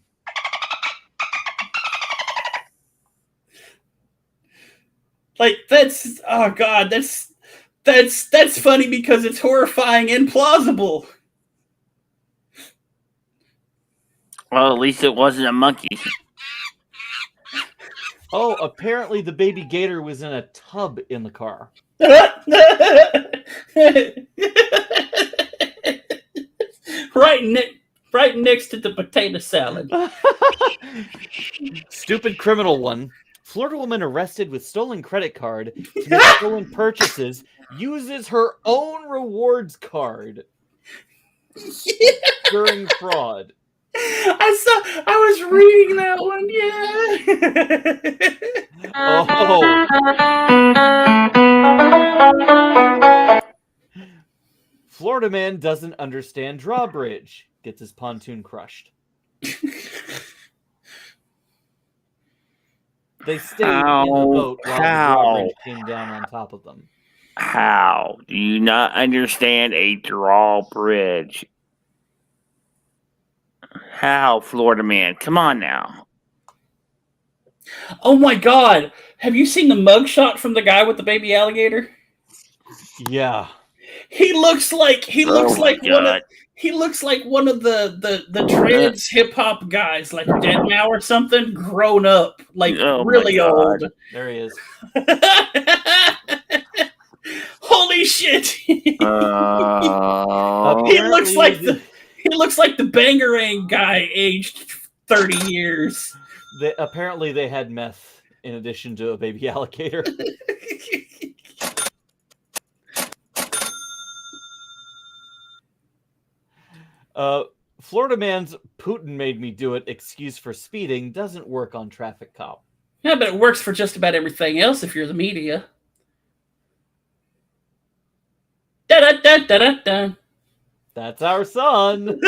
Like, that's funny because it's horrifying and plausible. Well, at least it wasn't a monkey. Oh, apparently the baby gator was in a tub in the car. right next to the potato salad. Stupid criminal one. Florida woman arrested with stolen credit card to make stolen purchases uses her own rewards card during fraud. I was reading that one, yeah. Oh. Florida man doesn't understand drawbridge. Gets his pontoon crushed. They stayed in the boat while the drawbridge came down on top of them. How do you not understand a drawbridge? How, Florida man? Come on now. Oh my God! Have you seen the mugshot from the guy with the baby alligator? Yeah. He looks like one of the trans hip hop guys, like Deadmau or something, grown up, like really old. There he is. Holy shit! He looks like the Bangarang guy aged 30 years. Apparently they had meth in addition to a baby alligator. Florida man's Putin made me do it excuse for speeding doesn't work on traffic cop. Yeah, but it works for just about everything else if you're the media. Da-da-da-da-da-da. That's our son.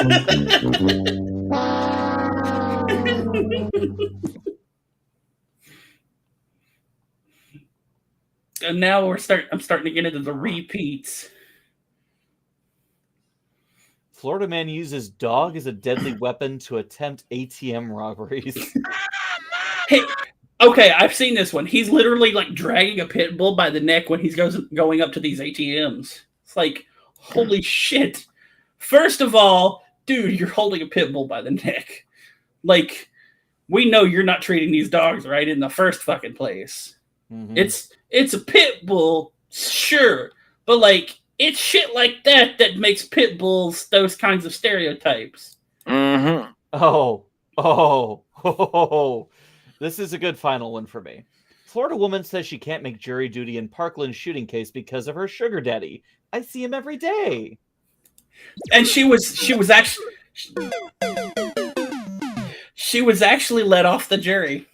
And now I'm starting to get into the repeats. Florida man uses dog as a deadly weapon to attempt ATM robberies. Hey, okay, I've seen this one. He's literally like dragging a pit bull by the neck when he's going up to these ATMs. It's like, holy shit. First of all, dude, you're holding a pit bull by the neck. Like, we know you're not treating these dogs right in the first fucking place. Mhm. It's a pit bull, sure, but like it's shit like that makes pit bulls those kinds of stereotypes. Mm-hmm. Oh. This is a good final one for me. Florida woman says she can't make jury duty in Parkland shooting case because of her sugar daddy. I see him every day. And she was actually let off the jury.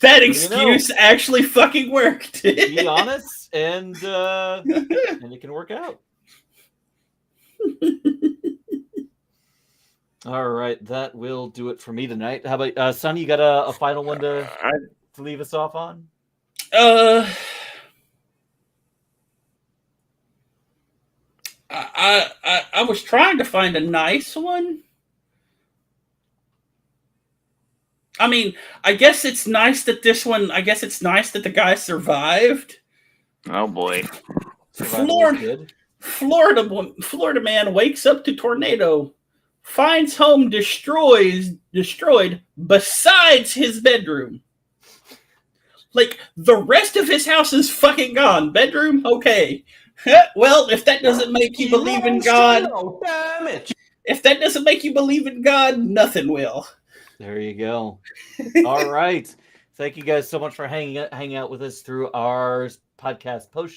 That excuse actually fucking worked. Be honest, and it can work out. All right, that will do it for me tonight. How about Sonny? You got a final one to leave us off on? I was trying to find a nice one. I mean, I guess it's nice that the guy survived. Oh boy. Florida man wakes up to tornado, finds home destroyed besides his bedroom. Like, the rest of his house is fucking gone. Bedroom, okay. Well, if that doesn't make you believe in God, if that doesn't make you believe in God, nothing will. There you go. All right. Thank you guys so much for hanging out with us through our podcast post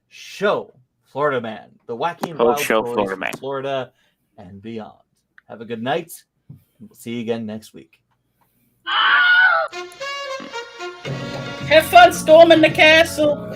show Florida Man, the wacky and wild Post-show stories Florida from Man. Florida and beyond. Have a good night. And we'll see you again next week. Have fun storming the castle.